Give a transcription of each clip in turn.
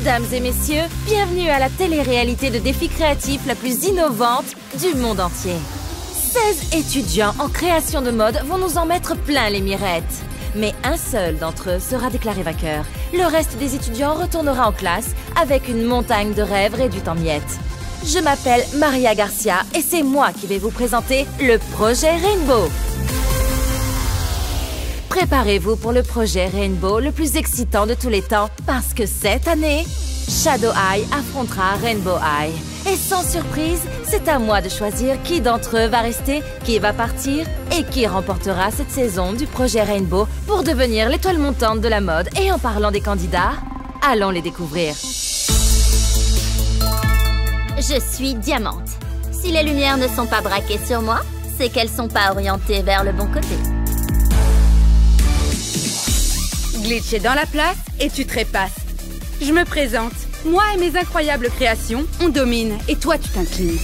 Mesdames et messieurs, bienvenue à la télé-réalité de défis créatifs la plus innovante du monde entier. 16 étudiants en création de mode vont nous en mettre plein les mirettes. Mais un seul d'entre eux sera déclaré vainqueur. Le reste des étudiants retournera en classe avec une montagne de rêves réduite en miettes. Je m'appelle Maria Garcia et c'est moi qui vais vous présenter le projet Rainbow. Préparez-vous pour le projet Rainbow le plus excitant de tous les temps parce que cette année, Shadow Eye affrontera Rainbow Eye. Et sans surprise, c'est à moi de choisir qui d'entre eux va rester, qui va partir et qui remportera cette saison du projet Rainbow pour devenir l'étoile montante de la mode. Et en parlant des candidats, allons les découvrir. Je suis Diamante. Si les lumières ne sont pas braquées sur moi, c'est qu'elles sont pas orientées vers le bon côté. Glitch est dans la place et tu trépasses. Je me présente. Moi et mes incroyables créations, on domine et toi tu t'inclines.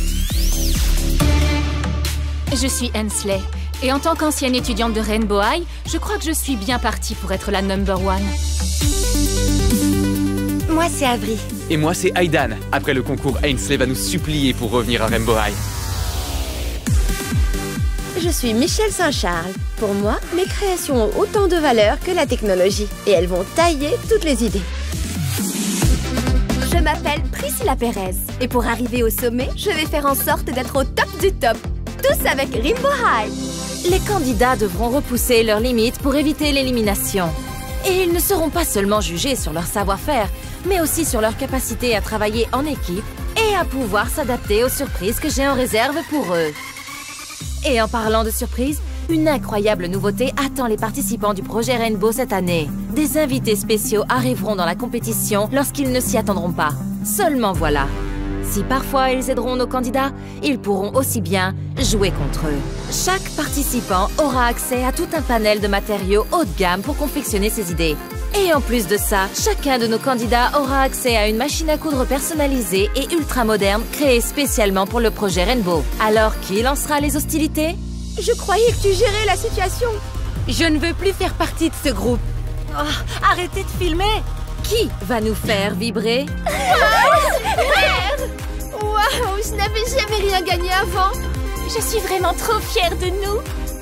Je suis Hensley et en tant qu'ancienne étudiante de Rainbow High, je crois que je suis bien partie pour être la #1. Moi c'est Avery. Et moi c'est Aidan. Après le concours, Hensley va nous supplier pour revenir à Rainbow High. Je suis Michelle Saint-Charles. Pour moi, mes créations ont autant de valeur que la technologie. Et elles vont tailler toutes les idées. Je m'appelle Priscilla Perez. Et pour arriver au sommet, je vais faire en sorte d'être au top du top. Tous avec Rainbow High. Les candidats devront repousser leurs limites pour éviter l'élimination. Et ils ne seront pas seulement jugés sur leur savoir-faire, mais aussi sur leur capacité à travailler en équipe et à pouvoir s'adapter aux surprises que j'ai en réserve pour eux. Et en parlant de surprises, une incroyable nouveauté attend les participants du projet Rainbow cette année. Des invités spéciaux arriveront dans la compétition lorsqu'ils ne s'y attendront pas. Seulement voilà. Si parfois ils aideront nos candidats, ils pourront aussi bien jouer contre eux. Chaque participant aura accès à tout un panel de matériaux haut de gamme pour confectionner ses idées. Et en plus de ça, chacun de nos candidats aura accès à une machine à coudre personnalisée et ultra moderne créée spécialement pour le projet Rainbow. Alors, qui lancera les hostilités? Je croyais que tu gérais la situation. Je ne veux plus faire partie de ce groupe. Oh, arrêtez de filmer! Qui va nous faire vibrer? Waouh, je n'avais jamais rien gagné avant. Je suis vraiment trop fière de nous.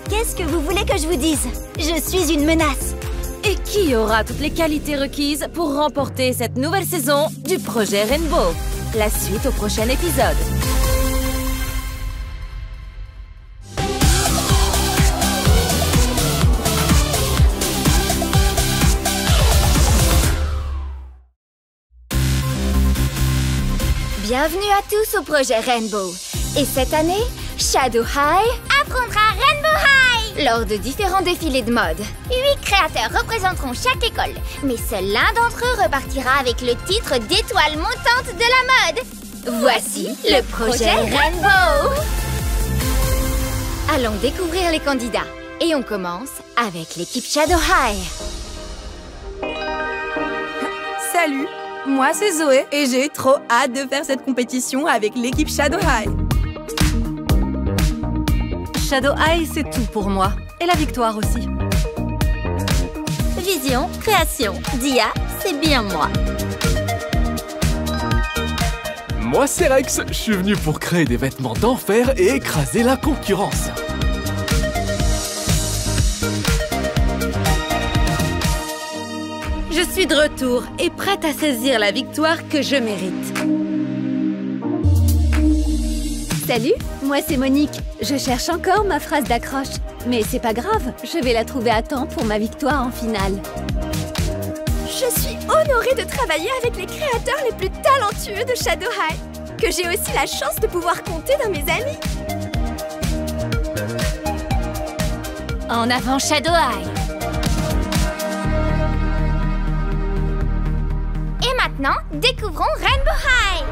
Qu'est-ce que vous voulez que je vous dise? Je suis une menace. Et qui aura toutes les qualités requises pour remporter cette nouvelle saison du projet Rainbow? La suite au prochain épisode. Bienvenue à tous au projet Rainbow. Et cette année, Shadow High affrontera Rainbow High lors de différents défilés de mode. 8 créateurs représenteront chaque école, mais seul l'un d'entre eux repartira avec le titre d'étoile montante de la mode. Voici le projet Rainbow. Allons découvrir les candidats. Et on commence avec l'équipe Shadow High. Salut, moi c'est Zoé et j'ai trop hâte de faire cette compétition avec l'équipe Shadow High. Shadow High, c'est tout pour moi. Et la victoire aussi. Vision, création, Dia, c'est bien moi. Moi c'est Rex, je suis venu pour créer des vêtements d'enfer et écraser la concurrence. Je suis de retour et prête à saisir la victoire que je mérite. Salut, moi c'est Monique. Je cherche encore ma phrase d'accroche. Mais c'est pas grave, je vais la trouver à temps pour ma victoire en finale. Je suis honorée de travailler avec les créateurs les plus talentueux de Shadow High, que j'ai aussi la chance de pouvoir compter dans mes amis. En avant Shadow High. Et maintenant, découvrons Rainbow High.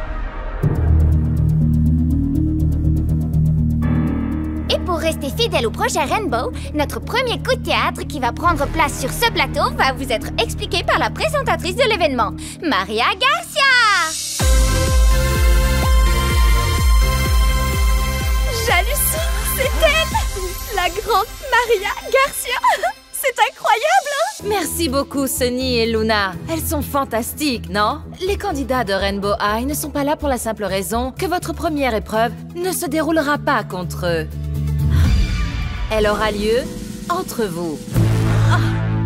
Et pour rester fidèle au projet Rainbow, notre premier coup de théâtre qui va prendre place sur ce plateau va vous être expliqué par la présentatrice de l'événement, Maria Garcia. J'hallucine, c'est elle, la grande Maria Garcia. c'est incroyable! Merci beaucoup, Sunny et Luna. Elles sont fantastiques, non? Les candidats de Rainbow High ne sont pas là pour la simple raison que votre première épreuve ne se déroulera pas contre eux. Elle aura lieu entre vous.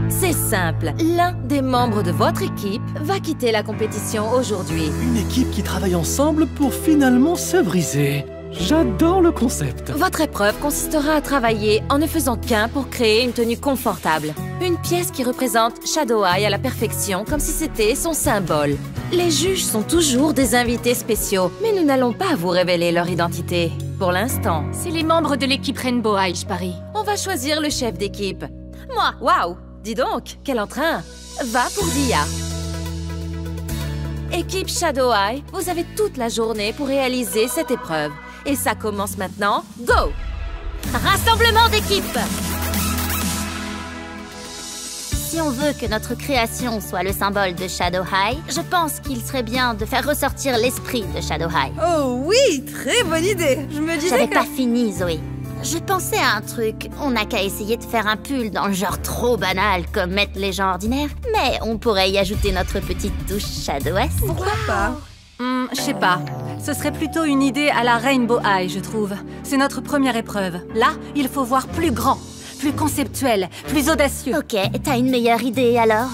C'est simple, l'un des membres de votre équipe va quitter la compétition aujourd'hui. Une équipe qui travaille ensemble pour finalement se briser. J'adore le concept. Votre épreuve consistera à travailler en ne faisant qu'un pour créer une tenue confortable. Une pièce qui représente Shadow High à la perfection, comme si c'était son symbole. Les juges sont toujours des invités spéciaux, mais nous n'allons pas vous révéler leur identité. Pour l'instant. C'est les membres de l'équipe Rainbow High, je parie. On va choisir le chef d'équipe. Moi. Waouh! Dis donc, quel entrain! Va pour Dia. Équipe Shadow High, vous avez toute la journée pour réaliser cette épreuve. Et ça commence maintenant. Go! Rassemblement d'équipe! Si on veut que notre création soit le symbole de Shadow High, je pense qu'il serait bien de faire ressortir l'esprit de Shadow High. Oh oui, très bonne idée. Je me disais J'avais que... pas fini, Zoé. Je pensais à un truc. On n'a qu'à essayer de faire un pull dans le genre trop banal comme mettent les gens ordinaires, mais on pourrait y ajouter notre petite touche Shadow-esque. Pourquoi pas? Je sais pas. Ce serait plutôt une idée à la Rainbow High, je trouve. C'est notre première épreuve. Là, il faut voir plus grand, plus conceptuel, plus audacieux. Ok, t'as une meilleure idée alors?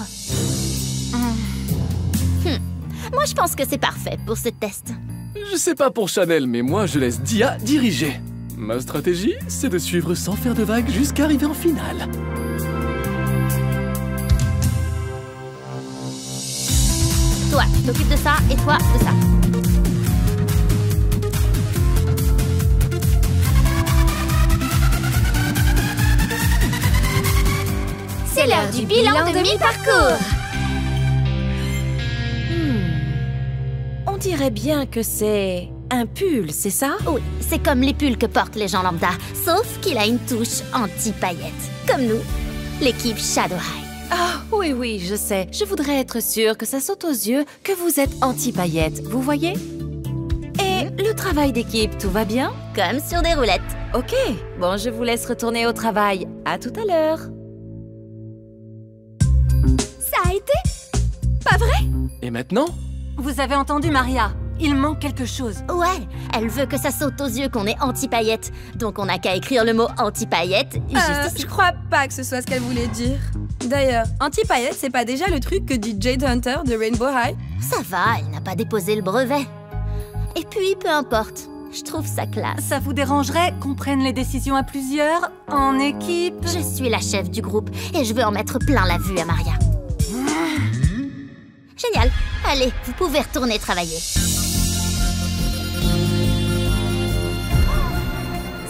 Moi, je pense que c'est parfait pour ce test. Je sais pas pour Chanel, mais moi je laisse Dia diriger. Ma stratégie, c'est de suivre sans faire de vagues jusqu'à arriver en finale. Toi, tu t'occupes de ça et toi de ça. C'est l'heure du bilan de mi-parcours. On dirait bien que c'est un pull, c'est ça? Oui, c'est comme les pulls que portent les gens lambda, sauf qu'il a une touche anti-paillettes. Comme nous, l'équipe Shadow High. Ah, oui, oui, je sais. Je voudrais être sûre que ça saute aux yeux que vous êtes anti-paillettes, vous voyez? Et le travail d'équipe, tout va bien? Comme sur des roulettes. Ok, bon, je vous laisse retourner au travail. À tout à l'heure. Ça a été? Pas vrai? Et maintenant? Vous avez entendu, Maria? Il manque quelque chose. Ouais, elle veut que ça saute aux yeux qu'on est anti-paillettes. Donc on n'a qu'à écrire le mot anti-paillettes juste ici. Je crois pas que ce soit ce qu'elle voulait dire. D'ailleurs, anti-paillettes, c'est pas déjà le truc que dit Jade Hunter de Rainbow High? Ça va, il n'a pas déposé le brevet. Et puis, peu importe. Je trouve ça classe. Ça vous dérangerait qu'on prenne les décisions à plusieurs, en équipe? Je suis la chef du groupe et je veux en mettre plein la vue à Maria. Génial. Allez, vous pouvez retourner travailler.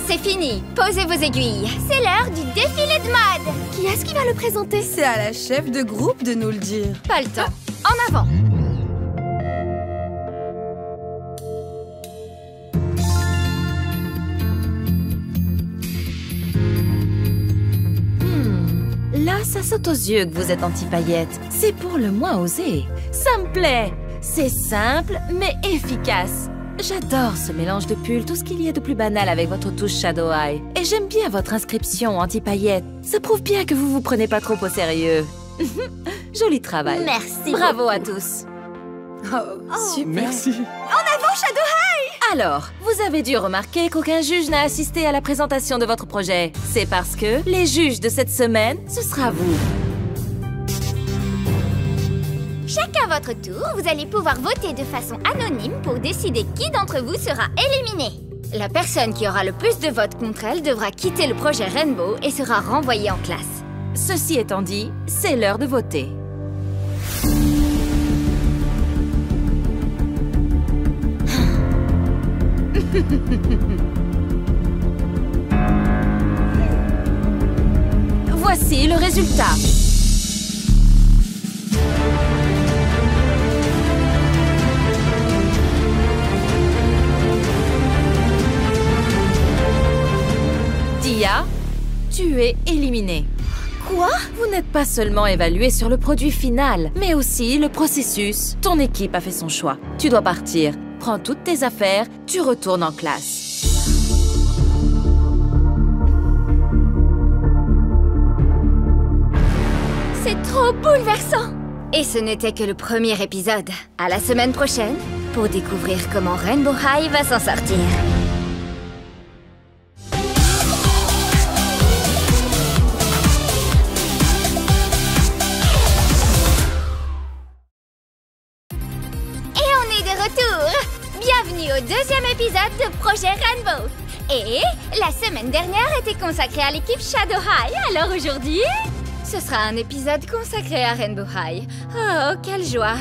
C'est fini. Posez vos aiguilles. C'est l'heure du défilé de mode. Qui est-ce qui va le présenter? C'est à la chef de groupe de nous le dire. Pas le temps. En avant. Là, ça saute aux yeux que vous êtes anti-paillettes. C'est pour le moins osé. Ça me plaît. C'est simple, mais efficace. J'adore ce mélange de pulls, tout ce qu'il y a de plus banal avec votre touche Shadow High. Et j'aime bien votre inscription anti-paillettes. Ça prouve bien que vous vous prenez pas trop au sérieux. Joli travail. Merci. Bravo beaucoup. à tous. Super. Merci. Alors, vous avez dû remarquer qu'aucun juge n'a assisté à la présentation de votre projet. C'est parce que les juges de cette semaine, ce sera vous. Chacun votre tour, vous allez pouvoir voter de façon anonyme pour décider qui d'entre vous sera éliminé. La personne qui aura le plus de votes contre elle devra quitter le projet Rainbow et sera renvoyée en classe. Ceci étant dit, c'est l'heure de voter. Voici le résultat. Dia, tu es éliminée. Quoi? Vous n'êtes pas seulement évalué sur le produit final, mais aussi le processus. Ton équipe a fait son choix. Tu dois partir. Prends toutes tes affaires, tu retournes en classe. trop bouleversant! Et ce n'était que le premier épisode. À la semaine prochaine pour découvrir comment Rainbow High va s'en sortir. Et on est de retour! Bienvenue au deuxième épisode de Projet Rainbow. Et la semaine dernière était consacrée à l'équipe Shadow High, alors aujourd'hui, ce sera un épisode consacré à Rainbow High. Oh, quelle joie!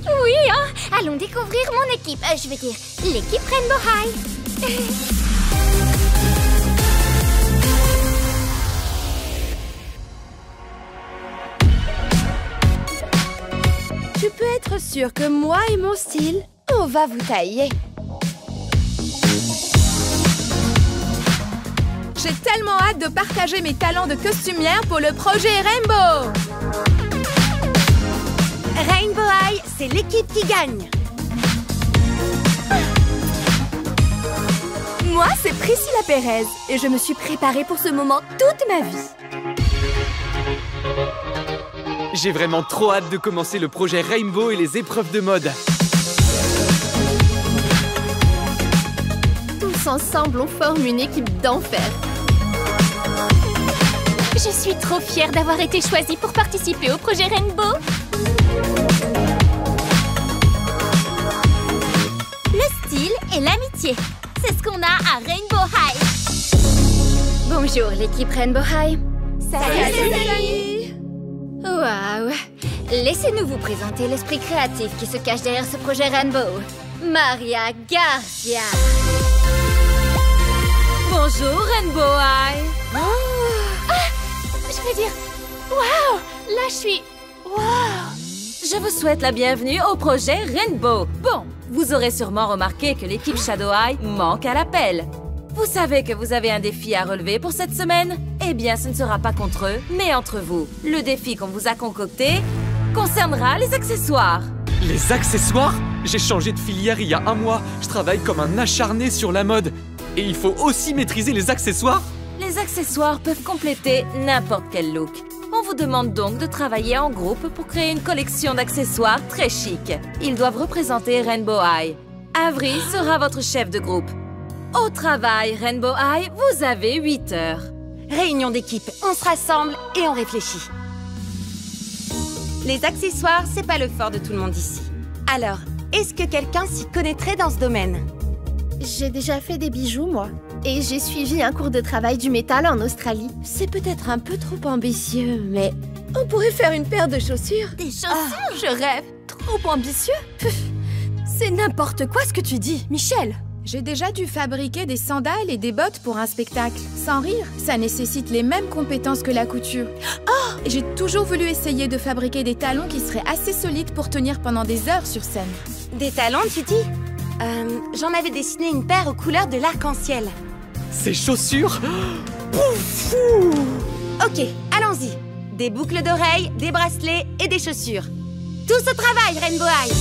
Oui, hein? Allons découvrir mon équipe. Je veux dire, l'équipe Rainbow High. Tu peux être sûr que moi et mon style, on va vous tailler. J'ai tellement hâte de partager mes talents de costumière pour le projet Rainbow! Rainbow High, c'est l'équipe qui gagne. Moi, c'est Priscilla Perez et je me suis préparée pour ce moment toute ma vie. J'ai vraiment trop hâte de commencer le projet Rainbow et les épreuves de mode. Tous ensemble, on forme une équipe d'enfer. Je suis trop fière d'avoir été choisie pour participer au projet Rainbow. Le style et l'amitié. C'est ce qu'on a à Rainbow High. Bonjour l'équipe Rainbow High. Salut les amis! Waouh! Laissez-nous vous présenter l'esprit créatif qui se cache derrière ce projet Rainbow. Maria Garcia. Bonjour Rainbow High. Je veux dire, waouh! Là, je suis... Waouh! Je vous souhaite la bienvenue au projet Rainbow. Bon, vous aurez sûrement remarqué que l'équipe Shadow High manque à l'appel. Vous savez que vous avez un défi à relever pour cette semaine? Eh bien, ce ne sera pas contre eux, mais entre vous. Le défi qu'on vous a concocté concernera les accessoires. Les accessoires? J'ai changé de filière il y a 1 mois. Je travaille comme un acharné sur la mode. Et il faut aussi maîtriser les accessoires? Les accessoires peuvent compléter n'importe quel look. On vous demande donc de travailler en groupe pour créer une collection d'accessoires très chic. Ils doivent représenter Rainbow High. Avery sera votre chef de groupe. Au travail, Rainbow High, vous avez 8 heures. Réunion d'équipe, on se rassemble et on réfléchit. Les accessoires, c'est pas le fort de tout le monde ici. Alors, est-ce que quelqu'un s'y connaîtrait dans ce domaine? J'ai déjà fait des bijoux, moi. Et j'ai suivi un cours de travail du métal en Australie. C'est peut-être un peu trop ambitieux, mais on pourrait faire une paire de chaussures. Des chaussures? Je rêve. Trop ambitieux? C'est n'importe quoi ce que tu dis, Michel. J'ai déjà dû fabriquer des sandales et des bottes pour un spectacle. Sans rire, ça nécessite les mêmes compétences que la couture. Oh! Et j'ai toujours voulu essayer de fabriquer des talons qui seraient assez solides pour tenir pendant des heures sur scène. Des talons, tu dis? J'en avais dessiné une paire aux couleurs de l'arc-en-ciel. Ces chaussures? Ok, allons-y. Des boucles d'oreilles, des bracelets et des chaussures. Tous au travail, Rainbow High!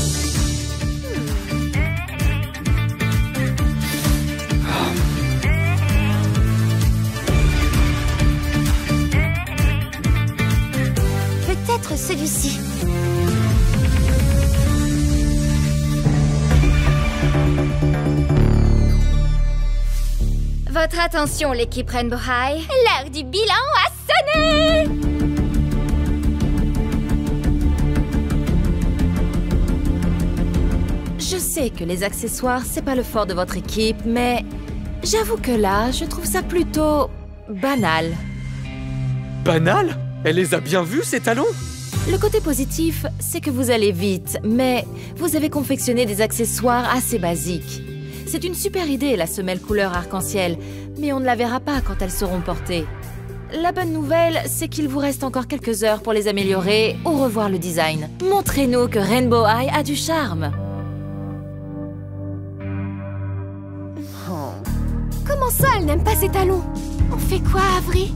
Peut-être celui-ci. Votre attention, l'équipe Rainbow High. L'heure du bilan a sonné! Je sais que les accessoires, c'est pas le fort de votre équipe, mais j'avoue que là, je trouve ça plutôt banal. Banal? Elle les a bien vus, ces talons? Le côté positif, c'est que vous allez vite, mais vous avez confectionné des accessoires assez basiques. C'est une super idée, la semelle couleur arc-en-ciel, mais on ne la verra pas quand elles seront portées. La bonne nouvelle, c'est qu'il vous reste encore quelques heures pour les améliorer ou revoir le design. Montrez-nous que Rainbow High a du charme. Comment ça, elle n'aime pas ses talons? On fait quoi, Avery?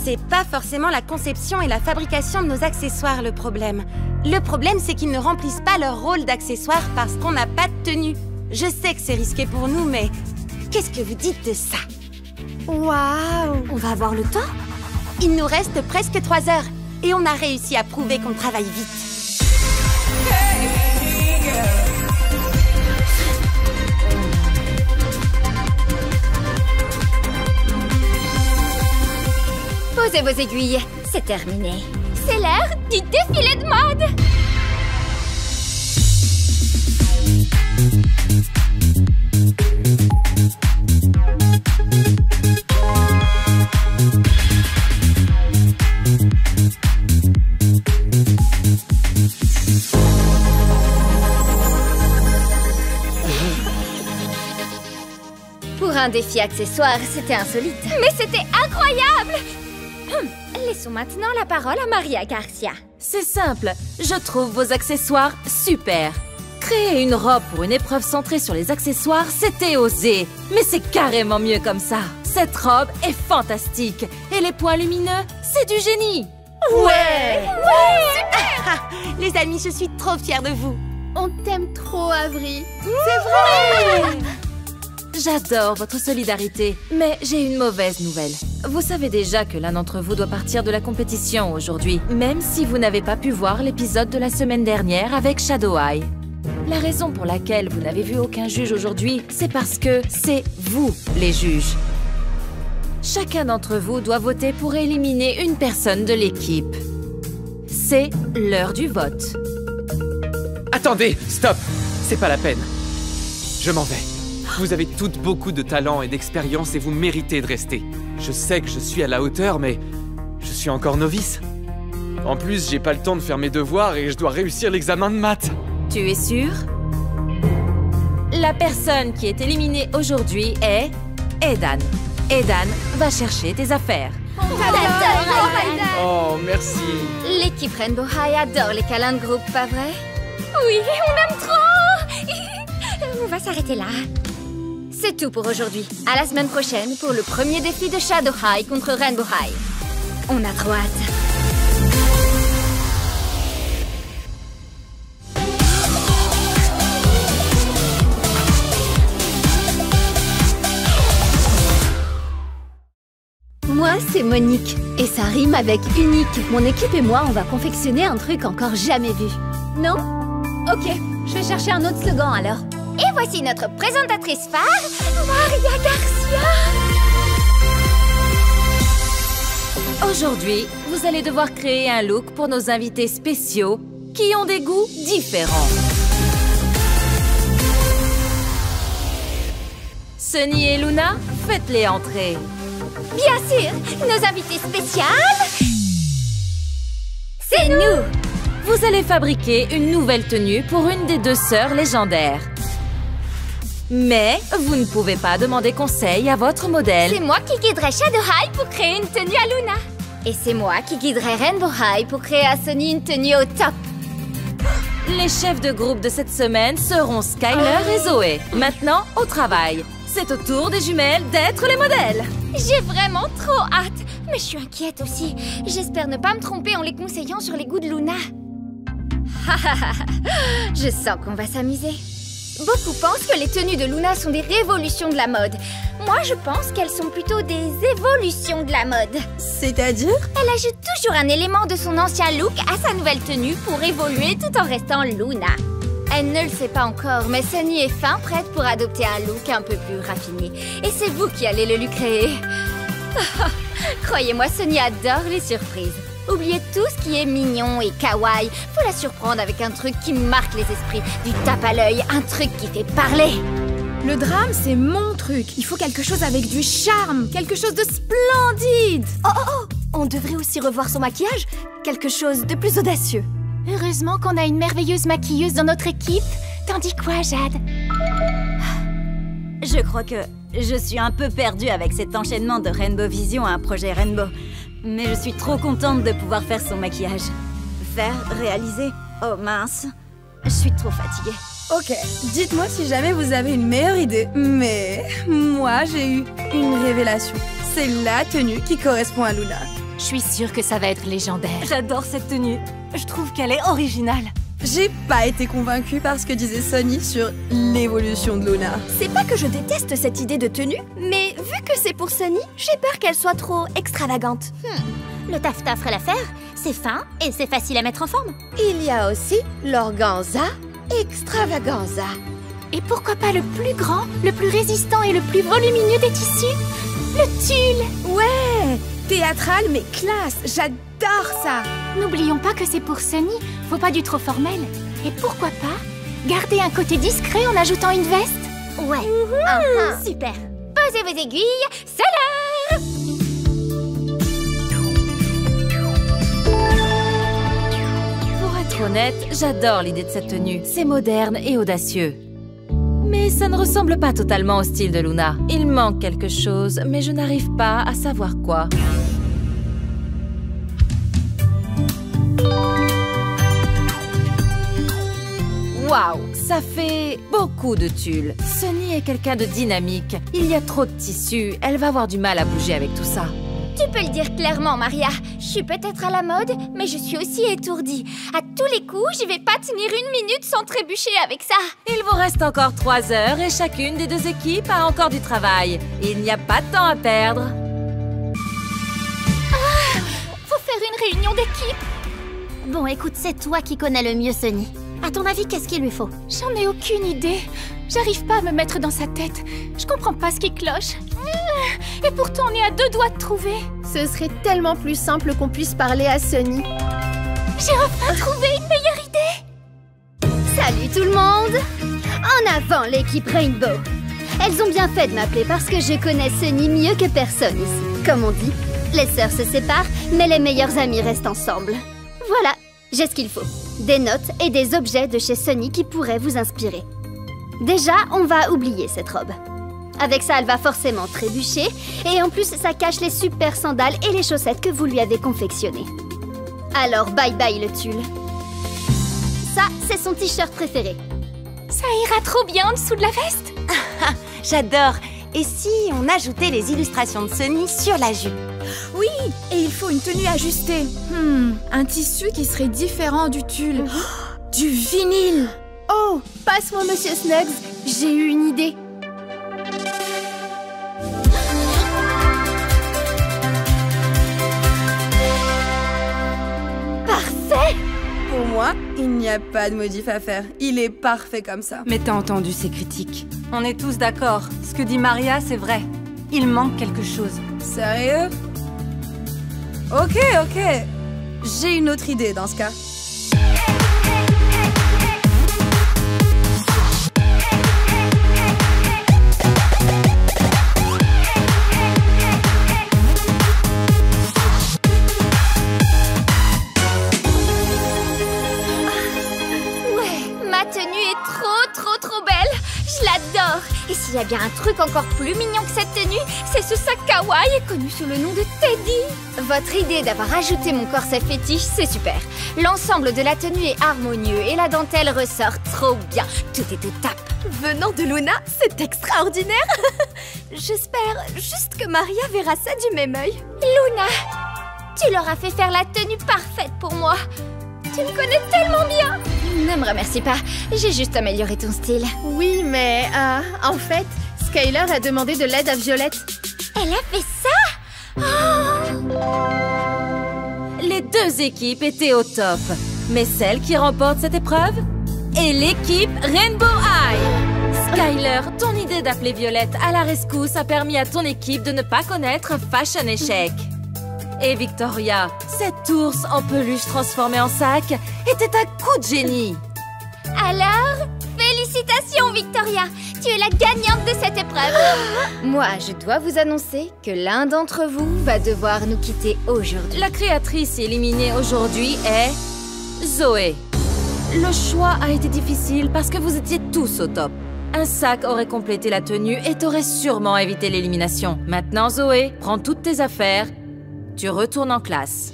C'est pas forcément la conception et la fabrication de nos accessoires le problème. Le problème, c'est qu'ils ne remplissent pas leur rôle d'accessoires parce qu'on n'a pas de tenue. Je sais que c'est risqué pour nous, mais qu'est-ce que vous dites de ça? Waouh! On va avoir le temps? Il nous reste presque 3 heures. Et on a réussi à prouver qu'on travaille vite. Posez vos aiguilles, c'est terminé. C'est l'heure du défilé de mode. Pour un défi accessoire, c'était insolite. Mais c'était incroyable! Laissons maintenant la parole à Maria Garcia. C'est simple, je trouve vos accessoires super. Créer une robe pour une épreuve centrée sur les accessoires, c'était osé. Mais c'est carrément mieux comme ça. Cette robe est fantastique. Et les points lumineux, c'est du génie. Ouais! Les amis, je suis trop fière de vous. On t'aime trop, Avery. C'est vrai! J'adore votre solidarité, mais j'ai une mauvaise nouvelle. Vous savez déjà que l'un d'entre vous doit partir de la compétition aujourd'hui, même si vous n'avez pas pu voir l'épisode de la semaine dernière avec Shadow Eye. La raison pour laquelle vous n'avez vu aucun juge aujourd'hui, c'est parce que c'est vous les juges. Chacun d'entre vous doit voter pour éliminer une personne de l'équipe. C'est l'heure du vote. Attendez, stop! C'est pas la peine. Je m'en vais. Vous avez toutes beaucoup de talent et d'expérience et vous méritez de rester. Je sais que je suis à la hauteur, mais je suis encore novice. En plus, j'ai pas le temps de faire mes devoirs et je dois réussir l'examen de maths. Tu es sûr? La personne qui est éliminée aujourd'hui est Edan. Edan va chercher tes affaires. Oh, merci. L'équipe Rainbow High adore les câlins de groupe, pas vrai? Oui, on aime trop. On va s'arrêter là. C'est tout pour aujourd'hui. À la semaine prochaine pour le premier défi de Shadow High contre Rainbow High. On a trop hâte. Moi, c'est Monique. Et ça rime avec unique. Mon équipe et moi, on va confectionner un truc encore jamais vu. Non? Ok, je vais chercher un autre slogan alors. Et voici notre présentatrice phare, Maria Garcia. Aujourd'hui, vous allez devoir créer un look pour nos invités spéciaux qui ont des goûts différents. Sunny et Luna, faites-les entrer. Bien sûr, nos invités spéciales, c'est nous. Vous allez fabriquer une nouvelle tenue pour une des deux sœurs légendaires. Mais vous ne pouvez pas demander conseil à votre modèle. C'est moi qui guiderai Shadow High pour créer une tenue à Luna. Et c'est moi qui guiderai Rainbow High pour créer à Sunny une tenue au top. Les chefs de groupe de cette semaine seront Skyler et Zoé. Maintenant, au travail. C'est au tour des jumelles d'être les modèles. J'ai vraiment trop hâte. Mais je suis inquiète aussi. J'espère ne pas me tromper en les conseillant sur les goûts de Luna. Je sens qu'on va s'amuser. Beaucoup pensent que les tenues de Luna sont des révolutions de la mode. Moi, je pense qu'elles sont plutôt des évolutions de la mode. C'est-à-dire? Elle ajoute toujours un élément de son ancien look à sa nouvelle tenue pour évoluer tout en restant Luna. Elle ne le sait pas encore, mais Sunny est fin prête pour adopter un look un peu plus raffiné. Et c'est vous qui allez le lui créer. Croyez-moi, Sunny adore les surprises. Oubliez tout ce qui est mignon et kawaii. Faut la surprendre avec un truc qui marque les esprits. Du tape à l'œil, un truc qui fait parler. Le drame, c'est mon truc. Il faut quelque chose avec du charme, quelque chose de splendide. Oh, on devrait aussi revoir son maquillage. Quelque chose de plus audacieux. Heureusement qu'on a une merveilleuse maquilleuse dans notre équipe. T'en dis quoi, Jade? Je crois que je suis un peu perdue avec cet enchaînement de Rainbow Vision à un projet Rainbow. Mais je suis trop contente de pouvoir faire son maquillage. Faire, réaliser... Oh mince, je suis trop fatiguée. Ok, dites-moi si jamais vous avez une meilleure idée. Mais moi, j'ai eu une révélation. C'est la tenue qui correspond à Luna. Je suis sûre que ça va être légendaire. J'adore cette tenue. Je trouve qu'elle est originale. J'ai pas été convaincue par ce que disait Sunny sur l'évolution de Luna. C'est pas que je déteste cette idée de tenue, mais vu que c'est pour Sunny, j'ai peur qu'elle soit trop extravagante. Le taf-taf ferait l'affaire. C'est fin et c'est facile à mettre en forme. Il y a aussi l'organza extravaganza. Et pourquoi pas le plus grand, le plus résistant et le plus volumineux des tissus? Le tulle! Ouais! Théâtral mais classe! J'adore ça! N'oublions pas que c'est pour Sunny, faut pas du trop formel. Et pourquoi pas garder un côté discret en ajoutant une veste? Ouais, super. Posez vos aiguilles, c'est l'heure! Pour être honnête, j'adore l'idée de cette tenue. C'est moderne et audacieux. Mais ça ne ressemble pas totalement au style de Luna. Il manque quelque chose, mais je n'arrive pas à savoir quoi. Waouh, ça fait beaucoup de tulle. Sunny est quelqu'un de dynamique. Il y a trop de tissu, elle va avoir du mal à bouger avec tout ça. Tu peux le dire clairement, Maria. Je suis peut-être à la mode, mais je suis aussi étourdie. À tous les coups, je vais pas tenir 1 minute sans trébucher avec ça. Il vous reste encore 3 heures et chacune des 2 équipes a encore du travail. Il n'y a pas de temps à perdre. Faut faire une réunion d'équipe. Bon, écoute, c'est toi qui connais le mieux Sunny. À ton avis, qu'est-ce qu'il lui faut? J'en ai aucune idée. J'arrive pas à me mettre dans sa tête. Je comprends pas ce qui cloche. Et pourtant, on est à 2 doigts de trouver. Ce serait tellement plus simple qu'on puisse parler à Sunny. J'ai enfin trouvé une meilleure idée. Salut tout le monde! En avant l'équipe Rainbow! Elles ont bien fait de m'appeler parce que je connais Sunny mieux que personne ici. Comme on dit, les sœurs se séparent, mais les meilleures amies restent ensemble. Voilà, j'ai ce qu'il faut. Des notes et des objets de chez Sunny qui pourraient vous inspirer. Déjà, on va oublier cette robe. Avec ça, elle va forcément trébucher. Et en plus, ça cache les super sandales et les chaussettes que vous lui avez confectionnées. Alors, bye bye le tulle. Ça, c'est son t-shirt préféré. Ça ira trop bien en dessous de la veste. J'adore. Et si on ajoutait les illustrations de Sunny sur la jupe? Oui, et il faut une tenue ajustée. Un tissu qui serait différent du tulle. Du vinyle. Oh, passe-moi Monsieur Snugs, j'ai eu une idée. Parfait! Pour moi, il n'y a pas de modif à faire. Il est parfait comme ça. Mais t'as entendu ces critiques. On est tous d'accord. Ce que dit Maria, c'est vrai. Il manque quelque chose. Sérieux? Ok. J'ai une autre idée dans ce cas. Trop belle. Je l'adore. Et s'il y a bien un truc encore plus mignon que cette tenue, c'est ce sac kawaii connu sous le nom de Teddy. Votre idée d'avoir ajouté mon corset fétiche, c'est super. L'ensemble de la tenue est harmonieux et la dentelle ressort trop bien. Tout est au top. Venant de Luna, c'est extraordinaire. J'espère juste que Maria verra ça du même œil. Luna, tu leur as fait faire la tenue parfaite pour moi. Tu me connais tellement bien. Ne me remercie pas, j'ai juste amélioré ton style. Oui, mais en fait, Skyler a demandé de l'aide à Violette. Elle a fait ça? Oh! Les 2 équipes étaient au top. Mais celle qui remporte cette épreuve est l'équipe Rainbow High. Skyler, ton idée d'appeler Violette à la rescousse a permis à ton équipe de ne pas connaître Fashion Échec. Et Victoria, cette ours en peluche transformée en sac était un coup de génie. Alors, félicitations Victoria, tu es la gagnante de cette épreuve. Moi, je dois vous annoncer que l'un d'entre vous va devoir nous quitter aujourd'hui. La créatrice éliminée aujourd'hui est Zoé. Le choix a été difficile parce que vous étiez tous au top. Un sac aurait complété la tenue et t'aurait sûrement évité l'élimination. Maintenant, Zoé, prends toutes tes affaires. Tu retournes en classe.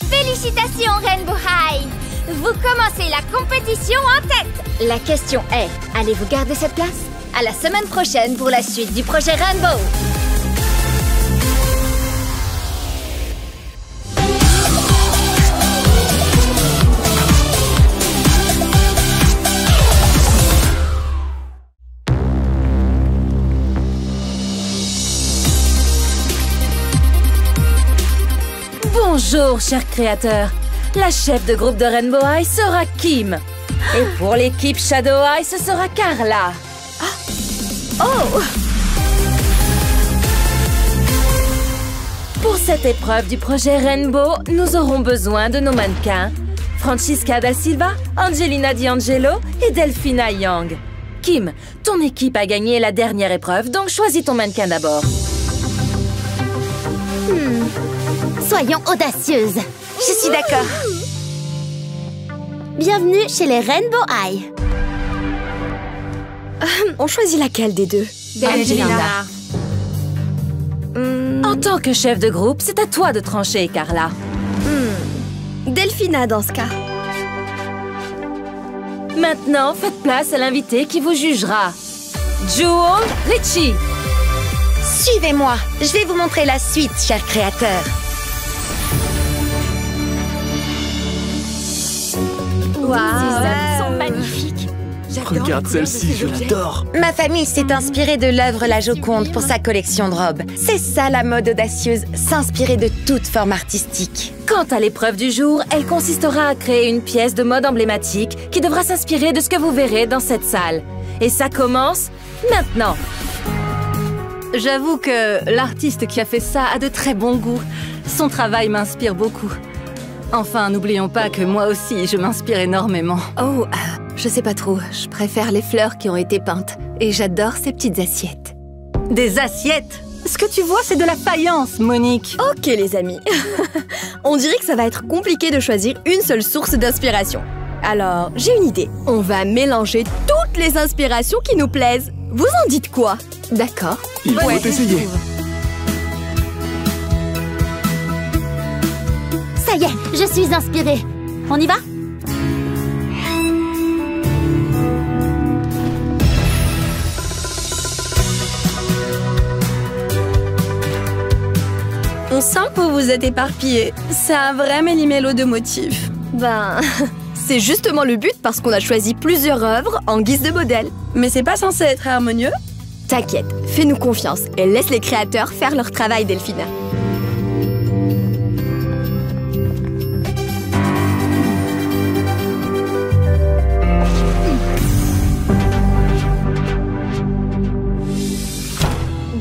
Félicitations Rainbow High! Vous commencez la compétition en tête! La question est, allez-vous garder cette place? À la semaine prochaine pour la suite du projet Rainbow! Bonjour, chers créateurs. La chef de groupe de Rainbow High sera Kim. Et pour l'équipe Shadow High, ce sera Carla. Oh! Pour cette épreuve du projet Rainbow, nous aurons besoin de nos mannequins. Francisca da Silva, Angelina D'Angelo et Delphina Young. Kim, ton équipe a gagné la dernière épreuve, donc choisis ton mannequin d'abord. Soyons audacieuses. Je suis d'accord. Bienvenue chez les Rainbow High. On choisit laquelle des deux? Angelina. En tant que chef de groupe, c'est à toi de trancher, Carla. Delphina dans ce cas. Maintenant, faites place à l'invité qui vous jugera. Jewel Richie. Suivez-moi. Je vais vous montrer la suite, chers créateurs. Waouh, Ces œuvres sont magnifiques. Regarde celle-ci, je l'adore. Ma famille s'est inspirée de l'œuvre La Joconde pour sa collection de robes. C'est ça la mode audacieuse, s'inspirer de toute forme artistique. Quant à l'épreuve du jour, elle consistera à créer une pièce de mode emblématique qui devra s'inspirer de ce que vous verrez dans cette salle. Et ça commence maintenant. J'avoue que l'artiste qui a fait ça a de très bons goûts. Son travail m'inspire beaucoup. Enfin, n'oublions pas que moi aussi, je m'inspire énormément. Oh, je sais pas trop. Je préfère les fleurs qui ont été peintes. Et j'adore ces petites assiettes. Des assiettes? Ce que tu vois, c'est de la faïence, Monique. Ok, les amis. On dirait que ça va être compliqué de choisir une seule source d'inspiration. Alors, j'ai une idée. On va mélanger toutes les inspirations qui nous plaisent. Vous en dites quoi? D'accord. Il faut essayer. Ça y est, je suis inspirée. On y va? On sent que vous êtes éparpillés. C'est un vrai méli-mélo de motifs. Ben, c'est justement le but parce qu'on a choisi plusieurs œuvres en guise de modèle. Mais c'est pas censé être harmonieux? T'inquiète, fais-nous confiance et laisse les créateurs faire leur travail, Delphina.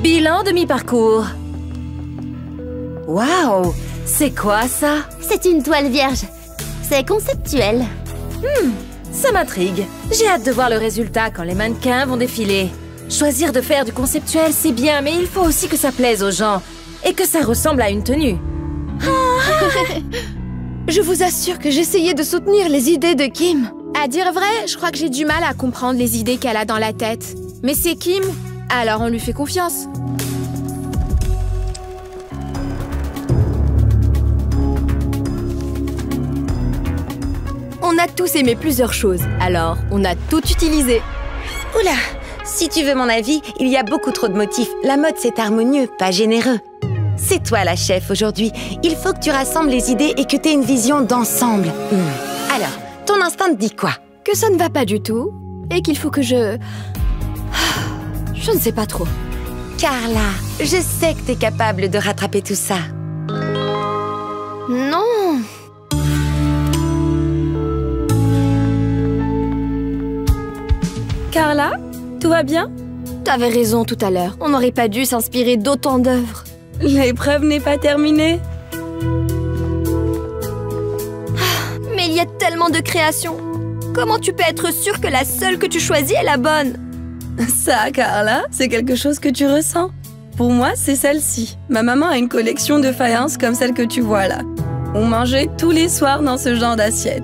Bilan de mi-parcours. Waouh! C'est quoi ça? C'est une toile vierge. C'est conceptuel. Ça m'intrigue. J'ai hâte de voir le résultat quand les mannequins vont défiler. Choisir de faire du conceptuel, c'est bien, mais il faut aussi que ça plaise aux gens. Et que ça ressemble à une tenue. Je vous assure que j'essayais de soutenir les idées de Kim. À dire vrai, je crois que j'ai du mal à comprendre les idées qu'elle a dans la tête. Mais c'est Kim, alors on lui fait confiance. On a tous aimé plusieurs choses, alors on a tout utilisé. Oula, si tu veux mon avis, il y a beaucoup trop de motifs. La mode, c'est harmonieux, pas généreux. C'est toi la chef aujourd'hui. Il faut que tu rassembles les idées et que tu aies une vision d'ensemble. Alors, ton instinct te dit quoi? Que ça ne va pas du tout, et qu'il faut que je ne sais pas trop. Carla, je sais que t'es capable de rattraper tout ça. Non. Carla, tout va bien? T'avais raison tout à l'heure. On n'aurait pas dû s'inspirer d'autant d'œuvres. L'épreuve n'est pas terminée. Mais il y a tellement de créations. Comment tu peux être sûre que la seule que tu choisis est la bonne? Ça, Carla, c'est quelque chose que tu ressens. Pour moi, c'est celle-ci. Ma maman a une collection de faïences comme celle que tu vois là. On mangeait tous les soirs dans ce genre d'assiette.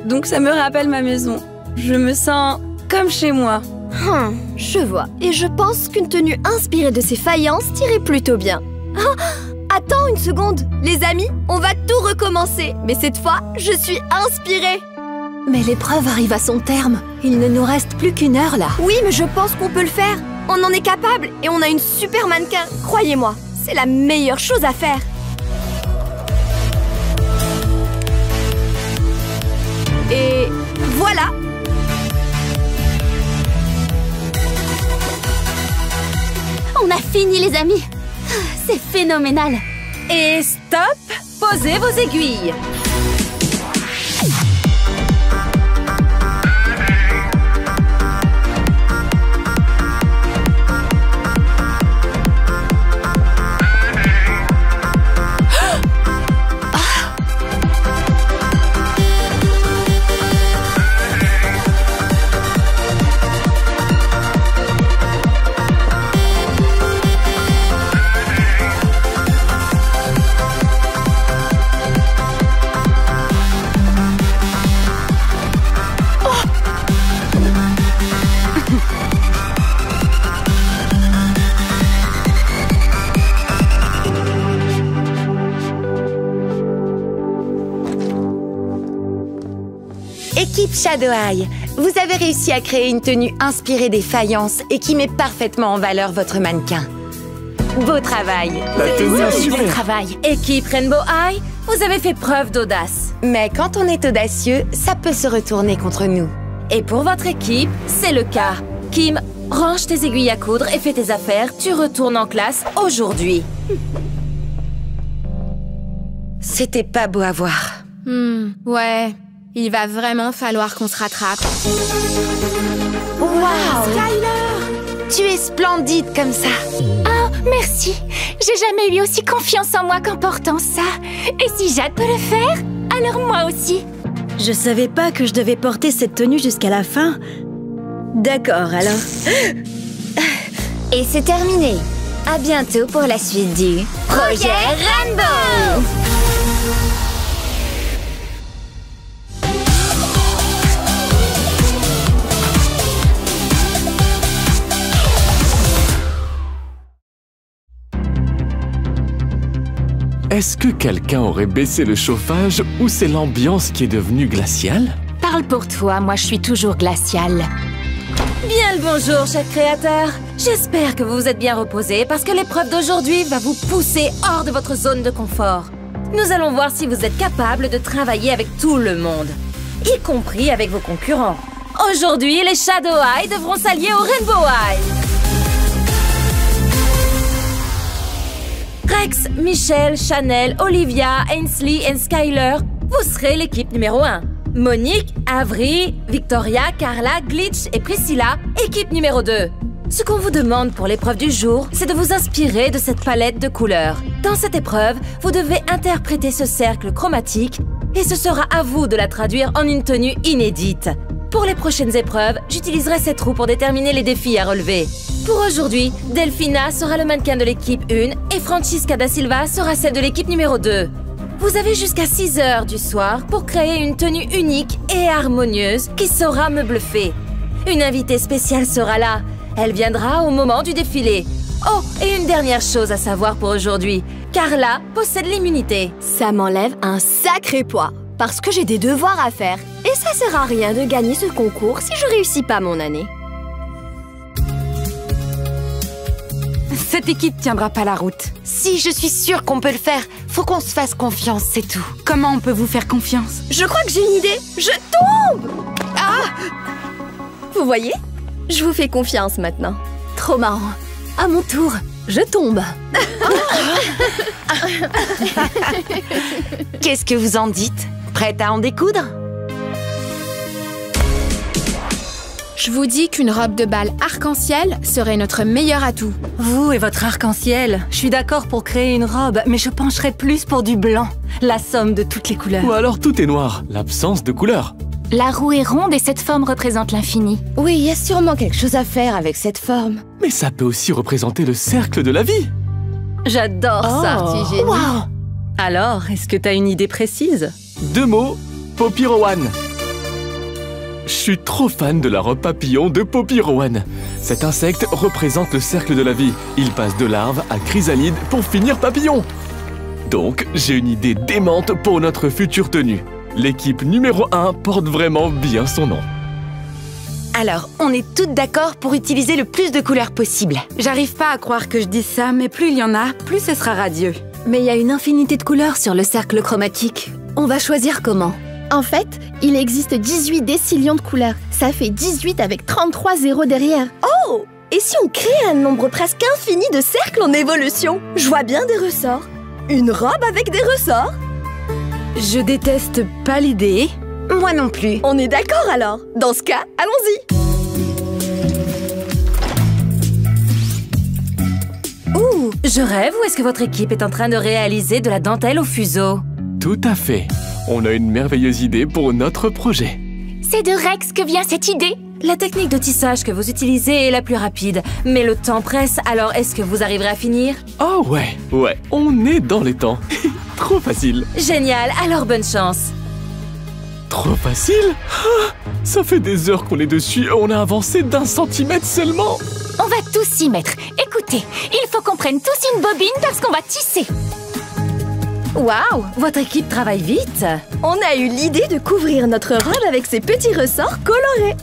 Donc ça me rappelle ma maison. Je me sens comme chez moi. Je vois. Et je pense qu'une tenue inspirée de ces faïences tirait plutôt bien. Attends une seconde. Les amis, on va tout recommencer. Mais cette fois, je suis inspirée. Mais l'épreuve arrive à son terme. Il ne nous reste plus qu'une heure là. Oui, mais je pense qu'on peut le faire. On en est capable et on a une super mannequin. Croyez-moi, c'est la meilleure chose à faire. Et voilà. On a fini, les amis. C'est phénoménal. Et stop! posez vos aiguilles. Équipe Shadow Eye, vous avez réussi à créer une tenue inspirée des faïences et qui met parfaitement en valeur votre mannequin. Beau travail! La tenue est super! Bon travail. Équipe Rainbow Eye, vous avez fait preuve d'audace. Mais quand on est audacieux, ça peut se retourner contre nous. Et pour votre équipe, c'est le cas. Kim, range tes aiguilles à coudre et fais tes affaires. Tu retournes en classe aujourd'hui. C'était pas beau à voir. Ouais. Il va vraiment falloir qu'on se rattrape. Waouh! Skyler! Tu es splendide comme ça. Oh, merci. J'ai jamais eu aussi confiance en moi qu'en portant ça. Et si Jade peut le faire, alors moi aussi. Je savais pas que je devais porter cette tenue jusqu'à la fin. D'accord, alors. Et c'est terminé. À bientôt pour la suite du Projet Rainbow! Est-ce que quelqu'un aurait baissé le chauffage ou c'est l'ambiance qui est devenue glaciale? Parle pour toi, moi je suis toujours glaciale. Bien le bonjour, cher créateur. J'espère que vous vous êtes bien reposé parce que l'épreuve d'aujourd'hui va vous pousser hors de votre zone de confort. Nous allons voir si vous êtes capable de travailler avec tout le monde, y compris avec vos concurrents. Aujourd'hui, les Shadow Eye devront s'allier au Rainbow Eye. Rex, Michelle, Chanel, Olivia, Ainsley et Skyler, vous serez l'équipe numéro 1. Monique, Avery, Victoria, Carla, Glitch et Priscilla, équipe numéro 2. Ce qu'on vous demande pour l'épreuve du jour, c'est de vous inspirer de cette palette de couleurs. Dans cette épreuve, vous devez interpréter ce cercle chromatique et ce sera à vous de la traduire en une tenue inédite. Pour les prochaines épreuves, j'utiliserai cette roue pour déterminer les défis à relever. Pour aujourd'hui, Delphina sera le mannequin de l'équipe 1 et Francisca da Silva sera celle de l'équipe numéro 2. Vous avez jusqu'à 6 heures du soir pour créer une tenue unique et harmonieuse qui saura me bluffer. Une invitée spéciale sera là. Elle viendra au moment du défilé. Oh, et une dernière chose à savoir pour aujourd'hui. Carla possède l'immunité. Ça m'enlève un sacré poids, parce que j'ai des devoirs à faire. Et ça sert à rien de gagner ce concours si je réussis pas mon année. Cette équipe tiendra pas la route. Si, je suis sûre qu'on peut le faire. Faut qu'on se fasse confiance, c'est tout. Comment on peut vous faire confiance? Je crois que j'ai une idée. Je tombe! Ah! Vous voyez? Je vous fais confiance maintenant. Trop marrant. À mon tour, je tombe. Qu'est-ce que vous en dites? Prête à en découdre? Je vous dis qu'une robe de bal arc-en-ciel serait notre meilleur atout. Vous et votre arc-en-ciel, je suis d'accord pour créer une robe, mais je pencherais plus pour du blanc, la somme de toutes les couleurs. Ou alors tout est noir, l'absence de couleur. La roue est ronde et cette forme représente l'infini. Oui, il y a sûrement quelque chose à faire avec cette forme. Mais ça peut aussi représenter le cercle de la vie. J'adore ça. Petit génie. Wow. Alors, est-ce que t'as une idée précise? 2 mots, Poppy Rowan. Je suis trop fan de la robe papillon de Poppy Rowan. Cet insecte représente le cercle de la vie. Il passe de larve à chrysalide pour finir papillon. Donc, j'ai une idée démente pour notre future tenue. L'équipe numéro 1 porte vraiment bien son nom. Alors, on est toutes d'accord pour utiliser le plus de couleurs possible. J'arrive pas à croire que je dise ça, mais plus il y en a, plus ce sera radieux. Mais il y a une infinité de couleurs sur le cercle chromatique. On va choisir comment? En fait, il existe 18 décillions de couleurs. Ça fait 18 avec 33 zéros derrière. Oh! Et si on crée un nombre presque infini de cercles en évolution? Je vois bien des ressorts. Une robe avec des ressorts? Je déteste pas l'idée. Moi non plus. On est d'accord alors. Dans ce cas, allons-y. Ouh, je rêve ou est-ce que votre équipe est en train de réaliser de la dentelle au fuseau? Tout à fait. On a une merveilleuse idée pour notre projet. C'est de Rex que vient cette idée. La technique de tissage que vous utilisez est la plus rapide, mais le temps presse, alors est-ce que vous arriverez à finir? Oh ouais, on est dans les temps. Trop facile. Génial, alors bonne chance. Trop facile? Ah, ça fait des heures qu'on est dessus, on a avancé d'1 centimètre seulement. On va tous s'y mettre. Écoutez, il faut qu'on prenne tous une bobine parce qu'on va tisser. Waouh, votre équipe travaille vite. On a eu l'idée de couvrir notre robe avec ces petits ressorts colorés.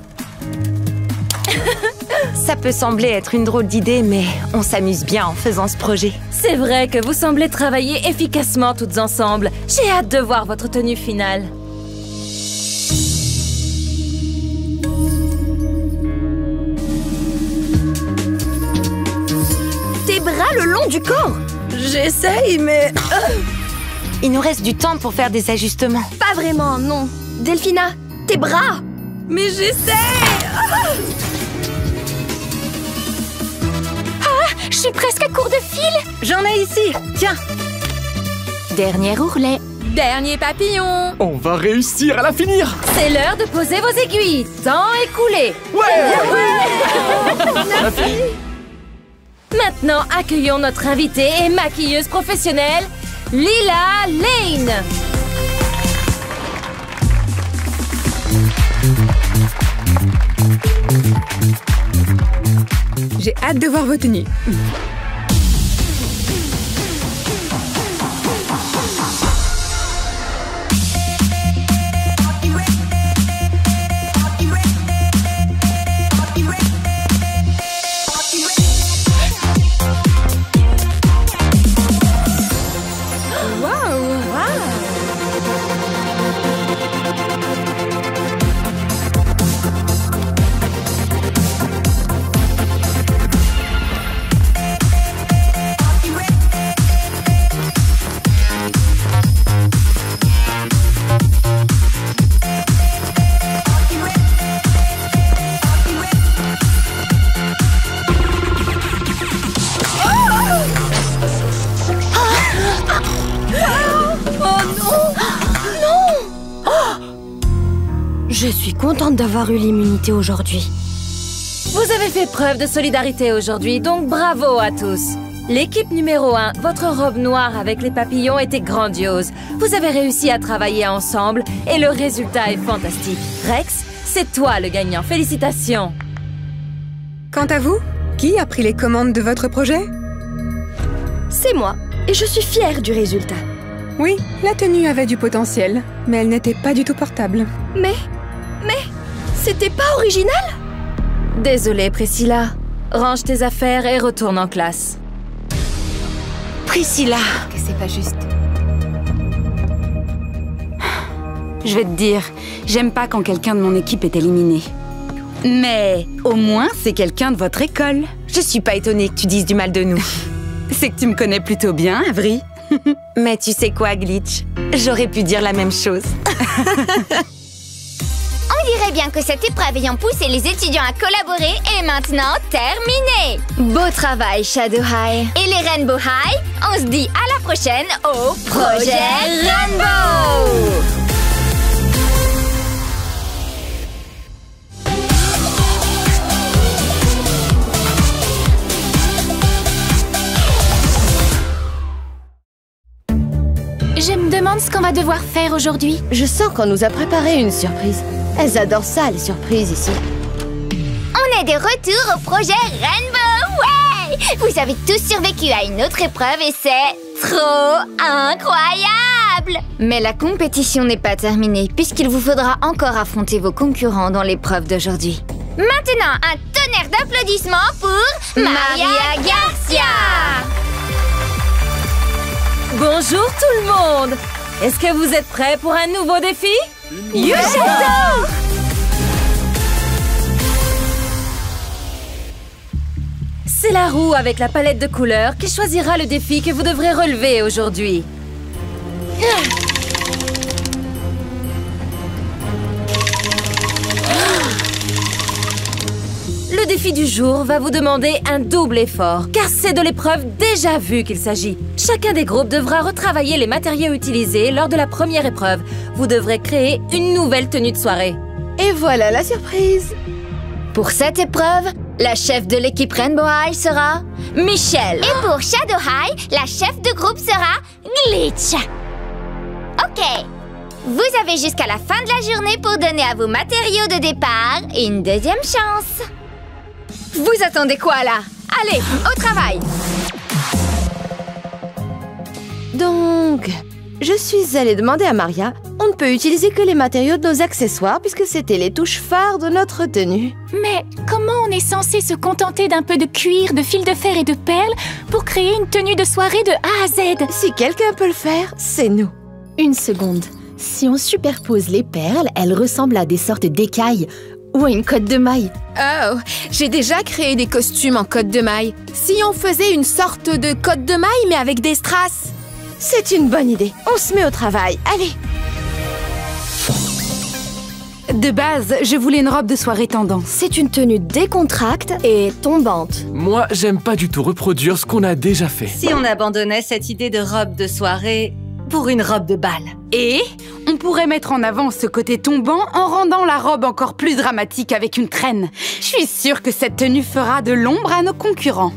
Ça peut sembler être une drôle d'idée, mais on s'amuse bien en faisant ce projet. C'est vrai que vous semblez travailler efficacement toutes ensemble. J'ai hâte de voir votre tenue finale. Tes bras le long du corps. J'essaye, mais... Il nous reste du temps pour faire des ajustements. Pas vraiment, non. Delphina, tes bras. Mais j'essaie. Je suis presque à court de fil. J'en ai ici. Tiens. Dernier ourlet. Dernier papillon. On va réussir à la finir. C'est l'heure de poser vos aiguilles. Temps écoulé. Maintenant, accueillons notre invitée et maquilleuse professionnelle, Lila Lane. J'ai hâte de voir vos tenues. Je suis contente d'avoir eu l'immunité aujourd'hui. Vous avez fait preuve de solidarité aujourd'hui, donc bravo à tous. L'équipe numéro 1, votre robe noire avec les papillons était grandiose. Vous avez réussi à travailler ensemble et le résultat est fantastique. Rex, c'est toi le gagnant, félicitations. Quant à vous, qui a pris les commandes de votre projet? C'est moi, et je suis fière du résultat. Oui, la tenue avait du potentiel, mais elle n'était pas du tout portable. Mais, c'était pas original? Désolée, Priscilla. Range tes affaires et retourne en classe. Priscilla. Que c'est pas juste. Je vais te dire, j'aime pas quand quelqu'un de mon équipe est éliminé. Mais au moins, c'est quelqu'un de votre école. Je suis pas étonnée que tu dises du mal de nous. C'est que tu me connais plutôt bien, Avery. Mais tu sais quoi, Glitch? J'aurais pu dire la même chose. On dirait bien que cette épreuve ayant poussé les étudiants à collaborer est maintenant terminée. Beau travail, Shadow High. Et les Rainbow High, on se dit à la prochaine au Projet Rainbow. Je me demande ce qu'on va devoir faire aujourd'hui. Je sens qu'on nous a préparé une surprise. Elles adorent ça, les surprises ici. On est de retour au Projet Rainbow. Ouais! Vous avez tous survécu à une autre épreuve et c'est trop incroyable! Mais la compétition n'est pas terminée puisqu'il vous faudra encore affronter vos concurrents dans l'épreuve d'aujourd'hui. Maintenant, un tonnerre d'applaudissements pour Maria Garcia! Bonjour tout le monde. Est-ce que vous êtes prêts pour un nouveau défi? J'adore! C'est la roue avec la palette de couleurs qui choisira le défi que vous devrez relever aujourd'hui. Le défi du jour va vous demander un double effort, car c'est de l'épreuve déjà vue qu'il s'agit. Chacun des groupes devra retravailler les matériaux utilisés lors de la première épreuve. Vous devrez créer une nouvelle tenue de soirée. Et voilà la surprise. Pour cette épreuve, la chef de l'équipe Rainbow High sera Michelle. Et pour Shadow High, la chef de groupe sera Glitch. Ok. Vous avez jusqu'à la fin de la journée pour donner à vos matériaux de départ une deuxième chance. Vous attendez quoi là? Allez, au travail! Donc, je suis allée demander à Maria, on ne peut utiliser que les matériaux de nos accessoires puisque c'était les touches phares de notre tenue. Mais comment on est censé se contenter d'un peu de cuir, de fil de fer et de perles pour créer une tenue de soirée de A à Z? Si quelqu'un peut le faire, c'est nous. Une seconde. Si on superpose les perles, elles ressemblent à des sortes d'écailles ou à une cotte de maille. Oh, j'ai déjà créé des costumes en cotte de maille. Si on faisait une sorte de cotte de maille mais avec des strass? C'est une bonne idée. On se met au travail. Allez. De base, je voulais une robe de soirée tendance. C'est une tenue décontracte et tombante. Moi, j'aime pas du tout reproduire ce qu'on a déjà fait. Si on abandonnait cette idée de robe de soirée pour une robe de bal. Et on pourrait mettre en avant ce côté tombant en rendant la robe encore plus dramatique avec une traîne. Je suis sûre que cette tenue fera de l'ombre à nos concurrents.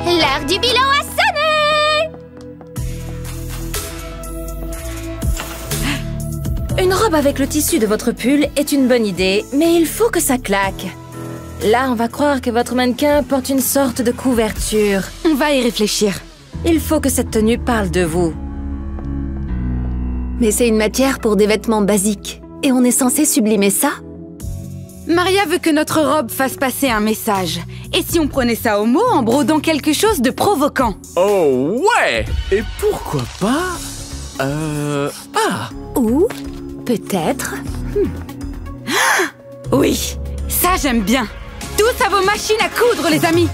L'heure du bilan a sonné! Une robe avec le tissu de votre pull est une bonne idée, mais il faut que ça claque. Là, on va croire que votre mannequin porte une sorte de couverture. On va y réfléchir. Il faut que cette tenue parle de vous. Mais c'est une matière pour des vêtements basiques. Et on est censé sublimer ça? Maria veut que notre robe fasse passer un message. Et si on prenait ça au mot en brodant quelque chose de provoquant? Oh ouais! Et pourquoi pas... Ah! Ou peut-être... Oui, ça j'aime bien. Tous à vos machines à coudre, les amis!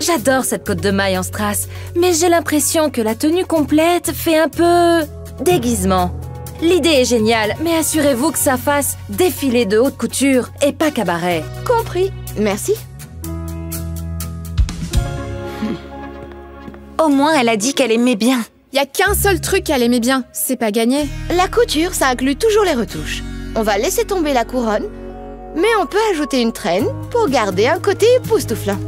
J'adore cette cotte de maille en strass, mais j'ai l'impression que la tenue complète fait un peu... déguisement. L'idée est géniale, mais assurez-vous que ça fasse défilé de haute couture et pas cabaret. Compris. Merci. Au moins, elle a dit qu'elle aimait bien. Y a qu'un seul truc qu'elle aimait bien, c'est pas gagné. La couture, ça inclut toujours les retouches. On va laisser tomber la couronne, mais on peut ajouter une traîne pour garder un côté époustouflant.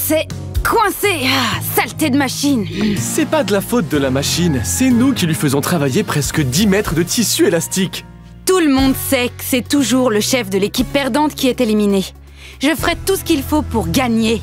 C'est coincé. Ah, saleté de machine. C'est pas de la faute de la machine, c'est nous qui lui faisons travailler presque 10 mètres de tissu élastique. Tout le monde sait que c'est toujours le chef de l'équipe perdante qui est éliminé. Je ferai tout ce qu'il faut pour gagner.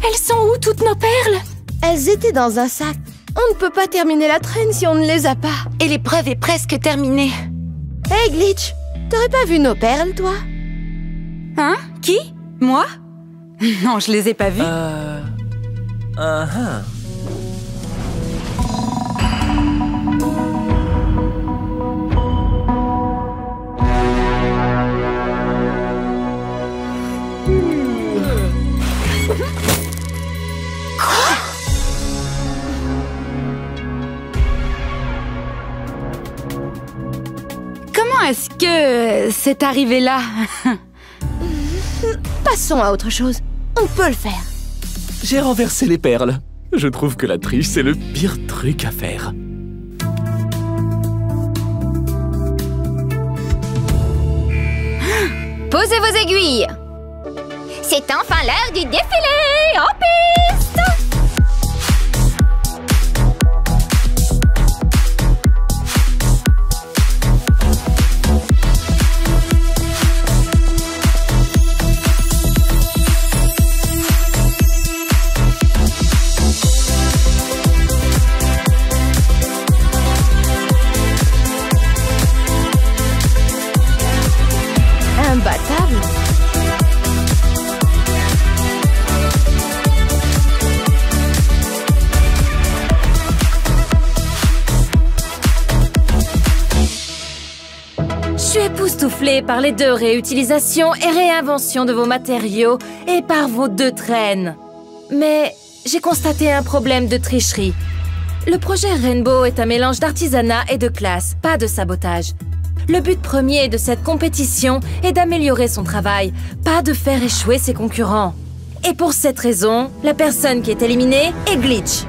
Elles sont où toutes nos perles? Elles étaient dans un sac. On ne peut pas terminer la traîne si on ne les a pas. Et l'épreuve est presque terminée. Hey Glitch, t'aurais pas vu nos perles, toi? Hein? Qui? Moi? Non, je les ai pas vues. Comment est-ce que c'est arrivé là? Passons à autre chose. On peut le faire. J'ai renversé les perles. Je trouve que la triche, c'est le pire truc à faire. Posez vos aiguilles. C'est enfin l'heure du défilé en piste. Imbattable. suis époustouflée par les 2 réutilisations et réinventions de vos matériaux et par vos 2 traînes. Mais j'ai constaté un problème de tricherie. Le projet Rainbow est un mélange d'artisanat et de classe, pas de sabotage. Le but premier de cette compétition est d'améliorer son travail, pas de faire échouer ses concurrents. Et pour cette raison, la personne qui est éliminée est Glitch.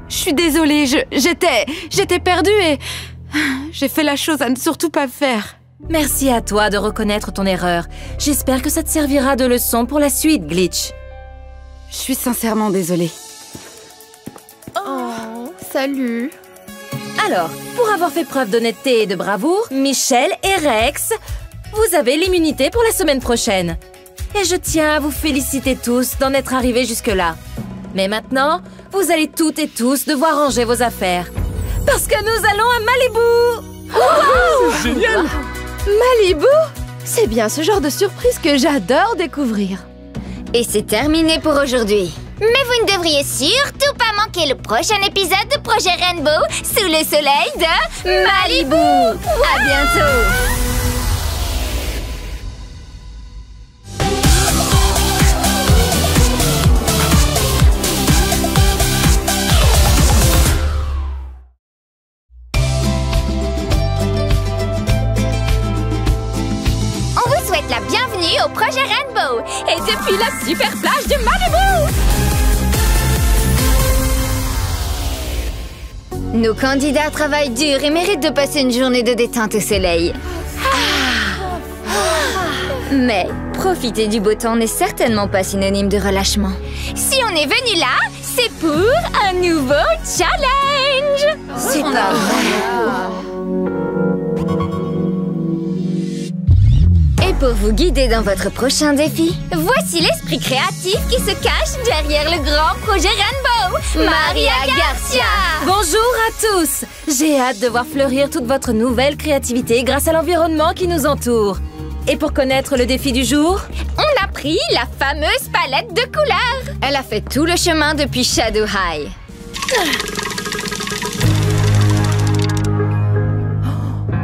Je suis désolée, j'étais perdue et... j'ai fait la chose à ne surtout pas faire. Merci à toi de reconnaître ton erreur. J'espère que ça te servira de leçon pour la suite, Glitch. Je suis sincèrement désolée. Oh, salut. Alors, pour avoir fait preuve d'honnêteté et de bravoure, Michel et Rex, vous avez l'immunité pour la semaine prochaine. Et je tiens à vous féliciter tous d'en être arrivés jusque-là. Mais maintenant, vous allez toutes et tous devoir ranger vos affaires. Parce que nous allons à Malibu! Wow, c'est génial! Malibu? C'est bien ce genre de surprise que j'adore découvrir. Et c'est terminé pour aujourd'hui. Mais vous ne devriez surtout pas manquer le prochain épisode de Projet Rainbow sous le soleil de Malibu. À bientôt. On vous souhaite la bienvenue au Projet Rainbow et depuis la super plage de Malibu. Nos candidats travaillent dur et méritent de passer une journée de détente au soleil. Mais profiter du beau temps n'est certainement pas synonyme de relâchement. Si on est venu là, c'est pour un nouveau challenge. C'est pas vrai. Et pour vous guider dans votre prochain défi, voici l'esprit créatif qui se cache derrière le grand projet Rainbow, Maria Garcia. Bonjour à tous! J'ai hâte de voir fleurir toute votre nouvelle créativité grâce à l'environnement qui nous entoure. Et pour connaître le défi du jour, on a pris la fameuse palette de couleurs. Elle a fait tout le chemin depuis Shadow High.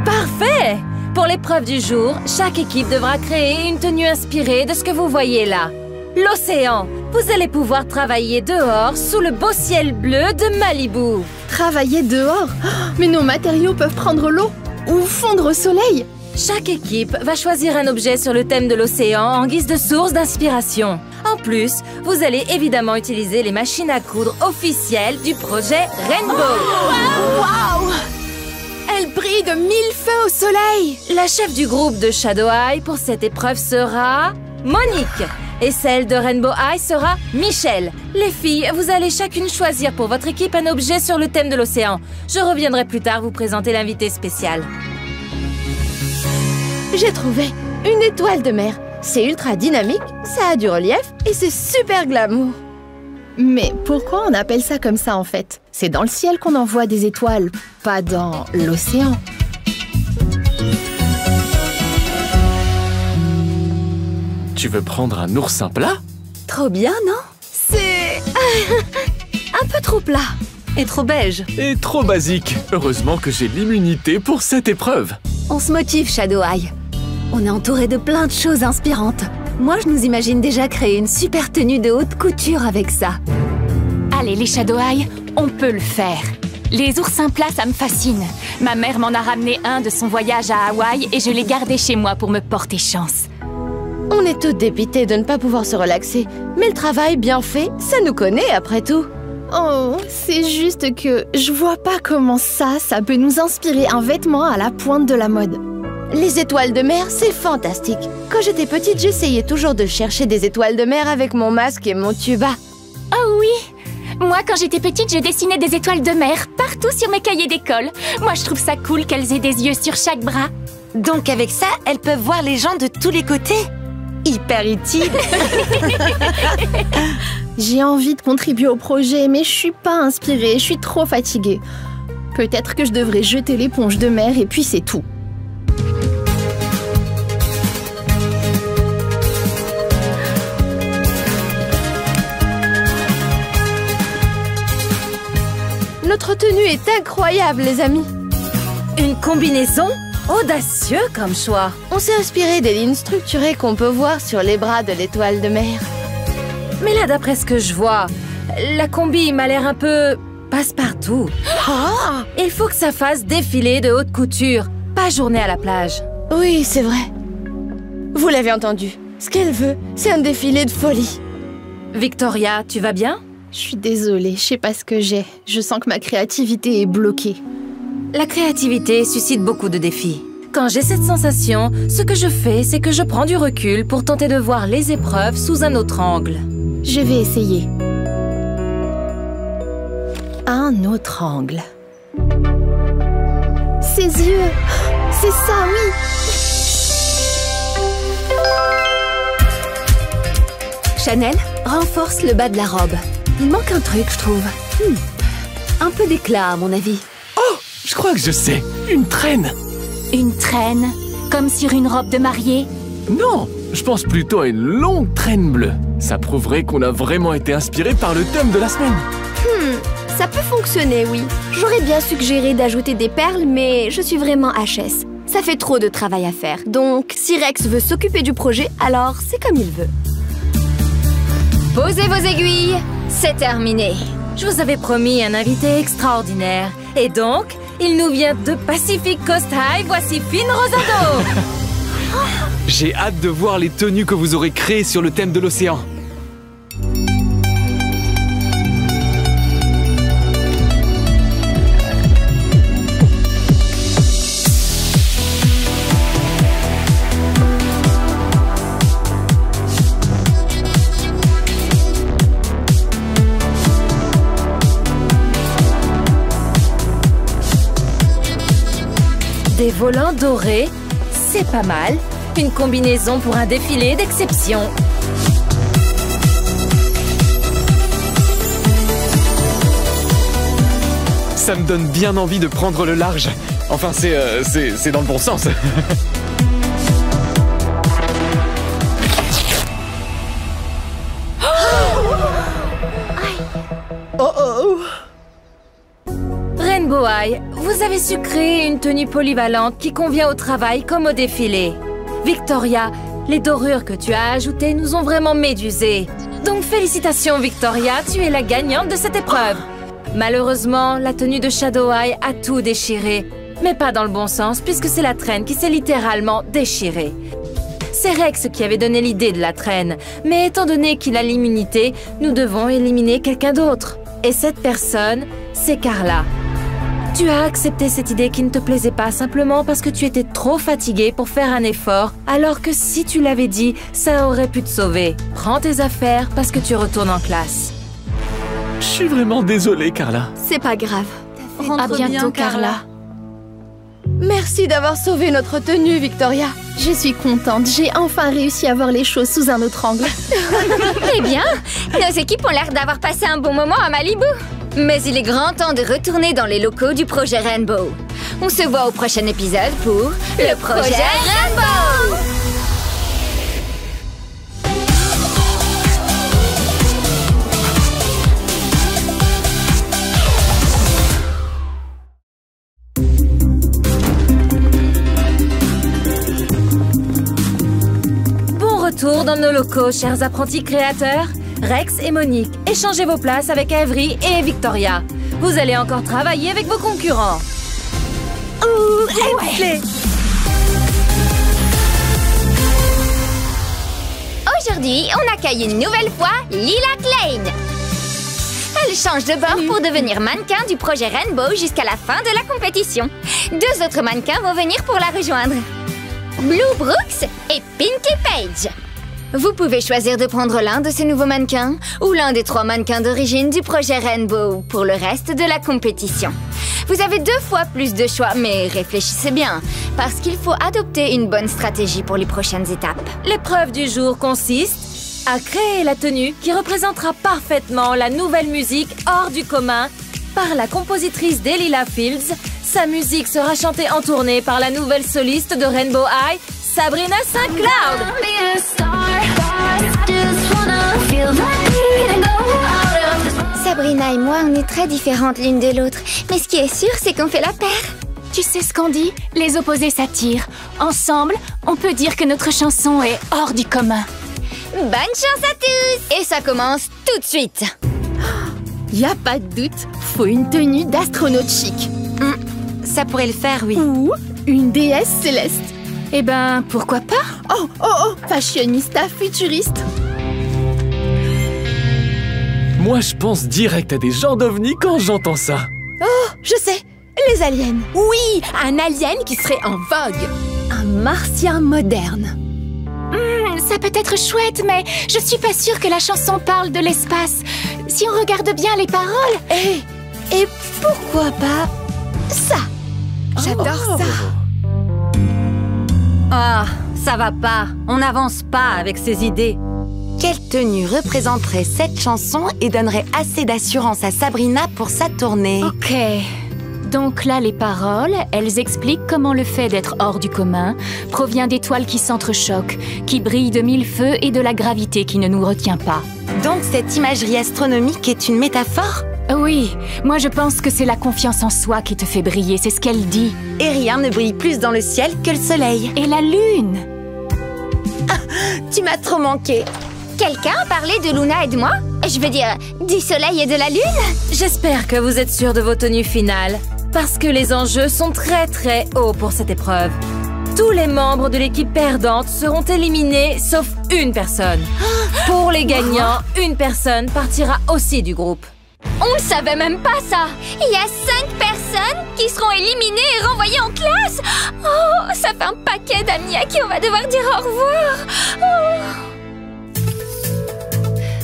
Parfait! Pour l'épreuve du jour, chaque équipe devra créer une tenue inspirée de ce que vous voyez là. L'océan. Vous allez pouvoir travailler dehors sous le beau ciel bleu de Malibu. Travailler dehors? Mais nos matériaux peuvent prendre l'eau ou fondre au soleil. Chaque équipe va choisir un objet sur le thème de l'océan en guise de source d'inspiration. En plus, vous allez évidemment utiliser les machines à coudre officielles du projet Rainbow. Waouh! Elle brille de 1000 feux au soleil. La chef du groupe de Shadow High pour cette épreuve sera Monique. Et celle de Rainbow High sera Michel. Les filles, vous allez chacune choisir pour votre équipe un objet sur le thème de l'océan. Je reviendrai plus tard vous présenter l'invité spécial. J'ai trouvé une étoile de mer. C'est ultra dynamique, ça a du relief et c'est super glamour. Mais pourquoi on appelle ça comme ça en fait? C'est dans le ciel qu'on envoie des étoiles, pas dans l'océan. Tu veux prendre un oursin plat? Trop bien, non? C'est... un peu trop plat. Et trop beige. Et trop basique. Heureusement que j'ai l'immunité pour cette épreuve. On se motive, Shadow High. On est entouré de plein de choses inspirantes. Moi, je nous imagine déjà créer une super tenue de haute couture avec ça. Allez, les Shadow High, on peut le faire. Les oursins plats, ça me fascine. Ma mère m'en a ramené un de son voyage à Hawaï et je l'ai gardé chez moi pour me porter chance. On est tous dépités de ne pas pouvoir se relaxer. Mais le travail bien fait, ça nous connaît après tout. Oh, c'est juste que je vois pas comment ça peut nous inspirer un vêtement à la pointe de la mode. Les étoiles de mer, c'est fantastique. Quand j'étais petite, j'essayais toujours de chercher des étoiles de mer avec mon masque et mon tuba. Oh oui! Moi, quand j'étais petite, je dessinais des étoiles de mer partout sur mes cahiers d'école. Moi, je trouve ça cool qu'elles aient des yeux sur chaque bras. Donc avec ça, elles peuvent voir les gens de tous les côtés. Hyper utile. J'ai envie de contribuer au projet, mais je suis pas inspirée, je suis trop fatiguée. Peut-être que je devrais jeter l'éponge de mer et puis c'est tout. Notre tenue est incroyable, les amis. Une combinaison? Audacieux comme choix. On s'est inspiré des lignes structurées qu'on peut voir sur les bras de l'étoile de mer. Mais là, d'après ce que je vois, la combi m'a l'air un peu passe-partout. Oh, il faut que ça fasse défilé de haute couture, pas journée à la plage. Oui, c'est vrai. Vous l'avez entendu. Ce qu'elle veut, c'est un défilé de folie. Victoria, tu vas bien? Je suis désolée, je sais pas ce que j'ai. Je sens que ma créativité est bloquée. La créativité suscite beaucoup de défis. Quand j'ai cette sensation, ce que je fais, c'est que je prends du recul pour tenter de voir les épreuves sous un autre angle. Je vais essayer. Un autre angle. Ses yeux! C'est ça, oui! Chanel, renforce le bas de la robe. Il manque un truc, je trouve. Un peu d'éclat, à mon avis. Oh, je crois que je sais. Une traîne. Une traîne? Comme sur une robe de mariée? Non, je pense plutôt à une longue traîne bleue. Ça prouverait qu'on a vraiment été inspiré par le thème de la semaine. Ça peut fonctionner, oui. J'aurais bien suggéré d'ajouter des perles, mais je suis vraiment HS. Ça fait trop de travail à faire. Donc, si Rex veut s'occuper du projet, alors c'est comme il veut. Posez vos aiguilles, c'est terminé. Je vous avais promis un invité extraordinaire. Et donc, il nous vient de Pacific Coast High, voici Finn Rosado. J'ai hâte de voir les tenues que vous aurez créées sur le thème de l'océan. Des volants dorés, c'est pas mal. Une combinaison pour un défilé d'exception. Ça me donne bien envie de prendre le large. Enfin, c'est dans le bon sens. Rainbow High, vous avez su créer une tenue polyvalente qui convient au travail comme au défilé. Victoria, les dorures que tu as ajoutées nous ont vraiment médusées. Donc félicitations Victoria, tu es la gagnante de cette épreuve. Malheureusement, la tenue de Shadow High a tout déchiré. Mais pas dans le bon sens, puisque c'est la traîne qui s'est littéralement déchirée. C'est Rex qui avait donné l'idée de la traîne. Mais étant donné qu'il a l'immunité, nous devons éliminer quelqu'un d'autre. Et cette personne, c'est Carla. Tu as accepté cette idée qui ne te plaisait pas simplement parce que tu étais trop fatiguée pour faire un effort, alors que si tu l'avais dit, ça aurait pu te sauver. Prends tes affaires parce que tu retournes en classe. Je suis vraiment désolée, Carla. C'est pas grave. À bientôt, Carla. Merci d'avoir sauvé notre tenue, Victoria. Je suis contente, j'ai enfin réussi à voir les choses sous un autre angle. Eh bien, nos équipes ont l'air d'avoir passé un bon moment à Malibu. Mais il est grand temps de retourner dans les locaux du projet Rainbow. On se voit au prochain épisode pour le projet Rainbow! Bon retour dans nos locaux, chers apprentis créateurs. Rex et Monique, échangez vos places avec Avery et Victoria. Vous allez encore travailler avec vos concurrents. Ouais. Aujourd'hui, on accueille une nouvelle fois Lilac Lane. Elle change de bord pour devenir mannequin du projet Rainbow jusqu'à la fin de la compétition. 2 autres mannequins vont venir pour la rejoindre. Blue Brooks et Pinky Page. Vous pouvez choisir de prendre l'un de ces nouveaux mannequins ou l'un des 3 mannequins d'origine du projet Rainbow pour le reste de la compétition. Vous avez 2 fois plus de choix, mais réfléchissez bien, parce qu'il faut adopter une bonne stratégie pour les prochaines étapes. L'épreuve du jour consiste à créer la tenue qui représentera parfaitement la nouvelle musique hors du commun par la compositrice Delilah Fields. Sa musique sera chantée en tournée par la nouvelle soliste de Rainbow High, Sabrina St. Cloud. Sabrina et moi, on est très différentes l'une de l'autre. Mais ce qui est sûr, c'est qu'on fait la paire. Tu sais ce qu'on dit? Les opposés s'attirent. Ensemble, on peut dire que notre chanson est hors du commun. Bonne chance à tous! Et ça commence tout de suite. Y a pas de doute, faut une tenue d'astronaute chic. Ça pourrait le faire, oui. Ou une déesse céleste. Eh ben, pourquoi pas? Oh, fashionista futuriste. Moi, je pense direct à des genres d'ovnis quand j'entends ça. Oh, je sais, les aliens. Oui, un alien qui serait en vogue. Un martien moderne. Ça peut être chouette, mais je suis pas sûre que la chanson parle de l'espace. Si on regarde bien les paroles... Et pourquoi pas ça? J'adore ça. Ah, ça va pas. On n'avance pas avec ces idées. Quelle tenue représenterait cette chanson et donnerait assez d'assurance à Sabrina pour sa tournée? Ok. Donc là, les paroles, elles expliquent comment le fait d'être hors du commun provient d'étoiles qui s'entrechoquent, qui brillent de mille feux et de la gravité qui ne nous retient pas. Donc cette imagerie astronomique est une métaphore? Oui, moi je pense que c'est la confiance en soi qui te fait briller, c'est ce qu'elle dit. Et rien ne brille plus dans le ciel que le soleil. Et la lune. Tu m'as trop manqué. Quelqu'un a parlé de Luna et de moi? Je veux dire, du soleil et de la lune? J'espère que vous êtes sûrs de vos tenues finales, parce que les enjeux sont très hauts pour cette épreuve. Tous les membres de l'équipe perdante seront éliminés, sauf une personne. Pour les gagnants, une personne partira aussi du groupe. On ne savait même pas ça! Il y a 5 personnes qui seront éliminées et renvoyées en classe! Oh, ça fait un paquet d'amis à qui on va devoir dire au revoir!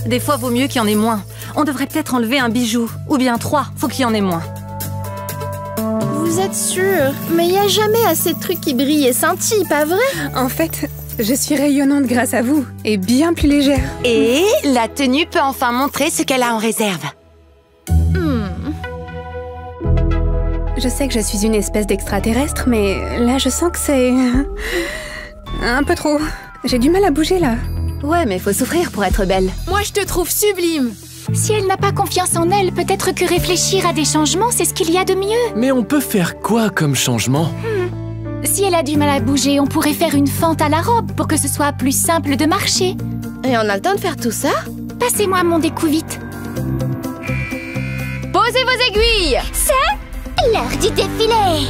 Des fois, vaut mieux qu'il y en ait moins. On devrait peut-être enlever un bijou. Ou bien 3, faut qu'il y en ait moins. Vous êtes sûre? Mais il n'y a jamais assez de trucs qui brillent et scintillent, pas vrai? En fait, je suis rayonnante grâce à vous, et bien plus légère. Et la tenue peut enfin montrer ce qu'elle a en réserve. Je sais que je suis une espèce d'extraterrestre, mais là je sens que c'est... un peu trop. J'ai du mal à bouger là. Ouais, mais faut souffrir pour être belle. Moi je te trouve sublime. Si elle n'a pas confiance en elle, peut-être que réfléchir à des changements, c'est ce qu'il y a de mieux. Mais on peut faire quoi comme changement? Si elle a du mal à bouger, on pourrait faire une fente à la robe pour que ce soit plus simple de marcher. Et on a le temps de faire tout ça? Passez-moi mon découp vite. Posez vos aiguilles! C'est l'heure du défilé!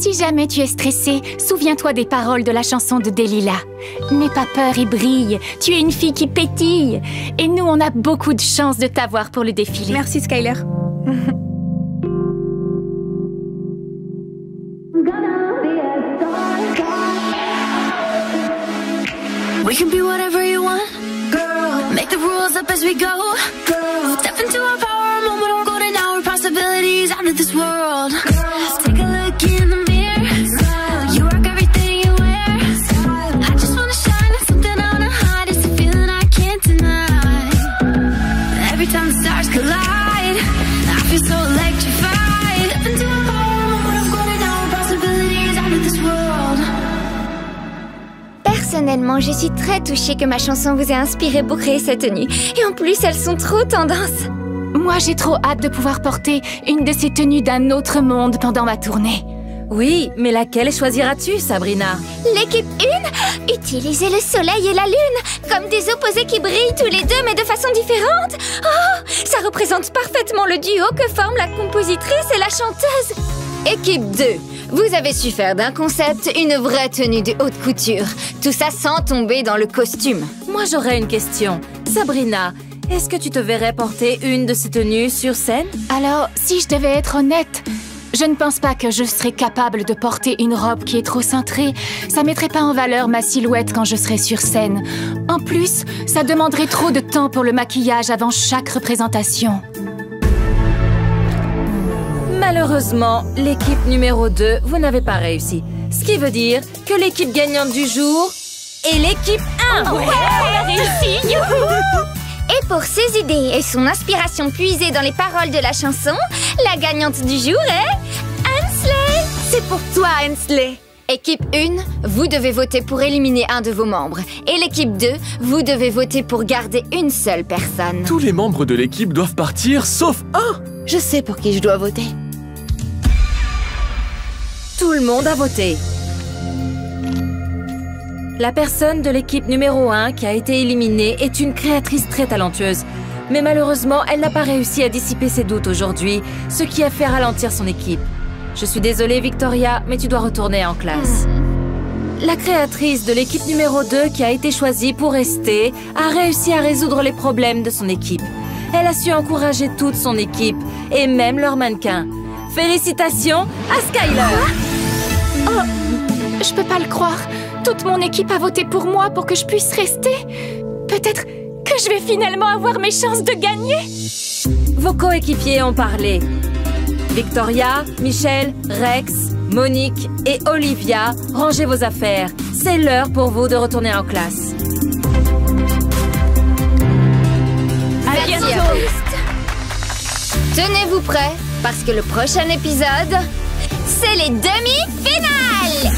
Si jamais tu es stressée, souviens-toi des paroles de la chanson de Delilah. N'aie pas peur et brille, tu es une fille qui pétille. Et nous, on a beaucoup de chance de t'avoir pour le défilé. Merci Skyler. We can be whatever you want, girl. Make the rules up as we go, girl. Step into our power, a moment of golden hour, possibilities out of this world. Girl. Take a look in the mirror, girl. You rock everything you wear. I just wanna shine, there's something I wanna hide. It's a feeling I can't deny. Every time the stars collide, I feel so electrified. Step into our power, a moment of golden hour, possibilities out of this world. Personnellement, je suis très touchée que ma chanson vous ait inspiré pour créer cette tenue. Et en plus, elles sont trop tendance. Moi, j'ai trop hâte de pouvoir porter une de ces tenues d'un autre monde pendant ma tournée. Oui, mais laquelle choisiras-tu, Sabrina? L'équipe 1, utilisez le soleil et la lune comme des opposés qui brillent tous les deux mais de façon différente. Oh, ça représente parfaitement le duo que forment la compositrice et la chanteuse. Équipe 2, vous avez su faire d'un concept une vraie tenue de haute couture. Tout ça sans tomber dans le costume. Moi, j'aurais une question. Sabrina, est-ce que tu te verrais porter une de ces tenues sur scène? Alors, si je devais être honnête, je ne pense pas que je serais capable de porter une robe qui est trop cintrée. Ça mettrait pas en valeur ma silhouette quand je serais sur scène. En plus, ça demanderait trop de temps pour le maquillage avant chaque représentation. Malheureusement, l'équipe numéro 2, vous n'avez pas réussi. Ce qui veut dire que l'équipe gagnante du jour est l'équipe 1. Ouais, on a réussi, youhou! Et pour ses idées et son inspiration puisée dans les paroles de la chanson, la gagnante du jour est Hensley. C'est pour toi, Hensley. Équipe 1, vous devez voter pour éliminer un de vos membres. Et l'équipe 2, vous devez voter pour garder une seule personne. Tous les membres de l'équipe doivent partir, sauf un. Je sais pour qui je dois voter. Tout le monde a voté. La personne de l'équipe numéro 1 qui a été éliminée est une créatrice très talentueuse. Mais malheureusement, elle n'a pas réussi à dissiper ses doutes aujourd'hui, ce qui a fait ralentir son équipe. Je suis désolée, Victoria, mais tu dois retourner en classe. La créatrice de l'équipe numéro 2 qui a été choisie pour rester a réussi à résoudre les problèmes de son équipe. Elle a su encourager toute son équipe, et même leurs mannequins. Félicitations à Skyler! Oh, je peux pas le croire. Toute mon équipe a voté pour moi pour que je puisse rester. Peut-être que je vais finalement avoir mes chances de gagner. Vos coéquipiers ont parlé. Victoria, Michel, Rex, Monique et Olivia, rangez vos affaires. C'est l'heure pour vous de retourner en classe. À bientôt. Tenez-vous prêts, parce que le prochain épisode, c'est les demi-finales.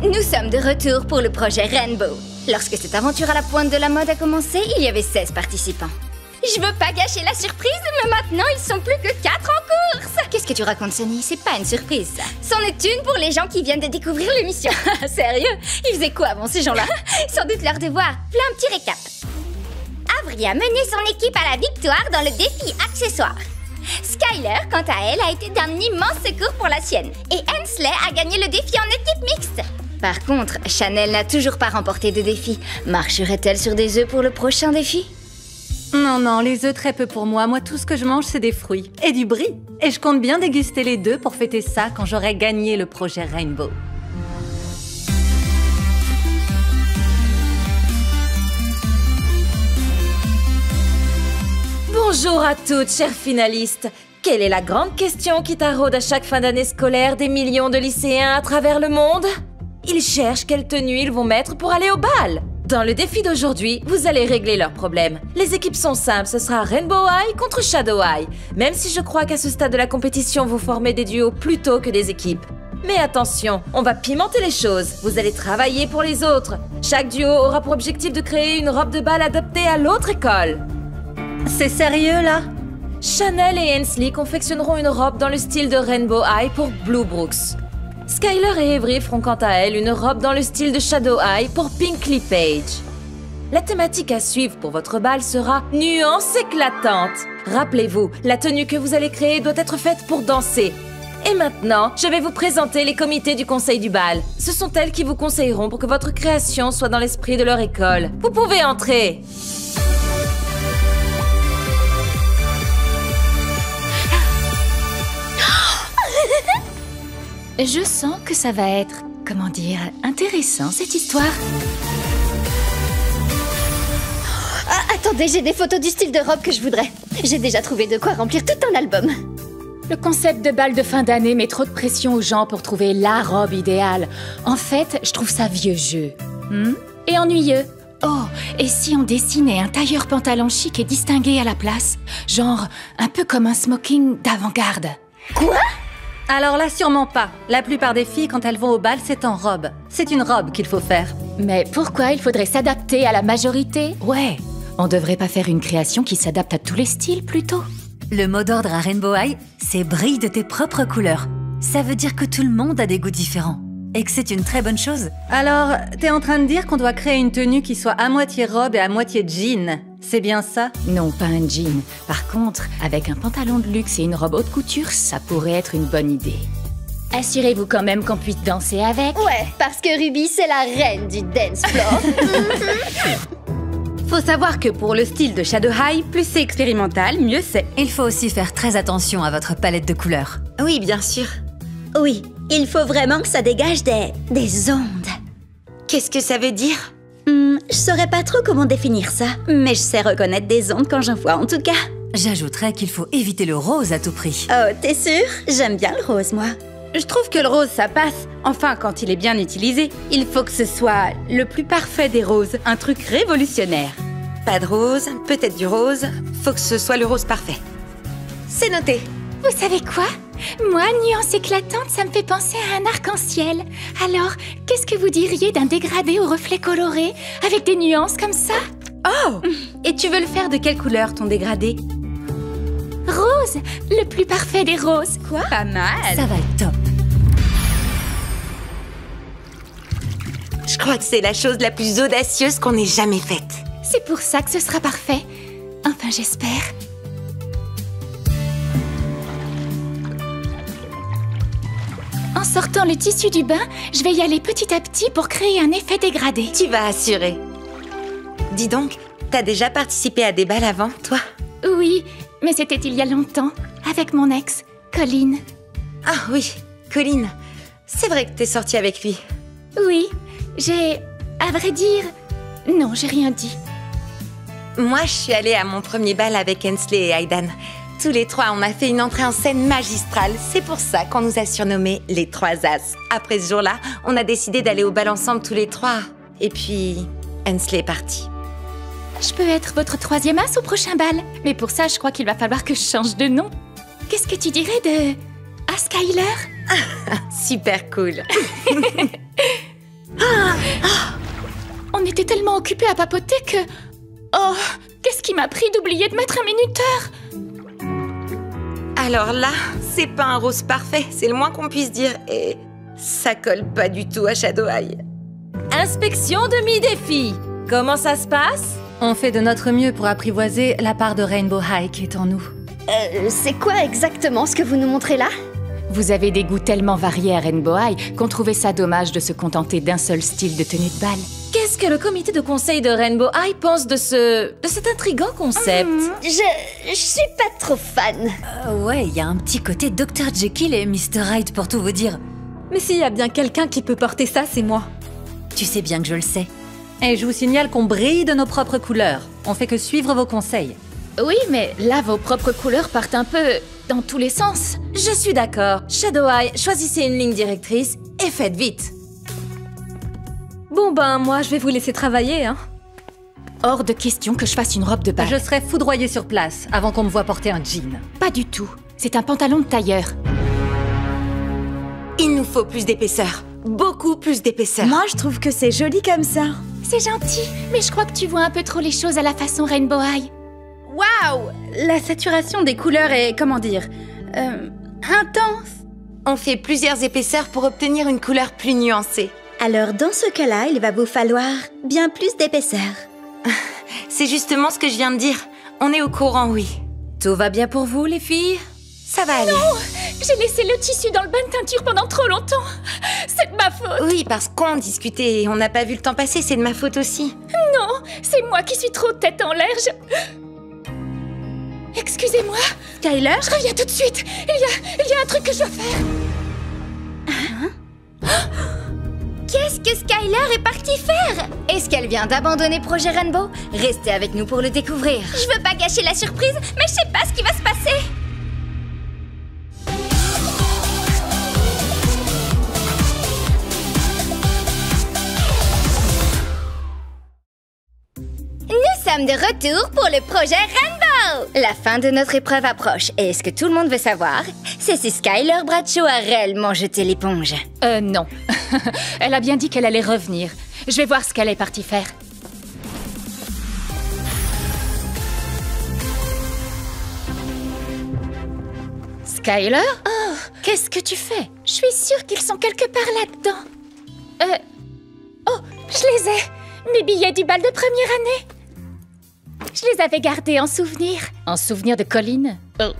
Nous sommes de retour pour le projet Rainbow. Lorsque cette aventure à la pointe de la mode a commencé, il y avait 16 participants. Je veux pas gâcher la surprise, mais maintenant ils sont plus que 4 en course. Qu'est-ce que tu racontes, Sonny? C'est pas une surprise, ça. C'en est une pour les gens qui viennent de découvrir l'émission. Sérieux? Ils faisaient quoi avant ces gens-là? Sans doute leur devoir. Voilà un petit récap. Avery a mené son équipe à la victoire dans le défi accessoire. Skyler, quant à elle, a été d'un immense secours pour la sienne. Et Hensley a gagné le défi en équipe mixte. Par contre, Chanel n'a toujours pas remporté de défi. Marcherait-elle sur des œufs pour le prochain défi? Non, non, les œufs très peu pour moi. Moi, tout ce que je mange, c'est des fruits et du brie. Et je compte bien déguster les deux pour fêter ça quand j'aurai gagné le projet Rainbow. Bonjour à toutes, chères finalistes. Quelle est la grande question qui taraude à chaque fin d'année scolaire des millions de lycéens à travers le monde? Ils cherchent quelle tenue ils vont mettre pour aller au bal. Dans le défi d'aujourd'hui, vous allez régler leurs problèmes. Les équipes sont simples, ce sera Rainbow High contre Shadow High. Même si je crois qu'à ce stade de la compétition, vous formez des duos plutôt que des équipes. Mais attention, on va pimenter les choses. Vous allez travailler pour les autres. Chaque duo aura pour objectif de créer une robe de bal adaptée à l'autre école. C'est sérieux, là? Chanel et Hensley confectionneront une robe dans le style de Rainbow High pour Blue Brooks. Skyler et Avery feront quant à elles une robe dans le style de Shadow High pour Pinkley Page. La thématique à suivre pour votre bal sera « Nuance éclatante ». Rappelez-vous, la tenue que vous allez créer doit être faite pour danser. Et maintenant, je vais vous présenter les comités du conseil du bal. Ce sont elles qui vous conseilleront pour que votre création soit dans l'esprit de leur école. Vous pouvez entrer. Je sens que ça va être, comment dire, intéressant cette histoire. Ah, attendez, j'ai des photos du style de robe que je voudrais. J'ai déjà trouvé de quoi remplir tout un album. Le concept de bal de fin d'année met trop de pression aux gens pour trouver la robe idéale. En fait, je trouve ça vieux jeu. Et ennuyeux. Oh, et si on dessinait un tailleur pantalon chic et distingué à la place? Genre, un peu comme un smoking d'avant-garde. Quoi? Alors là, sûrement pas. La plupart des filles, quand elles vont au bal, c'est en robe. C'est une robe qu'il faut faire. Mais pourquoi il faudrait s'adapter à la majorité? Ouais, on devrait pas faire une création qui s'adapte à tous les styles, plutôt? Le mot d'ordre à Rainbow High, c'est brille de tes propres couleurs. Ça veut dire que tout le monde a des goûts différents. Et que c'est une très bonne chose. Alors, t'es en train de dire qu'on doit créer une tenue qui soit à moitié robe et à moitié jean. C'est bien ça? Non, pas un jean. Par contre, avec un pantalon de luxe et une robe haute couture, ça pourrait être une bonne idée. Assurez-vous quand même qu'on puisse danser avec. Ouais, parce que Ruby, c'est la reine du dance floor. Faut savoir que pour le style de Shadow High, plus c'est expérimental, mieux c'est. Il faut aussi faire très attention à votre palette de couleurs. Oui, bien sûr. Oui, il faut vraiment que ça dégage des ondes. Qu'est-ce que ça veut dire? Je saurais pas trop comment définir ça, mais je sais reconnaître des ondes quand j'en vois en tout cas. J'ajouterais qu'il faut éviter le rose à tout prix. Oh, t'es sûre? J'aime bien le rose, moi. Je trouve que le rose, ça passe. Enfin, quand il est bien utilisé, il faut que ce soit le plus parfait des roses. Un truc révolutionnaire. Pas de rose, peut-être du rose. Faut que ce soit le rose parfait. C'est noté. Vous savez quoi? Moi, nuance éclatante, ça me fait penser à un arc-en-ciel. Alors, qu'est-ce que vous diriez d'un dégradé aux reflets colorés, avec des nuances comme ça? Oh! Et tu veux le faire de quelle couleur, ton dégradé? Rose! Le plus parfait des roses. Quoi? Pas mal. Ça va être top. Je crois que c'est la chose la plus audacieuse qu'on ait jamais faite. C'est pour ça que ce sera parfait. Enfin, j'espère. En sortant le tissu du bain, je vais y aller petit à petit pour créer un effet dégradé. Tu vas assurer. Dis donc, t'as déjà participé à des balles avant, toi? Oui, mais c'était il y a longtemps, avec mon ex, Colin. Ah oui, Colin. C'est vrai que t'es sortie avec lui. Oui, j'ai... à vrai dire... Non, j'ai rien dit. Moi, je suis allée à mon premier bal avec Hensley et Aidan. Tous les trois, on a fait une entrée en scène magistrale. C'est pour ça qu'on nous a surnommés les trois As. Après ce jour-là, on a décidé d'aller au bal ensemble tous les trois. Et puis, Hensley est parti. Je peux être votre troisième as au prochain bal. Mais pour ça, je crois qu'il va falloir que je change de nom. Qu'est-ce que tu dirais de... à Skyler? Super cool. On était tellement occupés à papoter que... Oh, qu'est-ce qui m'a pris d'oublier de mettre un minuteur? Alors là, c'est pas un rose parfait, c'est le moins qu'on puisse dire. Et ça colle pas du tout à Shadow High. Inspection de mi-défi. Comment ça se passe? On fait de notre mieux pour apprivoiser la part de Rainbow High qui est en nous. C'est quoi exactement ce que vous nous montrez là? Vous avez des goûts tellement variés à Rainbow High qu'on trouvait ça dommage de se contenter d'un seul style de tenue de bal. Qu'est-ce que le comité de conseil de Rainbow High pense de cet intriguant concept? Je suis pas trop fan. Ouais, il y a un petit côté Dr. Jekyll et Mr. Hyde pour tout vous dire. Mais s'il y a bien quelqu'un qui peut porter ça, c'est moi. Tu sais bien que je le sais. Et je vous signale qu'on brille de nos propres couleurs. On fait que suivre vos conseils. Oui, mais là, vos propres couleurs partent un peu dans tous les sens. Je suis d'accord. Shadow High, choisissez une ligne directrice et faites vite. Bon ben, moi, je vais vous laisser travailler, hein. Hors de question que je fasse une robe de bal. Je serai foudroyée sur place avant qu'on me voie porter un jean. Pas du tout. C'est un pantalon de tailleur. Il nous faut plus d'épaisseur. Beaucoup plus d'épaisseur. Moi, je trouve que c'est joli comme ça. C'est gentil, mais je crois que tu vois un peu trop les choses à la façon Rainbow High. Waouh! La saturation des couleurs est, comment dire, intense. On fait plusieurs épaisseurs pour obtenir une couleur plus nuancée. Alors dans ce cas-là, il va vous falloir bien plus d'épaisseur. C'est justement ce que je viens de dire. On est au courant, oui. Tout va bien pour vous, les filles? Ça va aller. Non! J'ai laissé le tissu dans le bain de teinture pendant trop longtemps. C'est de ma faute. Oui, parce qu'on discutait et on n'a pas vu le temps passer, c'est de ma faute aussi. Non, c'est moi qui suis trop tête en l'air. Excusez-moi. Skyler? Je reviens tout de suite. Il y a un truc que je dois faire. Qu'est-ce que Skyler est partie faire? Est-ce qu'elle vient d'abandonner Projet Rainbow? Restez avec nous pour le découvrir. Je veux pas gâcher la surprise, mais je sais pas ce qui va se passer. Nous sommes de retour pour le projet Rainbow! La fin de notre épreuve approche, et ce que tout le monde veut savoir, c'est si Skyler Bradshaw a réellement jeté l'éponge. Non. Elle a bien dit qu'elle allait revenir. Je vais voir ce qu'elle est partie faire. Skyler? Oh, qu'est-ce que tu fais? Je suis sûre qu'ils sont quelque part là-dedans. Oh, je les ai! Mes billets du bal de première année! Je les avais gardés en souvenir. En souvenir de Colin? Oh.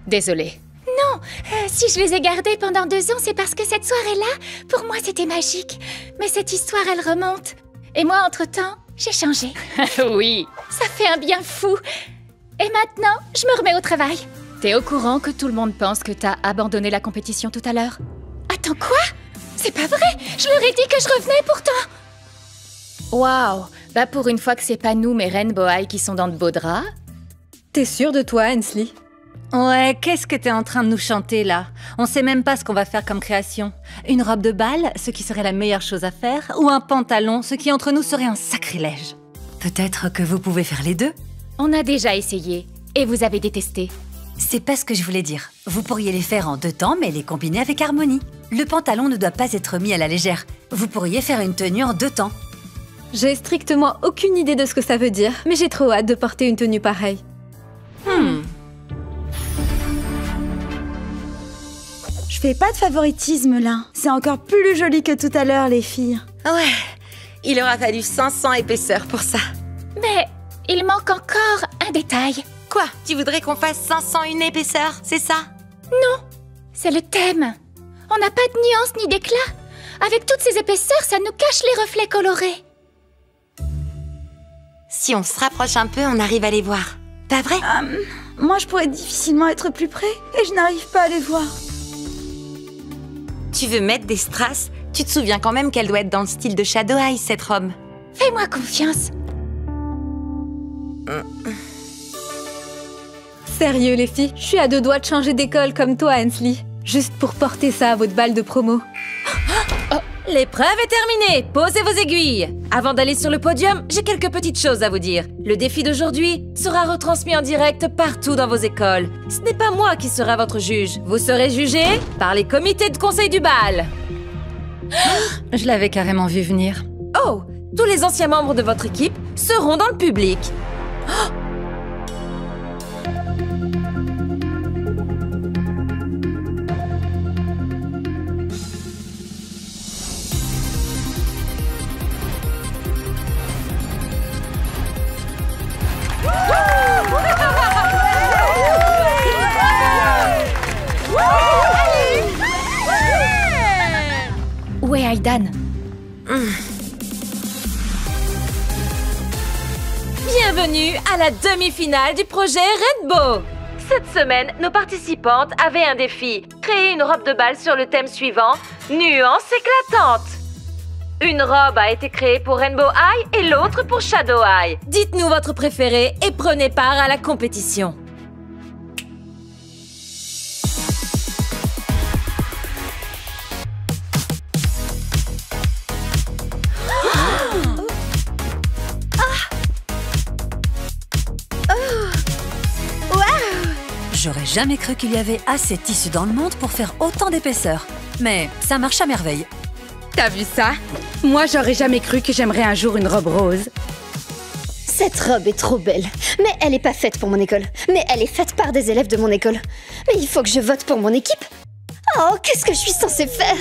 Désolée. Non, si je les ai gardés pendant 2 ans, c'est parce que cette soirée-là, pour moi, c'était magique. Mais cette histoire, elle remonte. Et moi, entre-temps, j'ai changé. Oui. Ça fait un bien fou. Et maintenant, je me remets au travail. T'es au courant que tout le monde pense que t'as abandonné la compétition tout à l'heure? Attends, quoi? C'est pas vrai! Je leur ai dit que je revenais pourtant! Waouh! Bah pour une fois que c'est pas nous, mais Rainbow High qui sont dans de beaux draps. T'es sûre de toi, Hensley? Ouais, qu'est-ce que t'es en train de nous chanter, là? On sait même pas ce qu'on va faire comme création. Une robe de bal, ce qui serait la meilleure chose à faire, ou un pantalon, ce qui entre nous serait un sacrilège. Peut-être que vous pouvez faire les deux? On a déjà essayé, et vous avez détesté. C'est pas ce que je voulais dire. Vous pourriez les faire en 2 temps, mais les combiner avec harmonie. Le pantalon ne doit pas être mis à la légère. Vous pourriez faire une tenue en 2 temps. J'ai strictement aucune idée de ce que ça veut dire, mais j'ai trop hâte de porter une tenue pareille. Je fais pas de favoritisme là. C'est encore plus joli que tout à l'heure, les filles. Ouais, il aura fallu 500 épaisseurs pour ça. Mais il manque encore un détail. Quoi? Tu voudrais qu'on fasse 501 épaisseurs, c'est ça? Non, c'est le thème. On n'a pas de nuances ni d'éclat. Avec toutes ces épaisseurs, ça nous cache les reflets colorés. Si on se rapproche un peu, on arrive à les voir. Pas vrai? Moi, je pourrais difficilement être plus près et je n'arrive pas à les voir. Tu veux mettre des strass? Tu te souviens quand même qu'elle doit être dans le style de Shadow Eye, cette robe. Fais-moi confiance. Sérieux les filles, je suis à 2 doigts de changer d'école comme toi, Hensley. Juste pour porter ça à votre bal de promo. L'épreuve est terminée. Posez vos aiguilles. Avant d'aller sur le podium, j'ai quelques petites choses à vous dire. Le défi d'aujourd'hui sera retransmis en direct partout dans vos écoles. Ce n'est pas moi qui serai votre juge. Vous serez jugé par les comités de conseil du bal. Je l'avais carrément vu venir. Oh, tous les anciens membres de votre équipe seront dans le public. Où est Aidan? Bienvenue à la demi-finale du projet Rainbow. Cette semaine, nos participantes avaient un défi. Créer une robe de bal sur le thème suivant, nuance éclatante. Une robe a été créée pour Rainbow High et l'autre pour Shadow High. Dites-nous votre préféré et prenez part à la compétition. J'aurais jamais cru qu'il y avait assez de tissu dans le monde pour faire autant d'épaisseur. Mais ça marche à merveille. T'as vu ça? Moi, j'aurais jamais cru que j'aimerais un jour une robe rose. Cette robe est trop belle. Mais elle est pas faite pour mon école. Mais elle est faite par des élèves de mon école. Mais il faut que je vote pour mon équipe. Oh, qu'est-ce que je suis censée faire?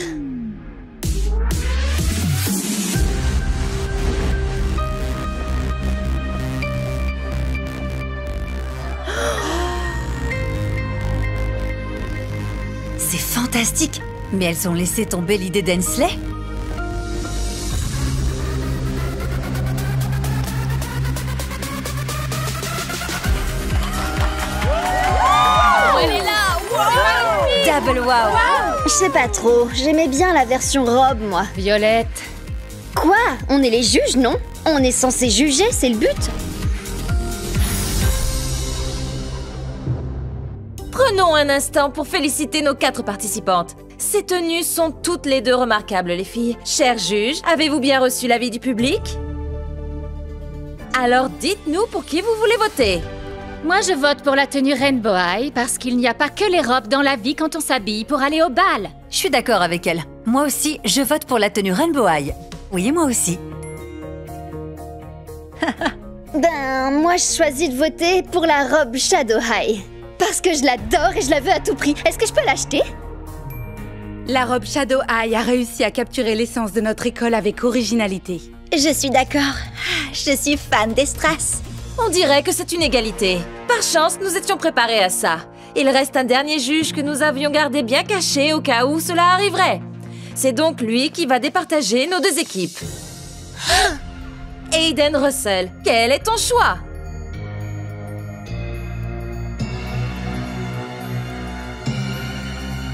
C'est fantastique! Mais elles ont laissé tomber l'idée d'Hensley? Elle est là! Wow! Double wow! Je sais pas trop. J'aimais bien la version robe, moi. Violette. Quoi? On est les juges, non? On est censé juger, c'est le but. Prenons un instant pour féliciter nos 4 participantes. Ces tenues sont toutes les 2 remarquables, les filles. Chers juges, avez-vous bien reçu l'avis du public? Alors dites-nous pour qui vous voulez voter. Moi, je vote pour la tenue Rainbow High parce qu'il n'y a pas que les robes dans la vie quand on s'habille pour aller au bal. Je suis d'accord avec elle. Moi aussi, je vote pour la tenue Rainbow High. Oui, moi aussi. Ben, moi, je choisis de voter pour la robe Shadow High. Parce que je l'adore et je la veux à tout prix. Est-ce que je peux l'acheter? La robe Shadow High a réussi à capturer l'essence de notre école avec originalité. Je suis d'accord. Je suis fan des strass. On dirait que c'est une égalité. Par chance, nous étions préparés à ça. Il reste un dernier juge que nous avions gardé bien caché au cas où cela arriverait. C'est donc lui qui va départager nos 2 équipes. Aiden Russell, quel est ton choix?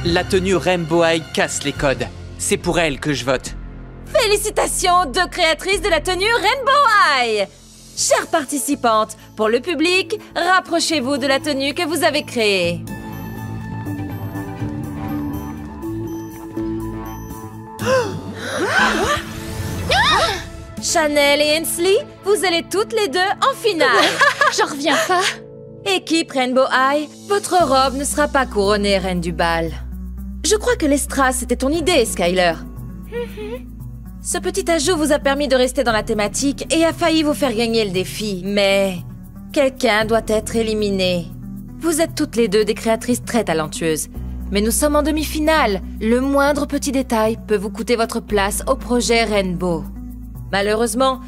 La tenue Rainbow High casse les codes. C'est pour elle que je vote. Félicitations, 2 créatrices de la tenue Rainbow High! Chères participantes, pour le public, rapprochez-vous de la tenue que vous avez créée. Chanel et Hensley, vous allez toutes les 2 en finale. J'en reviens pas. Équipe Rainbow High, votre robe ne sera pas couronnée reine du bal. Je crois que les strass, c'était ton idée, Skyler. Ce petit ajout vous a permis de rester dans la thématique et a failli vous faire gagner le défi, mais quelqu'un doit être éliminé. Vous êtes toutes les deux des créatrices très talentueuses, mais nous sommes en demi-finale. Le moindre petit détail peut vous coûter votre place au projet Rainbow. Malheureusement,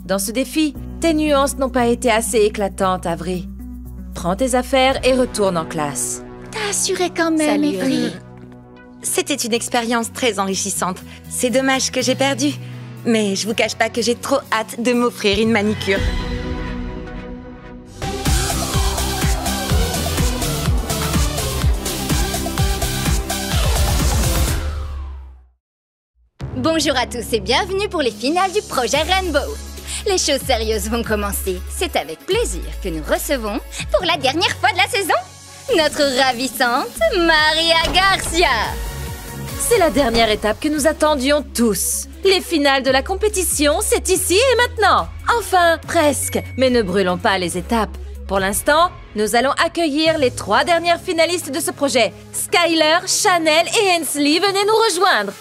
dans ce défi, tes nuances n'ont pas été assez éclatantes, Avery. Prends tes affaires et retourne en classe. T'as assuré quand même, Avery. C'était une expérience très enrichissante. C'est dommage que j'ai perdu. Mais je vous cache pas que j'ai trop hâte de m'offrir une manicure. Bonjour à tous et bienvenue pour les finales du projet Rainbow. Les choses sérieuses vont commencer. C'est avec plaisir que nous recevons, pour la dernière fois de la saison, notre ravissante Maria Garcia. C'est la dernière étape que nous attendions tous. Les finales de la compétition, c'est ici et maintenant. Enfin, presque. Mais ne brûlons pas les étapes. Pour l'instant, nous allons accueillir les 3 dernières finalistes de ce projet. Skyler, Chanel et Hensley, venez nous rejoindre.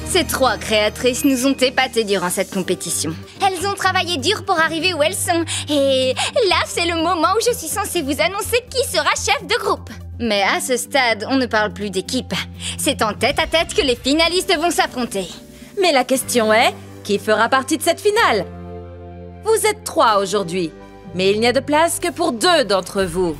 Ces 3 créatrices nous ont épatés durant cette compétition. Elles ont travaillé dur pour arriver où elles sont. Et là, c'est le moment où je suis censée vous annoncer qui sera chef de groupe. Mais à ce stade, on ne parle plus d'équipe. C'est en tête-à-tête que les finalistes vont s'affronter. Mais la question est, qui fera partie de cette finale? Vous êtes 3 aujourd'hui, mais il n'y a de place que pour 2 d'entre vous.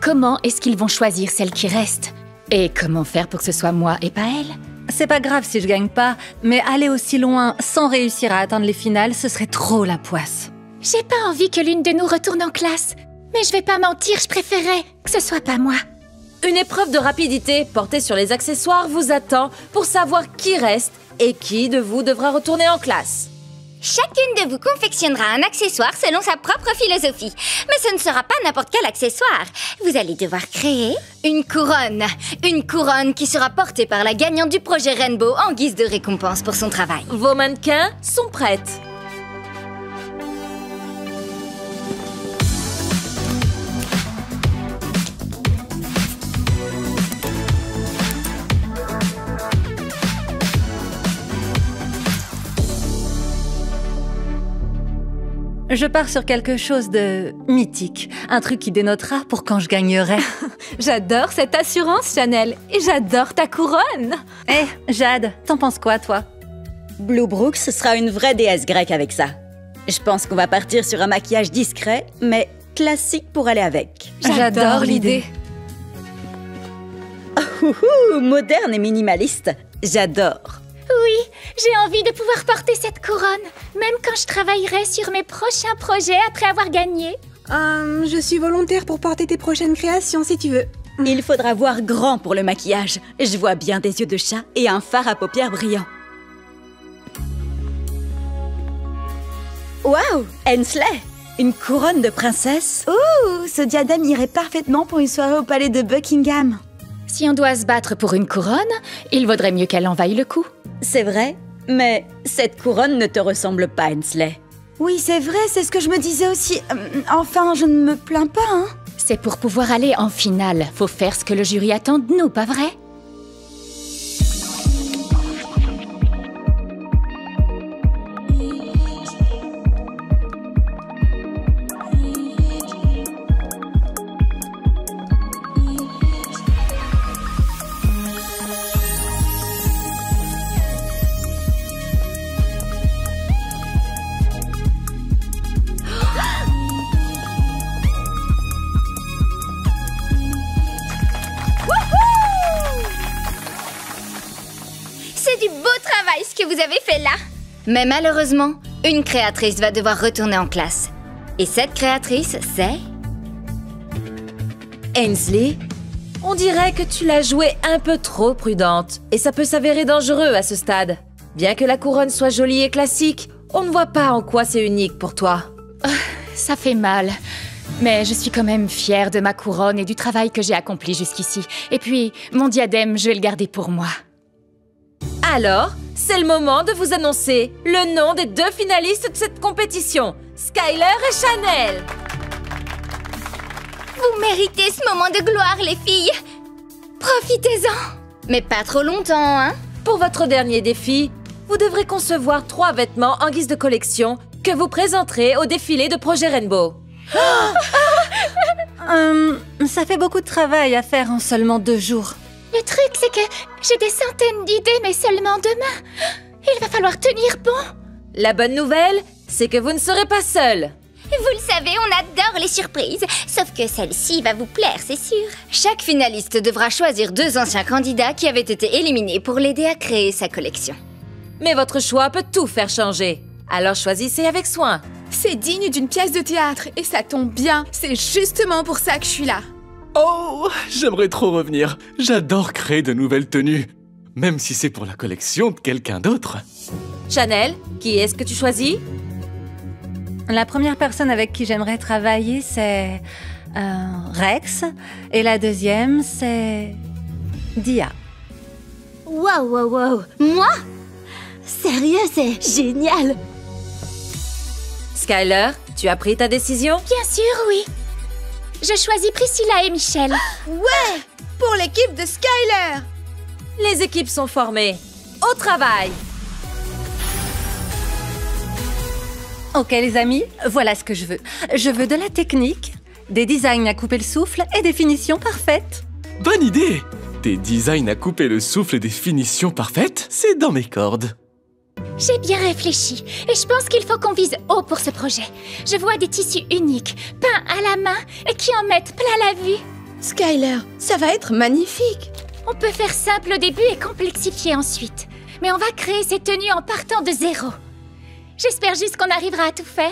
Comment est-ce qu'ils vont choisir celle qui reste? Et comment faire pour que ce soit moi et pas elle? C'est pas grave si je gagne pas, mais aller aussi loin sans réussir à atteindre les finales, ce serait trop la poisse. J'ai pas envie que l'une de nous retourne en classe. Mais je vais pas mentir, je préférais que ce soit pas moi. Une épreuve de rapidité portée sur les accessoires vous attend pour savoir qui reste et qui de vous devra retourner en classe. Chacune de vous confectionnera un accessoire selon sa propre philosophie. Mais ce ne sera pas n'importe quel accessoire. Vous allez devoir créer une couronne. Une couronne qui sera portée par la gagnante du projet Rainbow en guise de récompense pour son travail. Vos mannequins sont prêtes. Je pars sur quelque chose de mythique. Un truc qui dénotera pour quand je gagnerai. J'adore cette assurance, Chanel. Et j'adore ta couronne. Jade, t'en penses quoi, toi? Blue Brooks sera une vraie déesse grecque avec ça. Je pense qu'on va partir sur un maquillage discret, mais classique pour aller avec. J'adore l'idée. Moderne et minimaliste. J'adore. Oui, j'ai envie de pouvoir porter cette couronne, même quand je travaillerai sur mes prochains projets après avoir gagné. Je suis volontaire pour porter tes prochaines créations, si tu veux. Il faudra voir grand pour le maquillage. Je vois bien des yeux de chat et un fard à paupières brillant. Waouh, Hensley! Une couronne de princesse? Ouh, ce diadème irait parfaitement pour une soirée au palais de Buckingham. Si on doit se battre pour une couronne, il vaudrait mieux qu'elle en vaille le coup. C'est vrai, mais cette couronne ne te ressemble pas, Hensley. Oui, c'est vrai, c'est ce que je me disais aussi. Enfin, je ne me plains pas, hein. C'est pour pouvoir aller en finale. Faut faire ce que le jury attend de nous, pas vrai? Vous avez fait là. Mais malheureusement, une créatrice va devoir retourner en classe. Et cette créatrice, c'est... Hensley, on dirait que tu l'as jouée un peu trop prudente. Et ça peut s'avérer dangereux à ce stade. Bien que la couronne soit jolie et classique, on ne voit pas en quoi c'est unique pour toi. Ça fait mal. Mais je suis quand même fière de ma couronne et du travail que j'ai accompli jusqu'ici. Et puis, mon diadème, je vais le garder pour moi. Alors, c'est le moment de vous annoncer le nom des 2 finalistes de cette compétition, Skyler et Chanel. Vous méritez ce moment de gloire, les filles. Profitez-en. Mais pas trop longtemps, hein? Pour votre dernier défi, vous devrez concevoir 3 vêtements en guise de collection que vous présenterez au défilé de Projet Rainbow. Ça fait beaucoup de travail à faire en seulement 2 jours. Le truc, c'est que j'ai des centaines d'idées, mais seulement demain. Il va falloir tenir bon. La bonne nouvelle, c'est que vous ne serez pas seul. Vous le savez, on adore les surprises. Sauf que celle-ci va vous plaire, c'est sûr. Chaque finaliste devra choisir 2 anciens candidats qui avaient été éliminés pour l'aider à créer sa collection. Mais votre choix peut tout faire changer. Alors choisissez avec soin. C'est digne d'une pièce de théâtre et ça tombe bien. C'est justement pour ça que je suis là. Oh, j'aimerais trop revenir. J'adore créer de nouvelles tenues. Même si c'est pour la collection de quelqu'un d'autre. Chanel, qui est-ce que tu choisis? La première personne avec qui j'aimerais travailler, c'est Rex. Et la deuxième, c'est Dia. Wow. Moi? Sérieux, c'est génial. Skyler, tu as pris ta décision? Bien sûr, oui. Je choisis Priscilla et Michel. Ouais! Pour l'équipe de Skyler! Les équipes sont formées. Au travail! Ok les amis, voilà ce que je veux. Je veux de la technique, des designs à couper le souffle et des finitions parfaites. Bonne idée! Des designs à couper le souffle et des finitions parfaites, c'est dans mes cordes. J'ai bien réfléchi et je pense qu'il faut qu'on vise haut pour ce projet. Je vois des tissus uniques, peints à la main et qui en mettent plein la vue. Skyler, ça va être magnifique. On peut faire simple au début et complexifier ensuite. Mais on va créer ces tenues en partant de zéro. J'espère juste qu'on arrivera à tout faire.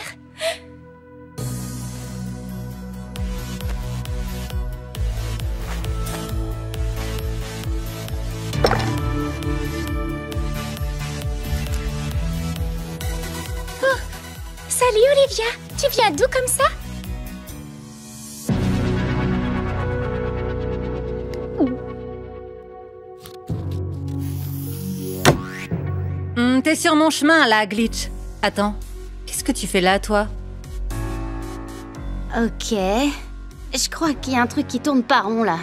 Oh, salut Olivia, tu viens d'où comme ça? T'es sur mon chemin là, Glitch. Attends, qu'est-ce que tu fais là, toi? Ok. Je crois qu'il y a un truc qui tourne pas rond, là.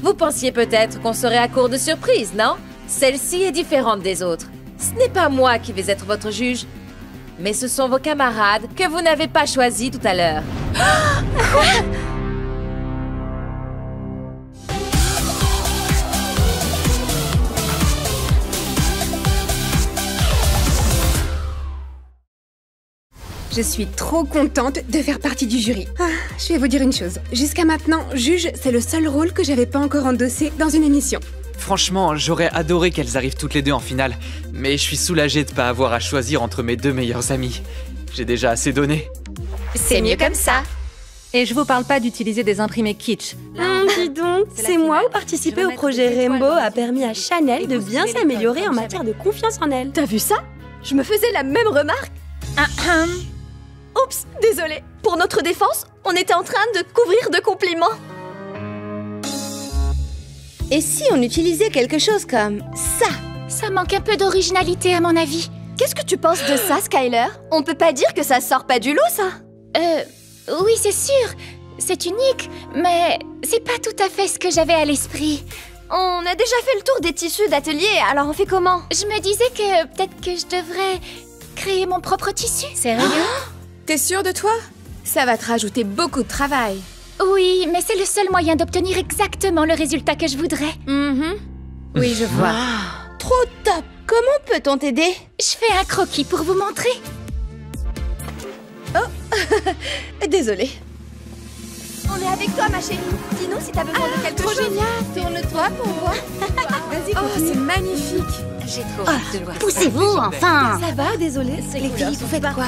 Vous pensiez peut-être qu'on serait à court de surprises, non? Celle-ci est différente des autres. Ce n'est pas moi qui vais être votre juge, mais ce sont vos camarades que vous n'avez pas choisis tout à l'heure. Quoi? Je suis trop contente de faire partie du jury. Je vais vous dire une chose. Jusqu'à maintenant, juge, c'est le seul rôle que j'avais pas encore endossé dans une émission. Franchement, j'aurais adoré qu'elles arrivent toutes les 2 en finale. Mais je suis soulagée de pas avoir à choisir entre mes 2 meilleures amies. J'ai déjà assez donné. C'est mieux comme ça. Et je vous parle pas d'utiliser des imprimés kitsch. Dis donc, c'est moi où participer au projet Rainbow a permis à Chanel de bien s'améliorer en matière de confiance en elle. T'as vu ça? Je me faisais la même remarque. Oups, désolée. Pour notre défense, on était en train de couvrir de compliments. Et si on utilisait quelque chose comme ça? Ça manque un peu d'originalité à mon avis. Qu'est-ce que tu penses de ça, Skyler? On peut pas dire que ça sort pas du lot, ça? Oui, c'est sûr. C'est unique, mais c'est pas tout à fait ce que j'avais à l'esprit. On a déjà fait le tour des tissus d'atelier, alors on fait comment? Je me disais que peut-être que je devrais créer mon propre tissu. Sérieux? T'es sûre de toi? Ça va te rajouter beaucoup de travail. Oui, mais c'est le seul moyen d'obtenir exactement le résultat que je voudrais. Oui, je vois. Trop top! Comment peut-on t'aider? Je fais un croquis pour vous montrer. Oh, désolée. On est avec toi, ma chérie. Dis-nous si t'as besoin de quelque chose. Trop génial. Tourne-toi pour voir. Vas-y, oh, c'est magnifique. J'ai trop hâte de voir. Poussez-vous, enfin. Ça va, désolée. Les filles, vous faites quoi?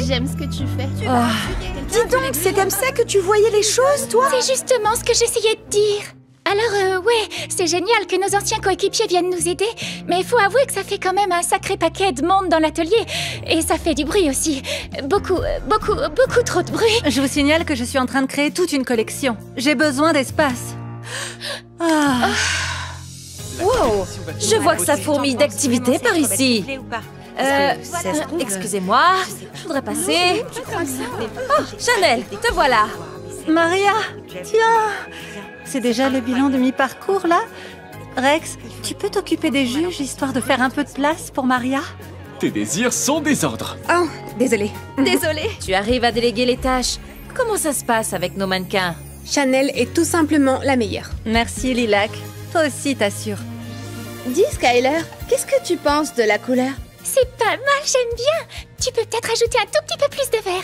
J'aime ce que tu fais. Dis donc, c'est comme ça que tu voyais les choses, toi? C'est justement ce que j'essayais de dire. Alors, ouais, c'est génial que nos anciens coéquipiers viennent nous aider, mais il faut avouer que ça fait quand même un sacré paquet de monde dans l'atelier. Et ça fait du bruit aussi. Beaucoup trop de bruit. Je vous signale que je suis en train de créer toute une collection. J'ai besoin d'espace. Wow, je vois que ça fourmille d'activités par ici. Excusez-moi, je voudrais passer. Oh, Chanel, te voilà. Maria, tiens. C'est déjà le bilan de mi-parcours, là? Rex, tu peux t'occuper des juges, histoire de faire un peu de place pour Maria? Tes désirs sont des ordres. Oh, désolée. Désolée. Tu arrives à déléguer les tâches. Comment ça se passe avec nos mannequins? Chanel est tout simplement la meilleure. Merci, Lilac. Toi aussi, t'assures. Dis, Skyler, qu'est-ce que tu penses de la couleur? C'est pas mal, j'aime bien. Tu peux peut-être ajouter un tout petit peu plus de vert.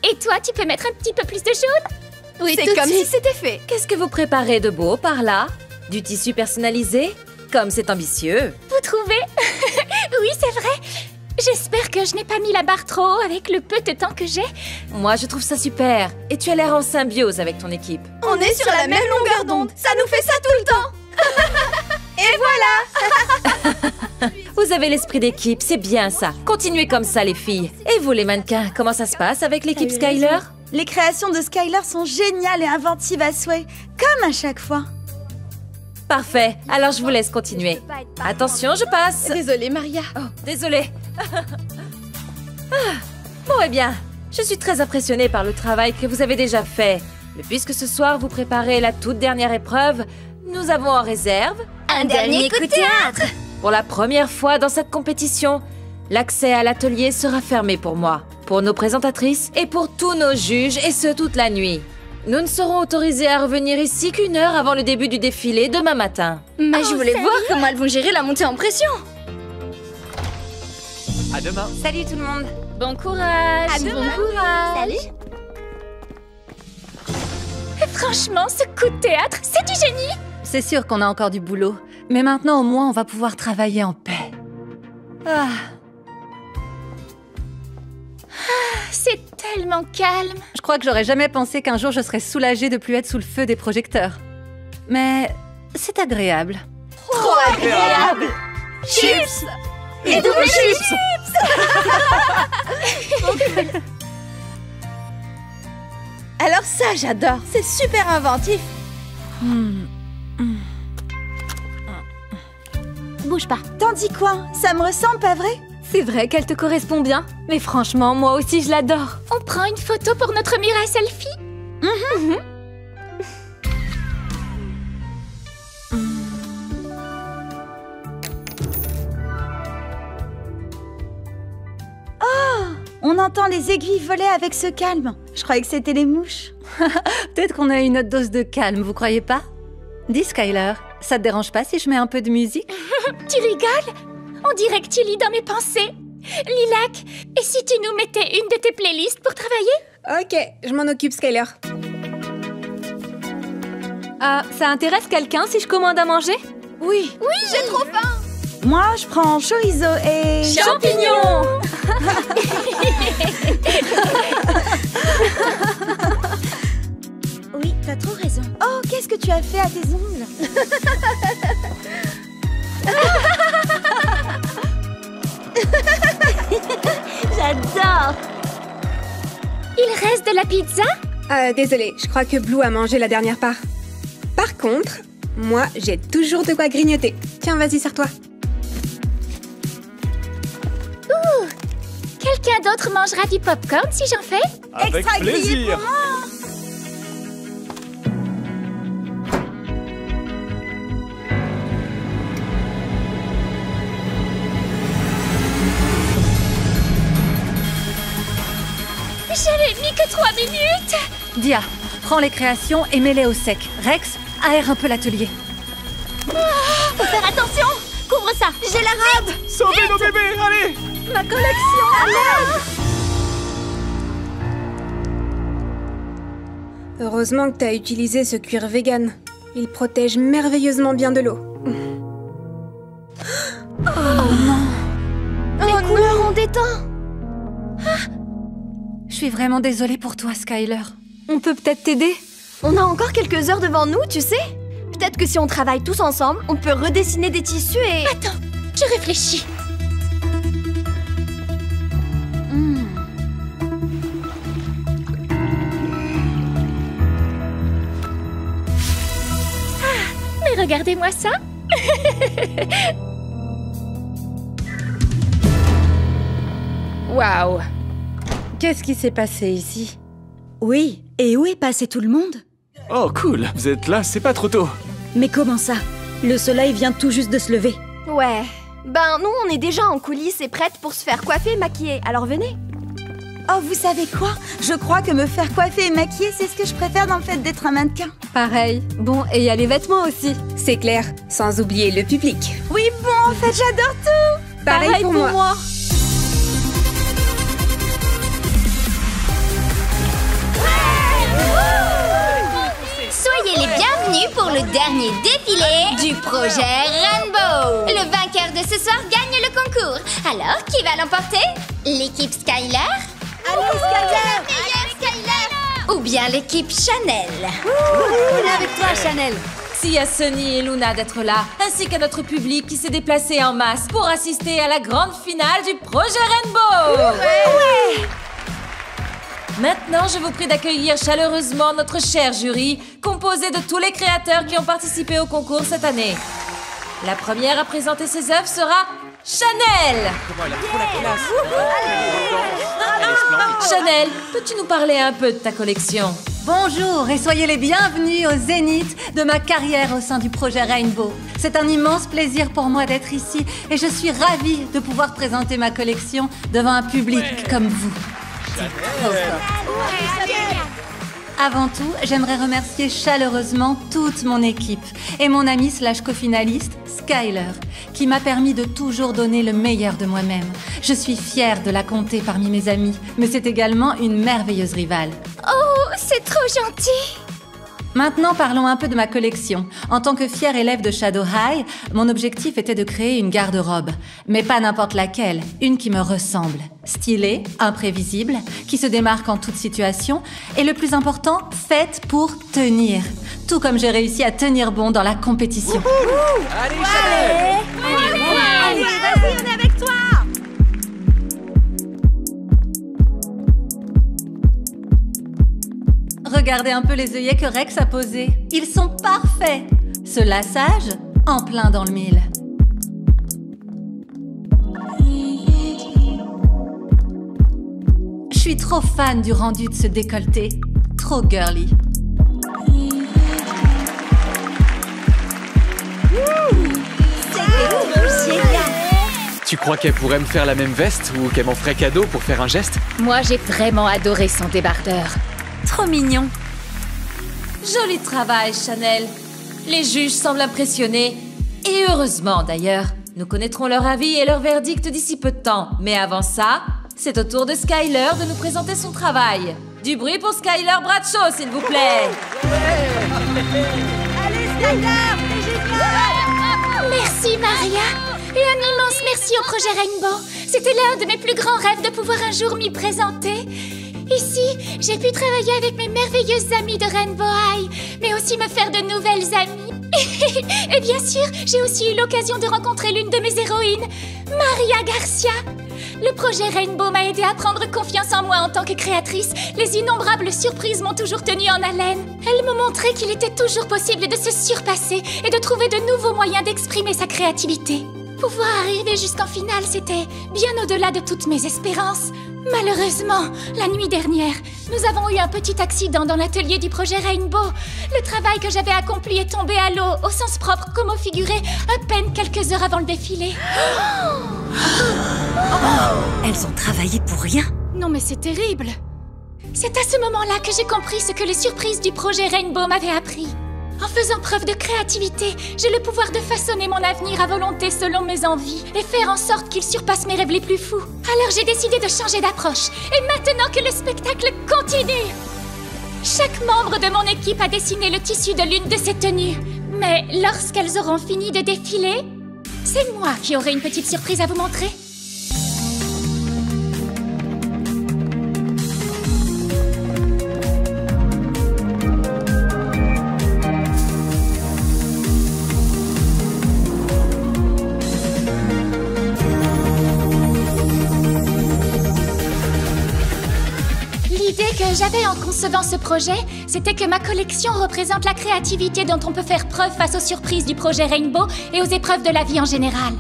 Et toi, tu peux mettre un petit peu plus de jaune. Oui, c'est comme si c'était fait. Qu'est-ce que vous préparez de beau par là? Du tissu personnalisé? Comme c'est ambitieux. Vous trouvez? Oui, c'est vrai. J'espère que je n'ai pas mis la barre trop haut avec le peu de temps que j'ai. Moi, je trouve ça super. Et tu as l'air en symbiose avec ton équipe. On est sur la même longueur d'onde. Ça nous fait ça tout le temps. Et voilà. Vous avez l'esprit d'équipe, c'est bien ça. Continuez comme ça, les filles. Et vous, les mannequins, comment ça se passe avec l'équipe Skyler? Les créations de Skyler sont géniales et inventives à souhait, comme à chaque fois. Parfait, alors je vous laisse continuer. Attention, je passe. Désolée, Maria. Oh, désolée. Bon, eh bien, je suis très impressionnée par le travail que vous avez déjà fait. Mais puisque ce soir, vous préparez la toute dernière épreuve, nous avons en réserve... Un dernier coup de théâtre. Pour la première fois dans cette compétition, l'accès à l'atelier sera fermé pour moi, pour nos présentatrices et pour tous nos juges, et ce toute la nuit. Nous ne serons autorisés à revenir ici qu'1 heure avant le début du défilé demain matin. Mais je voulais voir comment elles vont gérer la montée en pression. À demain. Salut tout le monde. Bon courage. À demain. Bon courage. Salut. Franchement, ce coup de théâtre, c'est du génie. C'est sûr qu'on a encore du boulot. Mais maintenant, au moins, on va pouvoir travailler en paix. C'est tellement calme. Je crois que j'aurais jamais pensé qu'un jour je serais soulagée de plus être sous le feu des projecteurs. Mais c'est agréable. Trop agréable. Chips Et double chips. Alors ça, j'adore. C'est super inventif. Bouge pas. T'en dis quoi? Ça me ressemble, pas vrai? C'est vrai qu'elle te correspond bien. Mais franchement, moi aussi, je l'adore. On prend une photo pour notre mur à selfie? On entend les aiguilles voler avec ce calme. Je croyais que c'était les mouches. Peut-être qu'on a une autre dose de calme, vous croyez pas? Dis, Skyler, ça te dérange pas si je mets un peu de musique? Tu rigoles? On dirait que tu lis dans mes pensées. Lilac, et si tu nous mettais une de tes playlists pour travailler? Ok, je m'en occupe, Skyler. Ça intéresse quelqu'un si je commande à manger? Oui. J'ai trop faim. Moi, je prends chorizo et... Champignons. Oui, t'as trop raison. Oh, qu'est-ce que tu as fait à tes ongles? J'adore. Il reste de la pizza? Désolée, je crois que Blue a mangé la dernière part. Par contre, moi, j'ai toujours de quoi grignoter. Tiens, vas-y, serre-toi. Quelqu'un d'autre mangera du popcorn si j'en fais? Avec Extra grillé plaisir. pour moi. Je n'ai mis que 3 minutes. Dia, prends les créations et mets-les au sec. Rex, aère un peu l'atelier. Faut faire attention. Couvre ça. J'ai la robe. Sauvez nos bébés, allez! Ma collection. Heureusement que t'as utilisé ce cuir vegan. Il protège merveilleusement bien de l'eau. Les couleurs ont déteint. Je suis vraiment désolée pour toi, Skyler. On peut peut-être t'aider? On a encore quelques heures devant nous, tu sais. Peut-être que si on travaille tous ensemble, on peut redessiner des tissus et... Attends, je réfléchis. Mais regardez-moi ça. Waouh! Qu'est-ce qui s'est passé ici? Oui, et où est passé tout le monde? Oh cool, vous êtes là, c'est pas trop tôt. Mais comment ça? Le soleil vient tout juste de se lever. Ouais. Ben, nous, on est déjà en coulisses et prêtes pour se faire coiffer et maquiller. Alors venez. Oh, vous savez quoi? Je crois que me faire coiffer et maquiller, c'est ce que je préfère dans le fait d'être un mannequin. Pareil. Bon, et il y a les vêtements aussi. C'est clair, sans oublier le public. Oui, bon, en fait, j'adore tout. Pareil pour moi. Soyez les bienvenus pour le dernier défilé du projet Rainbow. Le vainqueur de ce soir gagne le concours. Alors, qui va l'emporter? L'équipe Skyler? Allez, Skyler! Ou bien l'équipe Chanel? On est avec toi, Chanel. Merci à Sunny et Luna d'être là, ainsi qu'à notre public qui s'est déplacé en masse pour assister à la grande finale du projet Rainbow. Ouais! Maintenant, je vous prie d'accueillir chaleureusement notre cher jury, composé de tous les créateurs qui ont participé au concours cette année. La première à présenter ses œuvres sera Chanel. Comment elle a trop la classe. Chanel, peux-tu nous parler un peu de ta collection? Bonjour et soyez les bienvenus au zénith de ma carrière au sein du projet Rainbow. C'est un immense plaisir pour moi d'être ici et je suis ravie de pouvoir présenter ma collection devant un public comme vous. Avant tout, j'aimerais remercier chaleureusement toute mon équipe et mon amie / co-finaliste, Skyler, qui m'a permis de toujours donner le meilleur de moi-même. Je suis fière de la compter parmi mes amis, mais c'est également une merveilleuse rivale. Oh, c'est trop gentil! Maintenant, parlons un peu de ma collection. En tant que fière élève de Shadow High, mon objectif était de créer une garde-robe. Mais pas n'importe laquelle, une qui me ressemble. Stylée, imprévisible, qui se démarque en toute situation, et le plus important, faite pour tenir. Tout comme j'ai réussi à tenir bon dans la compétition. Allez, Chanel! Allez, vas-y, on est avec toi! Regardez un peu les œillets que Rex a posés. Ils sont parfaits. Ce lassage, en plein dans le mille. Je suis trop fan du rendu de ce décolleté. Trop girly. Tu crois qu'elle pourrait me faire la même veste ou qu'elle m'en ferait cadeau pour faire un geste? Moi, j'ai vraiment adoré son débardeur. Trop mignon. Joli travail, Chanel. Les juges semblent impressionnés. Et heureusement, d'ailleurs. Nous connaîtrons leur avis et leur verdict d'ici peu de temps. Mais avant ça, c'est au tour de Skyler de nous présenter son travail. Du bruit pour Skyler Bradshaw, s'il vous plaît. Allez, Skyler! C'est génial! Merci, Maria. Et un immense merci au projet Rainbow. C'était l'un de mes plus grands rêves de pouvoir un jour m'y présenter. Ici, j'ai pu travailler avec mes merveilleuses amies de Rainbow High, mais aussi me faire de nouvelles amies. Et bien sûr, j'ai aussi eu l'occasion de rencontrer l'une de mes héroïnes, Maria Garcia. Le projet Rainbow m'a aidé à prendre confiance en moi en tant que créatrice. Les innombrables surprises m'ont toujours tenue en haleine. Elles m'ont montré qu'il était toujours possible de se surpasser et de trouver de nouveaux moyens d'exprimer sa créativité. Pouvoir arriver jusqu'en finale, c'était bien au-delà de toutes mes espérances. Malheureusement, la nuit dernière, nous avons eu un petit accident dans l'atelier du projet Rainbow. Le travail que j'avais accompli est tombé à l'eau, au sens propre comme au figuré, à peine quelques heures avant le défilé. Elles ont travaillé pour rien. Non mais c'est terrible. C'est à ce moment-là que j'ai compris ce que les surprises du projet Rainbow m'avaient appris. En faisant preuve de créativité, j'ai le pouvoir de façonner mon avenir à volonté selon mes envies et faire en sorte qu'il surpasse mes rêves les plus fous. Alors j'ai décidé de changer d'approche. Et maintenant que le spectacle continue, chaque membre de mon équipe a dessiné le tissu de l'une de ces tenues. Mais lorsqu'elles auront fini de défiler, c'est moi qui aurai une petite surprise à vous montrer. j'avais en concevant ce projet, c'était que ma collection représente la créativité dont on peut faire preuve face aux surprises du projet Rainbow et aux épreuves de la vie en général.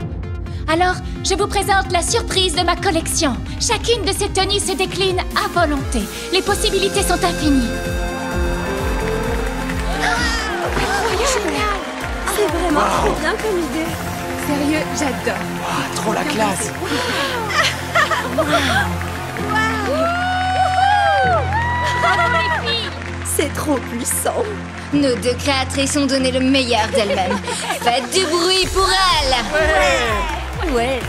Alors, je vous présente la surprise de ma collection. Chacune de ces tenues se décline à volonté. Les possibilités sont infinies. Génial! C'est vraiment trop bien comme idée. Sérieux, j'adore. Wow, trop la classe. C'est trop puissant. Nos deux créatrices ont donné le meilleur d'elles-mêmes. Faites du bruit pour elles! Ouais.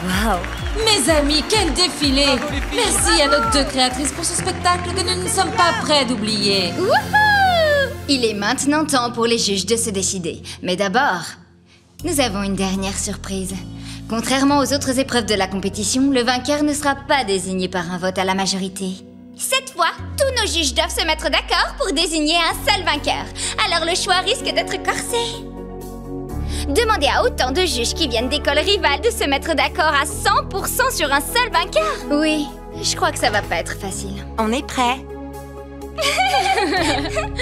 Waouh. Mes amis, quel défilé! Merci à nos deux créatrices pour ce spectacle que nous ne sommes pas prêts d'oublier. Wouhou! Il est maintenant temps pour les juges de se décider. Mais d'abord, nous avons une dernière surprise. Contrairement aux autres épreuves de la compétition, le vainqueur ne sera pas désigné par un vote à la majorité. Cette fois, tous nos juges doivent se mettre d'accord pour désigner un seul vainqueur. Alors le choix risque d'être corsé. Demandez à autant de juges qui viennent d'écoles rivales de se mettre d'accord à 100% sur un seul vainqueur. Oui, je crois que ça va pas être facile. On est prêts.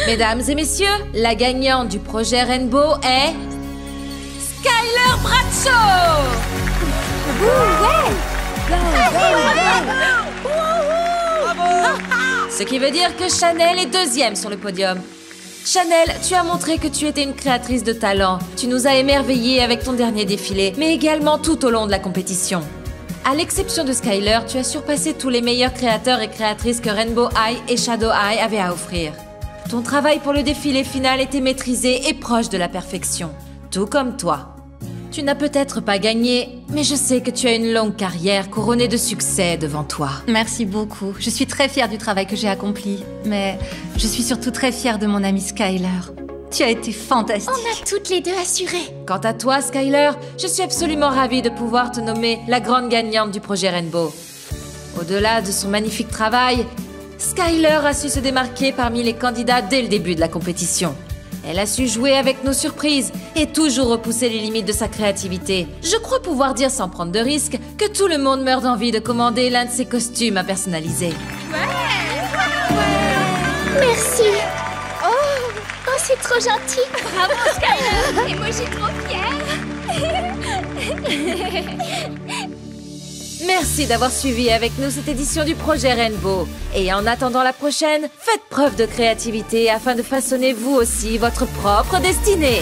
Mesdames et messieurs, la gagnante du projet Rainbow est... Skyler Bradshaw! Ce qui veut dire que Chanel est deuxième sur le podium. Chanel, tu as montré que tu étais une créatrice de talent. Tu nous as émerveillés avec ton dernier défilé, mais également tout au long de la compétition. À l'exception de Skyler, tu as surpassé tous les meilleurs créateurs et créatrices que Rainbow High et Shadow High avaient à offrir. Ton travail pour le défilé final était maîtrisé et proche de la perfection, tout comme toi. Tu n'as peut-être pas gagné, mais je sais que tu as une longue carrière couronnée de succès devant toi. Merci beaucoup. Je suis très fière du travail que j'ai accompli. Mais je suis surtout très fière de mon amie Skyler. Tu as été fantastique. On a toutes les deux assuré. Quant à toi, Skyler, je suis absolument ravie de pouvoir te nommer la grande gagnante du projet Rainbow. Au-delà de son magnifique travail, Skyler a su se démarquer parmi les candidats dès le début de la compétition. Elle a su jouer avec nos surprises et toujours repousser les limites de sa créativité. Je crois pouvoir dire sans prendre de risques que tout le monde meurt d'envie de commander l'un de ses costumes à personnaliser. Merci. Oh, c'est trop gentil. Bravo, Skyler. Et moi, je suis trop fière. Merci d'avoir suivi avec nous cette édition du projet Rainbow. Et en attendant la prochaine, faites preuve de créativité afin de façonner vous aussi votre propre destinée.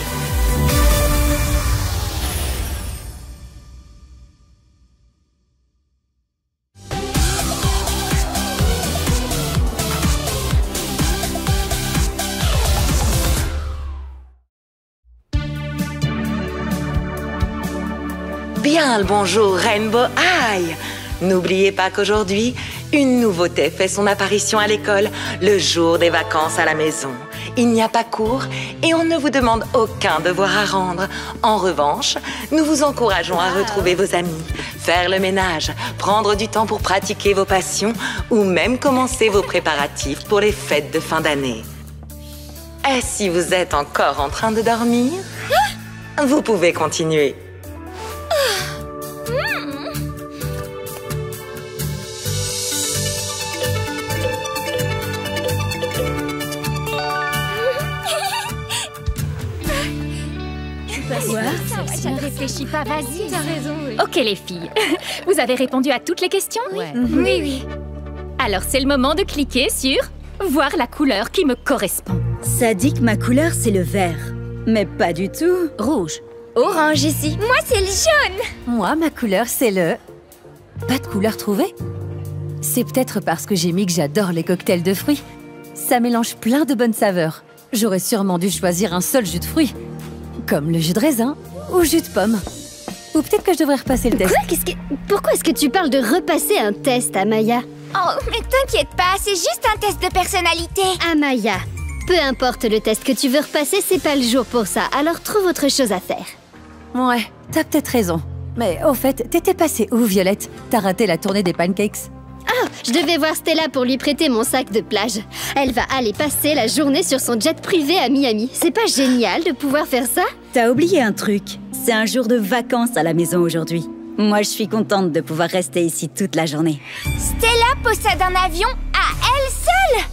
Bien le bonjour Rainbow High! N'oubliez pas qu'aujourd'hui, une nouveauté fait son apparition à l'école, le jour des vacances à la maison. Il n'y a pas cours et on ne vous demande aucun devoir à rendre. En revanche, nous vous encourageons à retrouver vos amis, faire le ménage, prendre du temps pour pratiquer vos passions ou même commencer vos préparatifs pour les fêtes de fin d'année. Et si vous êtes encore en train de dormir, vous pouvez continuer. Ne réfléchis pas, vas-y. T'as raison, oui. Ok les filles, vous avez répondu à toutes les questions? Oui. Oui. Alors c'est le moment de cliquer sur « Voir la couleur qui me correspond ». Ça dit que ma couleur c'est le vert. Mais pas du tout. Rouge. Orange ici. Moi, c'est le jaune. Moi, ma couleur, c'est le... Pas de couleur trouvée? C'est peut-être parce que j'ai mis que j'adore les cocktails de fruits. Ça mélange plein de bonnes saveurs. J'aurais sûrement dû choisir un seul jus de fruits. Comme le jus de raisin ou jus de pomme. Ou peut-être que je devrais repasser le test. Pourquoi est-ce que tu parles de repasser un test, Amaya? Oh, mais t'inquiète pas, c'est juste un test de personnalité. Amaya, peu importe le test que tu veux repasser, c'est pas le jour pour ça. Alors trouve autre chose à faire. Ouais, t'as peut-être raison. Mais au fait, t'étais passée où, Violette? T'as raté la tournée des pancakes? Ah, je devais voir Stella pour lui prêter mon sac de plage. Elle va aller passer la journée sur son jet privé à Miami. C'est pas génial de pouvoir faire ça? T'as oublié un truc. C'est un jour de vacances à la maison aujourd'hui. Moi, je suis contente de pouvoir rester ici toute la journée. Stella possède un avion à elle seule.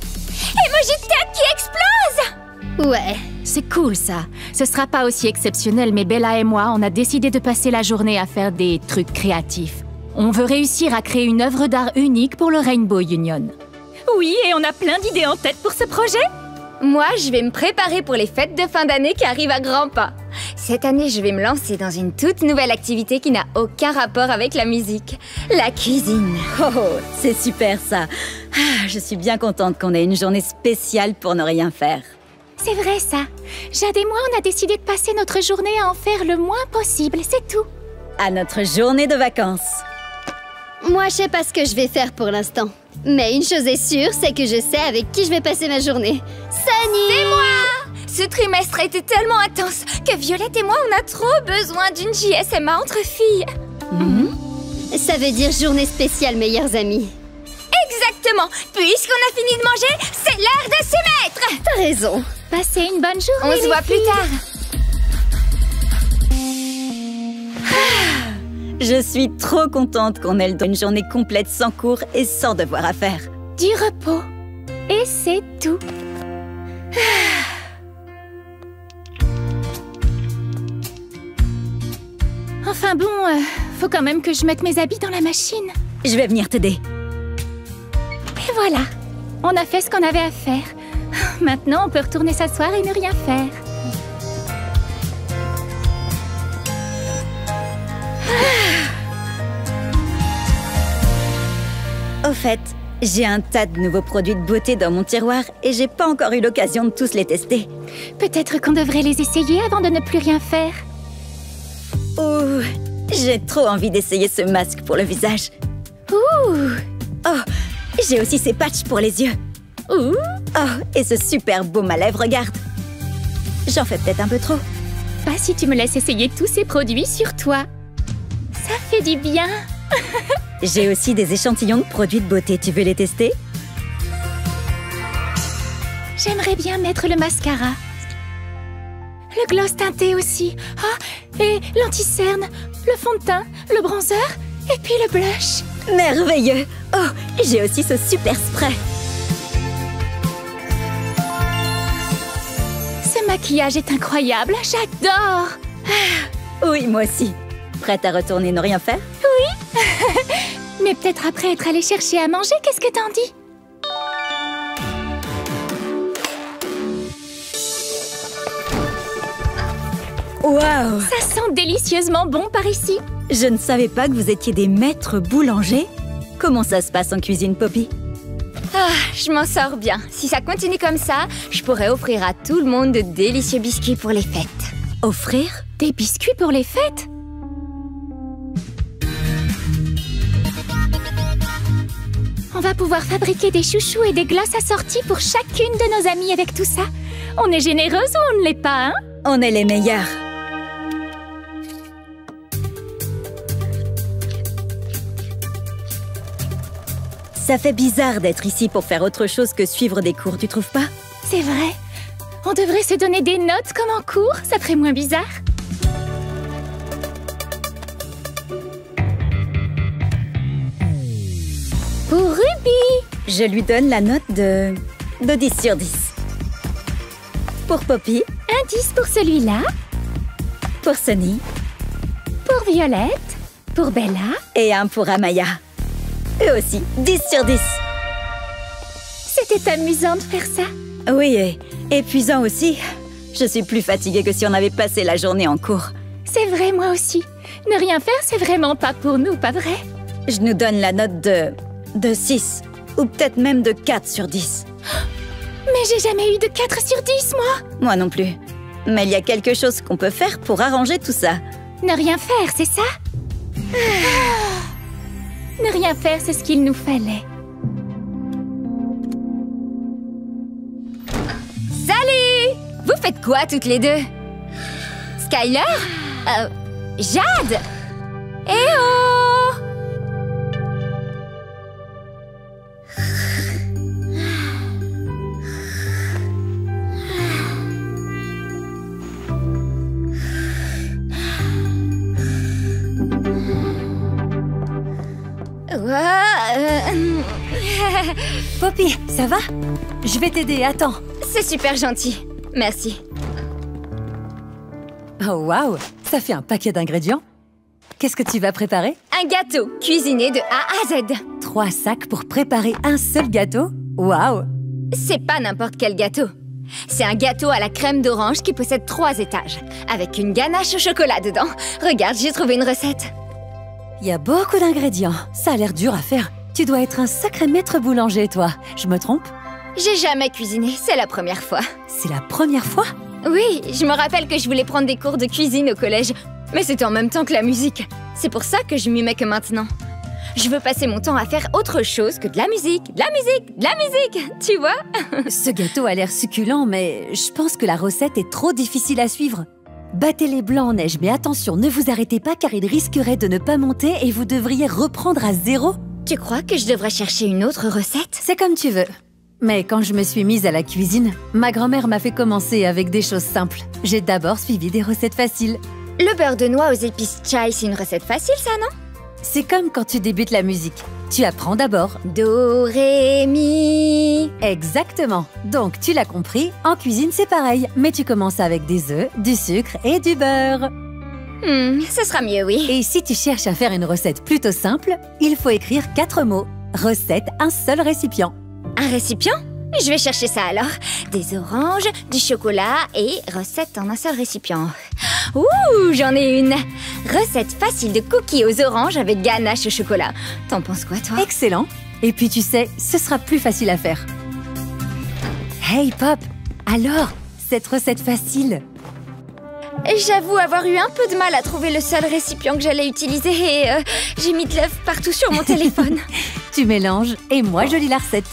Emoji de tête qui explose. Ouais. C'est cool, ça. Ce sera pas aussi exceptionnel, mais Bella et moi, on a décidé de passer la journée à faire des trucs créatifs. On veut réussir à créer une œuvre d'art unique pour le Rainbow Union. Oui, et on a plein d'idées en tête pour ce projet. Moi, je vais me préparer pour les fêtes de fin d'année qui arrivent à grands pas. Cette année, je vais me lancer dans une toute nouvelle activité qui n'a aucun rapport avec la musique. La cuisine. Oh, c'est super ça. Ah, je suis bien contente qu'on ait une journée spéciale pour ne rien faire. C'est vrai ça. Jade et moi, on a décidé de passer notre journée à en faire le moins possible, c'est tout. À notre journée de vacances. Moi, je sais pas ce que je vais faire pour l'instant. Mais une chose est sûre, c'est que je sais avec qui je vais passer ma journée. Sunny! C'est moi! Ce trimestre a été tellement intense que Violette et moi, on a trop besoin d'une JSMA entre filles. Ça veut dire journée spéciale meilleures amies. Exactement! Puisqu'on a fini de manger, c'est l'heure de s'y mettre! T'as raison. Passez une bonne journée. On se voit plus tard. Je suis trop contente qu'on ait une journée complète sans cours et sans devoir à faire. Du repos. Et c'est tout. Enfin bon, faut quand même que je mette mes habits dans la machine. Je vais venir t'aider. Et voilà, on a fait ce qu'on avait à faire. Maintenant, on peut retourner s'asseoir et ne rien faire. Au fait, j'ai un tas de nouveaux produits de beauté dans mon tiroir et j'ai pas encore eu l'occasion de tous les tester. Peut-être qu'on devrait les essayer avant de ne plus rien faire. Ouh, j'ai trop envie d'essayer ce masque pour le visage. Ouh! Oh, j'ai aussi ces patchs pour les yeux. Ouh! Oh, et ce super baume à lèvres, regarde. J'en fais peut-être un peu trop. Pas si tu me laisses essayer tous ces produits sur toi. Ça fait du bien. J'ai aussi des échantillons de produits de beauté. Tu veux les tester? J'aimerais bien mettre le mascara. Le gloss teinté aussi. Ah, et l'anti-cerne, le fond de teint, le bronzer et puis le blush. Merveilleux! Oh, j'ai aussi ce super spray. Ce maquillage est incroyable, j'adore! Oui, moi aussi. Prête à retourner ne rien faire? Oui! Mais peut-être après être allée chercher à manger, qu'est-ce que t'en dis? Waouh! Ça sent délicieusement bon par ici. Je ne savais pas que vous étiez des maîtres boulangers. Comment ça se passe en cuisine, Poppy? Ah, je m'en sors bien. Si ça continue comme ça, je pourrais offrir à tout le monde de délicieux biscuits pour les fêtes. Offrir? Des biscuits pour les fêtes? On va pouvoir fabriquer des chouchous et des glaces assorties pour chacune de nos amies avec tout ça. On est généreuse ou on ne l'est pas, hein? On est les meilleurs. Ça fait bizarre d'être ici pour faire autre chose que suivre des cours, tu trouves pas? C'est vrai. On devrait se donner des notes comme en cours, ça ferait moins bizarre. Pour Ruby! Je lui donne la note de 10 sur 10. Pour Poppy? Un 10 pour celui-là. Pour Sunny? Pour Violette. Pour Bella. Et un pour Amaya. Eux aussi, 10 sur 10. C'était amusant de faire ça. Oui, et épuisant aussi. Je suis plus fatiguée que si on avait passé la journée en cours. C'est vrai, moi aussi. Ne rien faire, c'est vraiment pas pour nous, pas vrai? Je nous donne la note de 6. Ou peut-être même de 4 sur 10. Mais j'ai jamais eu de 4 sur 10, moi. Moi non plus. Mais il y a quelque chose qu'on peut faire pour arranger tout ça. Ne rien faire, c'est ça? Ne rien faire, c'est ce qu'il nous fallait. Salut! Vous faites quoi toutes les deux? Skyler? Jade? Eh oh! Poppy, ça va? Je vais t'aider, attends. C'est super gentil. Merci. Oh waouh, ça fait un paquet d'ingrédients. Qu'est-ce que tu vas préparer? Un gâteau, cuisiné de A à Z. 3 sacs pour préparer un seul gâteau? Waouh! C'est pas n'importe quel gâteau. C'est un gâteau à la crème d'orange qui possède 3 étages, avec une ganache au chocolat dedans. Regarde, j'ai trouvé une recette. Il y a beaucoup d'ingrédients. Ça a l'air dur à faire. Tu dois être un sacré maître boulanger, toi. Je me trompe? J'ai jamais cuisiné, c'est la première fois. C'est la première fois? Oui, je me rappelle que je voulais prendre des cours de cuisine au collège, mais c'était en même temps que la musique. C'est pour ça que je m'y mets que maintenant. Je veux passer mon temps à faire autre chose que de la musique, tu vois? Ce gâteau a l'air succulent, mais je pense que la recette est trop difficile à suivre. Battez les blancs en neige, mais attention, ne vous arrêtez pas car il risquerait de ne pas monter et vous devriez reprendre à 0. Tu crois que je devrais chercher une autre recette? C'est comme tu veux. Mais quand je me suis mise à la cuisine, ma grand-mère m'a fait commencer avec des choses simples. J'ai d'abord suivi des recettes faciles. Le beurre de noix aux épices chai, c'est une recette facile, ça, non? C'est comme quand tu débutes la musique. Tu apprends d'abord. Do, ré, mi. Exactement. Donc, tu l'as compris, en cuisine, c'est pareil. Mais tu commences avec des œufs, du sucre et du beurre. Ce sera mieux, oui. Et si tu cherches à faire une recette plutôt simple, il faut écrire 4 mots. Recette, un seul récipient. Un récipient? Je vais chercher ça alors. Des oranges, du chocolat et recette en un seul récipient. Ouh, j'en ai une! Recette facile de cookies aux oranges avec ganache au chocolat. T'en penses quoi, toi? Excellent! Et puis tu sais, ce sera plus facile à faire. Hey Pop! Alors, cette recette facile? J'avoue avoir eu un peu de mal à trouver le seul récipient que j'allais utiliser et j'ai mis de l'œuf partout sur mon téléphone. Tu mélanges et moi je lis la recette.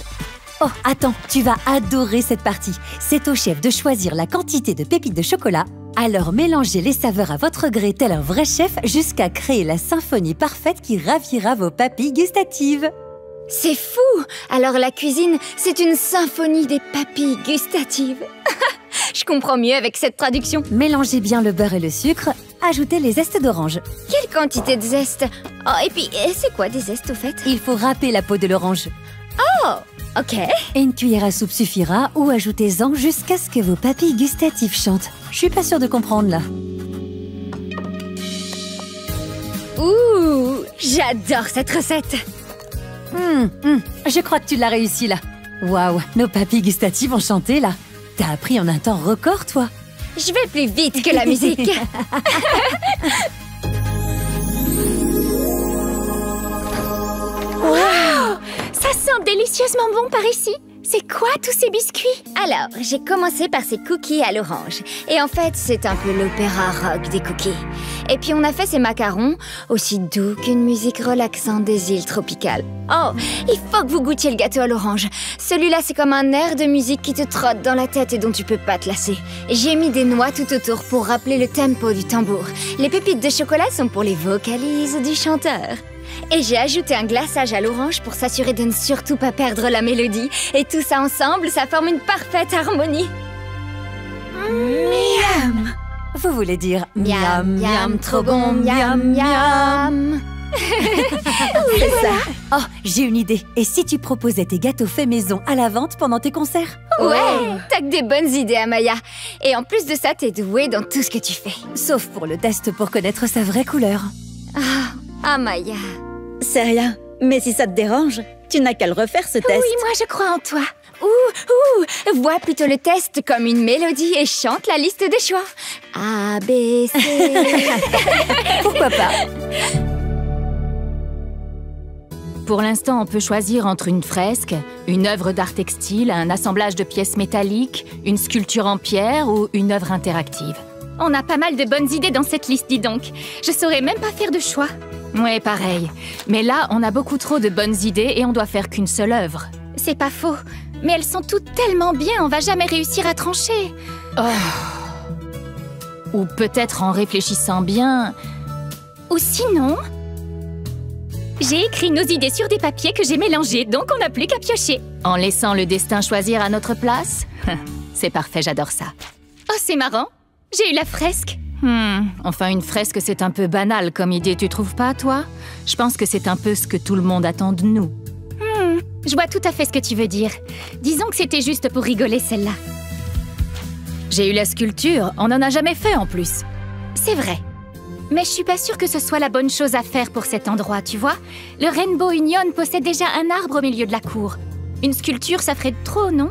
Oh, attends, tu vas adorer cette partie. C'est au chef de choisir la quantité de pépites de chocolat. Alors mélangez les saveurs à votre gré tel un vrai chef jusqu'à créer la symphonie parfaite qui ravira vos papilles gustatives. C'est fou! Alors la cuisine, c'est une symphonie des papilles gustatives. Je comprends mieux avec cette traduction. Mélangez bien le beurre et le sucre. Ajoutez les zestes d'orange. Quelle quantité de zestes? Oh, et puis, c'est quoi des zestes au fait? Il faut râper la peau de l'orange. Oh! Ok. Et une cuillère à soupe suffira ou ajoutez-en jusqu'à ce que vos papilles gustatives chantent. Je suis pas sûre de comprendre là. Ouh, j'adore cette recette. Je crois que tu l'as réussi là. Waouh, nos papilles gustatives ont chanté là. T'as appris en un temps record, toi. Je vais plus vite que la musique. Wow! Ça sent délicieusement bon par ici. C'est quoi tous ces biscuits? Alors, j'ai commencé par ces cookies à l'orange. Et en fait, c'est un peu l'opéra rock des cookies. Et puis on a fait ces macarons, aussi doux qu'une musique relaxante des îles tropicales. Oh, il faut que vous goûtiez le gâteau à l'orange. Celui-là, c'est comme un air de musique qui te trotte dans la tête et dont tu peux pas te lasser. J'ai mis des noix tout autour pour rappeler le tempo du tambour. Les pépites de chocolat sont pour les vocalises du chanteur. Et j'ai ajouté un glaçage à l'orange pour s'assurer de ne surtout pas perdre la mélodie. Et tout ça ensemble, ça forme une parfaite harmonie. Miam! Vous voulez dire miam, miam, trop bon, miam, miam. Oui, voilà. Oh, j'ai une idée. Et si tu proposais tes gâteaux faits maison à la vente pendant tes concerts? Ouais, t'as que des bonnes idées, Amaya. Et en plus de ça, t'es douée dans tout ce que tu fais. Sauf pour le test pour connaître sa vraie couleur. Ah, Amaya. C'est rien. Mais si ça te dérange, tu n'as qu'à le refaire ce test. Oui, moi je crois en toi. Ouh, vois plutôt le test comme une mélodie et chante la liste des choix. A, B, C... Pourquoi pas? Pour l'instant, on peut choisir entre une fresque, une œuvre d'art textile, un assemblage de pièces métalliques, une sculpture en pierre ou une œuvre interactive. On a pas mal de bonnes idées dans cette liste, dis donc. Je saurais même pas faire de choix. Ouais, pareil. Mais là, on a beaucoup trop de bonnes idées et on doit faire qu'une seule œuvre. C'est pas faux. Mais elles sont toutes tellement bien, on va jamais réussir à trancher. Ou peut-être en réfléchissant bien... Ou sinon... J'ai écrit nos idées sur des papiers que j'ai mélangés, donc on n'a plus qu'à piocher. En laissant le destin choisir à notre place? C'est parfait, j'adore ça. Oh, c'est marrant. J'ai eu la fresque. Enfin, une fresque, c'est un peu banal comme idée, tu trouves pas, toi? Je pense que c'est un peu ce que tout le monde attend de nous. Je vois tout à fait ce que tu veux dire. Disons que c'était juste pour rigoler, celle-là. J'ai eu la sculpture, on n'en a jamais fait en plus. C'est vrai. Mais je suis pas sûre que ce soit la bonne chose à faire pour cet endroit, tu vois? Le Rainbow Union possède déjà un arbre au milieu de la cour. Une sculpture, ça ferait trop, non?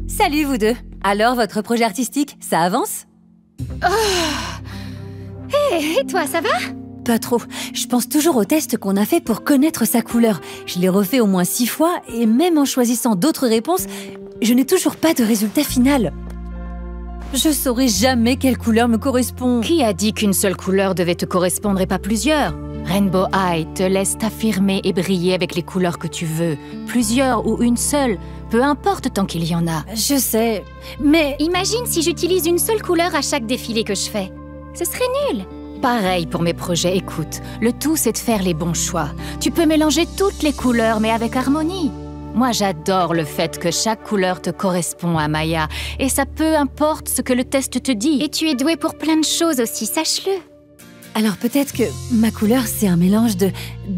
Salut vous deux. Alors, votre projet artistique, ça avance? Et toi, ça va? Pas trop. Je pense toujours au test qu'on a fait pour connaître sa couleur. Je l'ai refait au moins 6 fois, et même en choisissant d'autres réponses, je n'ai toujours pas de résultat final. Je saurai jamais quelle couleur me correspond. Qui a dit qu'une seule couleur devait te correspondre et pas plusieurs? Rainbow High te laisse t'affirmer et briller avec les couleurs que tu veux. Plusieurs ou une seule, peu importe tant qu'il y en a. Je sais, mais... Imagine si j'utilise une seule couleur à chaque défilé que je fais. Ce serait nul. Pareil pour mes projets, écoute. Le tout, c'est de faire les bons choix. Tu peux mélanger toutes les couleurs, mais avec harmonie. Moi, j'adore le fait que chaque couleur te correspond à Maya. Et ça peu importe ce que le test te dit. Et tu es douée pour plein de choses aussi, sache-le. Alors peut-être que ma couleur, c'est un mélange de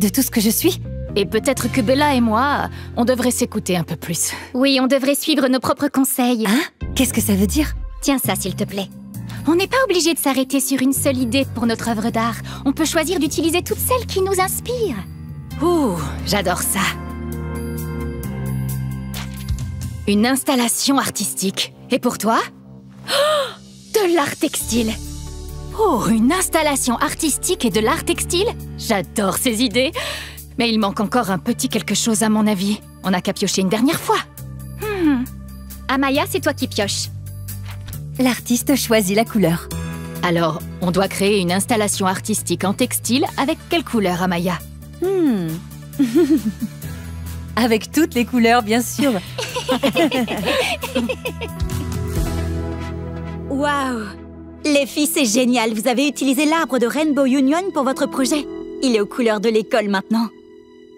tout ce que je suis. Et peut-être que Bella et moi, on devrait s'écouter un peu plus. Oui, on devrait suivre nos propres conseils. Hein? Qu'est-ce que ça veut dire? Tiens ça, s'il te plaît. On n'est pas obligé de s'arrêter sur une seule idée pour notre œuvre d'art. On peut choisir d'utiliser toutes celles qui nous inspirent. Ouh, j'adore ça. Une installation artistique. Et pour toi? Oh, de l'art textile. Oh, une installation artistique et de l'art textile? J'adore ces idées. Mais il manque encore un petit quelque chose à mon avis. On n'a qu'à piocher une dernière fois. Amaya, c'est toi qui pioches. L'artiste choisit la couleur. Alors, on doit créer une installation artistique en textile avec quelle couleur, Amaya? Avec toutes les couleurs, bien sûr. Waouh! Les filles, c'est génial. Vous avez utilisé l'arbre de Rainbow Union pour votre projet. Il est aux couleurs de l'école maintenant.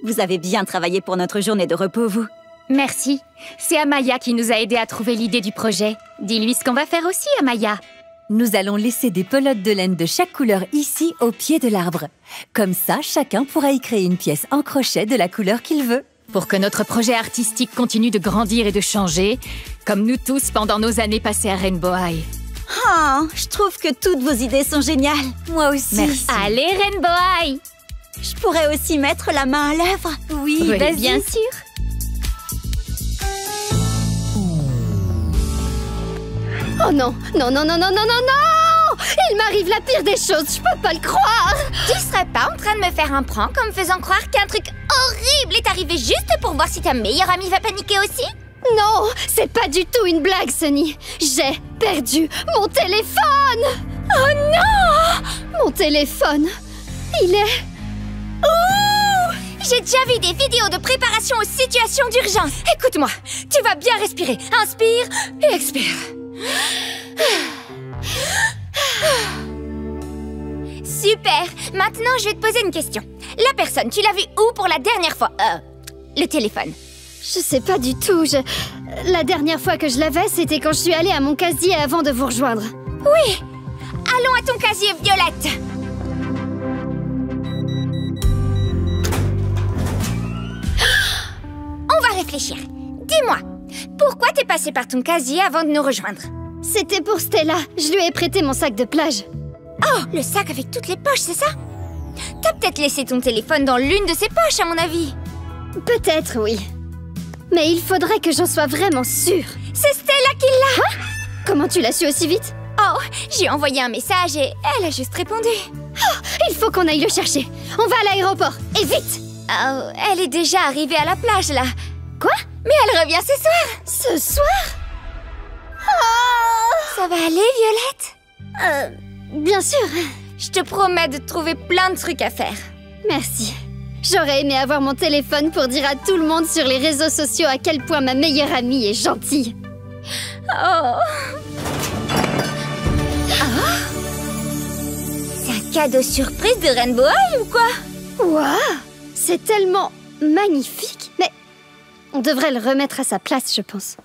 Vous avez bien travaillé pour notre journée de repos, vous. Merci. C'est Amaya qui nous a aidés à trouver l'idée du projet. Dis-lui ce qu'on va faire aussi, Amaya. Nous allons laisser des pelotes de laine de chaque couleur ici, au pied de l'arbre. Comme ça, chacun pourra y créer une pièce en crochet de la couleur qu'il veut. Pour que notre projet artistique continue de grandir et de changer, comme nous tous pendant nos années passées à Rainbow High. Oh, je trouve que toutes vos idées sont géniales. Moi aussi. Merci. Allez, Rainbow High! Je pourrais aussi mettre la main à l'œuvre. Oui, vas-y. Bien sûr. Oh non, non, non, non, non, non, non, non! Il m'arrive la pire des choses, je peux pas le croire! Tu serais pas en train de me faire un prank en me faisant croire qu'un truc horrible est arrivé juste pour voir si ta meilleure amie va paniquer aussi? Non, c'est pas du tout une blague, Sunny. J'ai perdu mon téléphone! Oh non! Mon téléphone, il est... Ouh! J'ai déjà vu des vidéos de préparation aux situations d'urgence. Écoute-moi, tu vas bien respirer. Inspire et expire. Super. Maintenant, je vais te poser une question. La personne, tu l'as vue où pour la dernière fois? Le téléphone. Je sais pas du tout, La dernière fois que je l'avais, c'était quand je suis allée à mon casier avant de vous rejoindre. Oui. Allons à ton casier, Violette. On va réfléchir. Dis-moi, pourquoi t'es passé par ton casier avant de nous rejoindre? C'était pour Stella. Je lui ai prêté mon sac de plage. Oh, le sac avec toutes les poches, c'est ça? T'as peut-être laissé ton téléphone dans l'une de ses poches, à mon avis. Peut-être, oui. Mais il faudrait que j'en sois vraiment sûre. C'est Stella qui l'a! Hein? Comment tu l'as su aussi vite? Oh, j'ai envoyé un message et elle a juste répondu. Oh, il faut qu'on aille le chercher. On va à l'aéroport, et vite! Oh, elle est déjà arrivée à la plage, là. Quoi? Mais elle revient ce soir. Ce soir? Oh! Ça va aller, Violette? Bien sûr. Je te promets de trouver plein de trucs à faire. Merci. J'aurais aimé avoir mon téléphone pour dire à tout le monde sur les réseaux sociaux à quel point ma meilleure amie est gentille. Oh! C'est un cadeau surprise de Rainbow High ou quoi? Waouh! C'est tellement magnifique. Mais on devrait le remettre à sa place, je pense.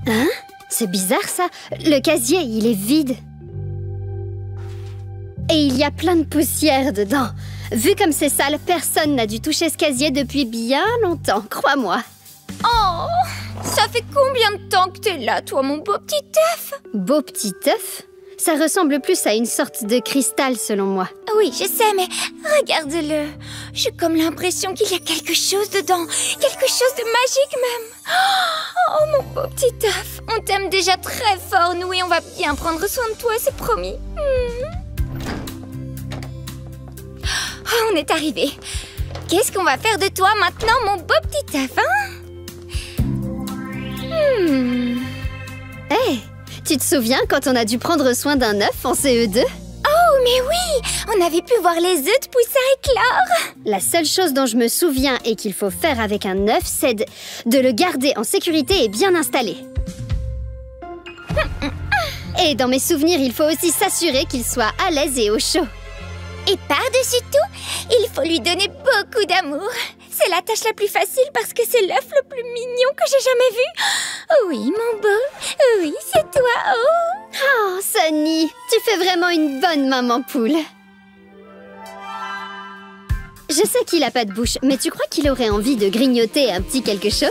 Hein? C'est bizarre ça. Le casier, il est vide. Et il y a plein de poussière dedans. Vu comme c'est sale, personne n'a dû toucher ce casier depuis bien longtemps, crois-moi. Oh, ça fait combien de temps que t'es là, toi, mon beau petit œuf? Beau petit œuf? Ça ressemble plus à une sorte de cristal, selon moi. Oui, je sais, mais regarde-le. J'ai comme l'impression qu'il y a quelque chose dedans. Quelque chose de magique, même. Oh, mon beau petit œuf. On t'aime déjà très fort, nous, et on va bien prendre soin de toi, c'est promis. Oh, on est arrivé. Qu'est-ce qu'on va faire de toi maintenant, mon beau petit œuf, hein? Hey, tu te souviens quand on a dû prendre soin d'un œuf en CE2? Oh, mais oui! On avait pu voir les œufs pousser à éclore! La seule chose dont je me souviens et qu'il faut faire avec un œuf, c'est de le garder en sécurité et bien installé. Et dans mes souvenirs, il faut aussi s'assurer qu'il soit à l'aise et au chaud. Et par-dessus tout, il faut lui donner beaucoup d'amour. C'est la tâche la plus facile parce que c'est l'œuf le plus mignon que j'ai jamais vu. Oui, mon beau. Oui, c'est toi. Oh, oh Sunny, tu fais vraiment une bonne maman poule. Je sais qu'il a pas de bouche, mais tu crois qu'il aurait envie de grignoter un petit quelque chose?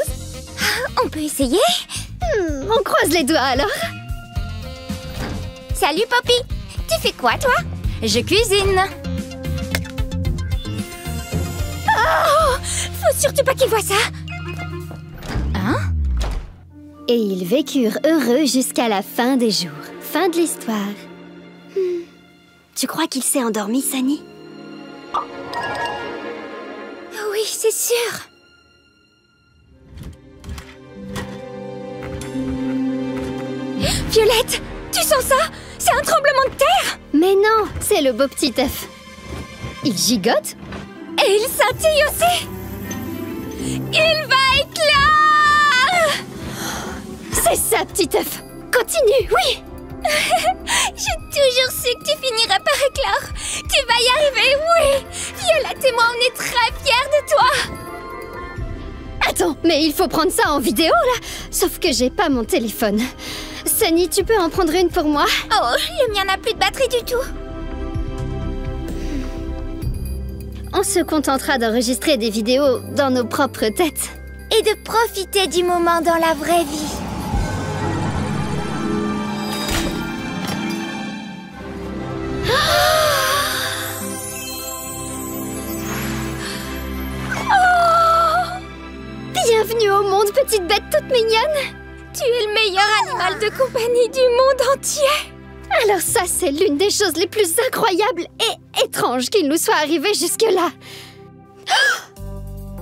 On peut essayer? On croise les doigts alors. Salut Poppy. Tu fais quoi toi? Je cuisine. Oh! Faut surtout pas qu'il voit ça. Hein? Et ils vécurent heureux jusqu'à la fin des jours. Fin de l'histoire. Tu crois qu'il s'est endormi, Sunny? Oui, c'est sûr. Violette, tu sens ça? C'est un tremblement de terre? Mais non, c'est le beau petit œuf. Il gigote? Et il scintille aussi. Il va éclore! C'est ça, petit œuf. Continue, oui. J'ai toujours su que tu finirais par éclore. Tu vas y arriver, oui. Violette et moi, on est très fiers de toi. Attends, mais il faut prendre ça en vidéo, là. Sauf que j'ai pas mon téléphone. Sunny, tu peux en prendre une pour moi? Oh, le mien n'a plus de batterie du tout. On se contentera d'enregistrer des vidéos dans nos propres têtes. Et de profiter du moment dans la vraie vie. Oh! Bienvenue au monde, petite bête toute mignonne. Tu es le meilleur animal de compagnie du monde entier. Alors ça, c'est l'une des choses les plus incroyables et étranges qui nous soit arrivées jusque-là.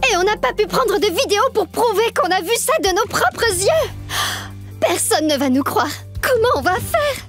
Et on n'a pas pu prendre de vidéo pour prouver qu'on a vu ça de nos propres yeux. Personne ne va nous croire. Comment on va faire?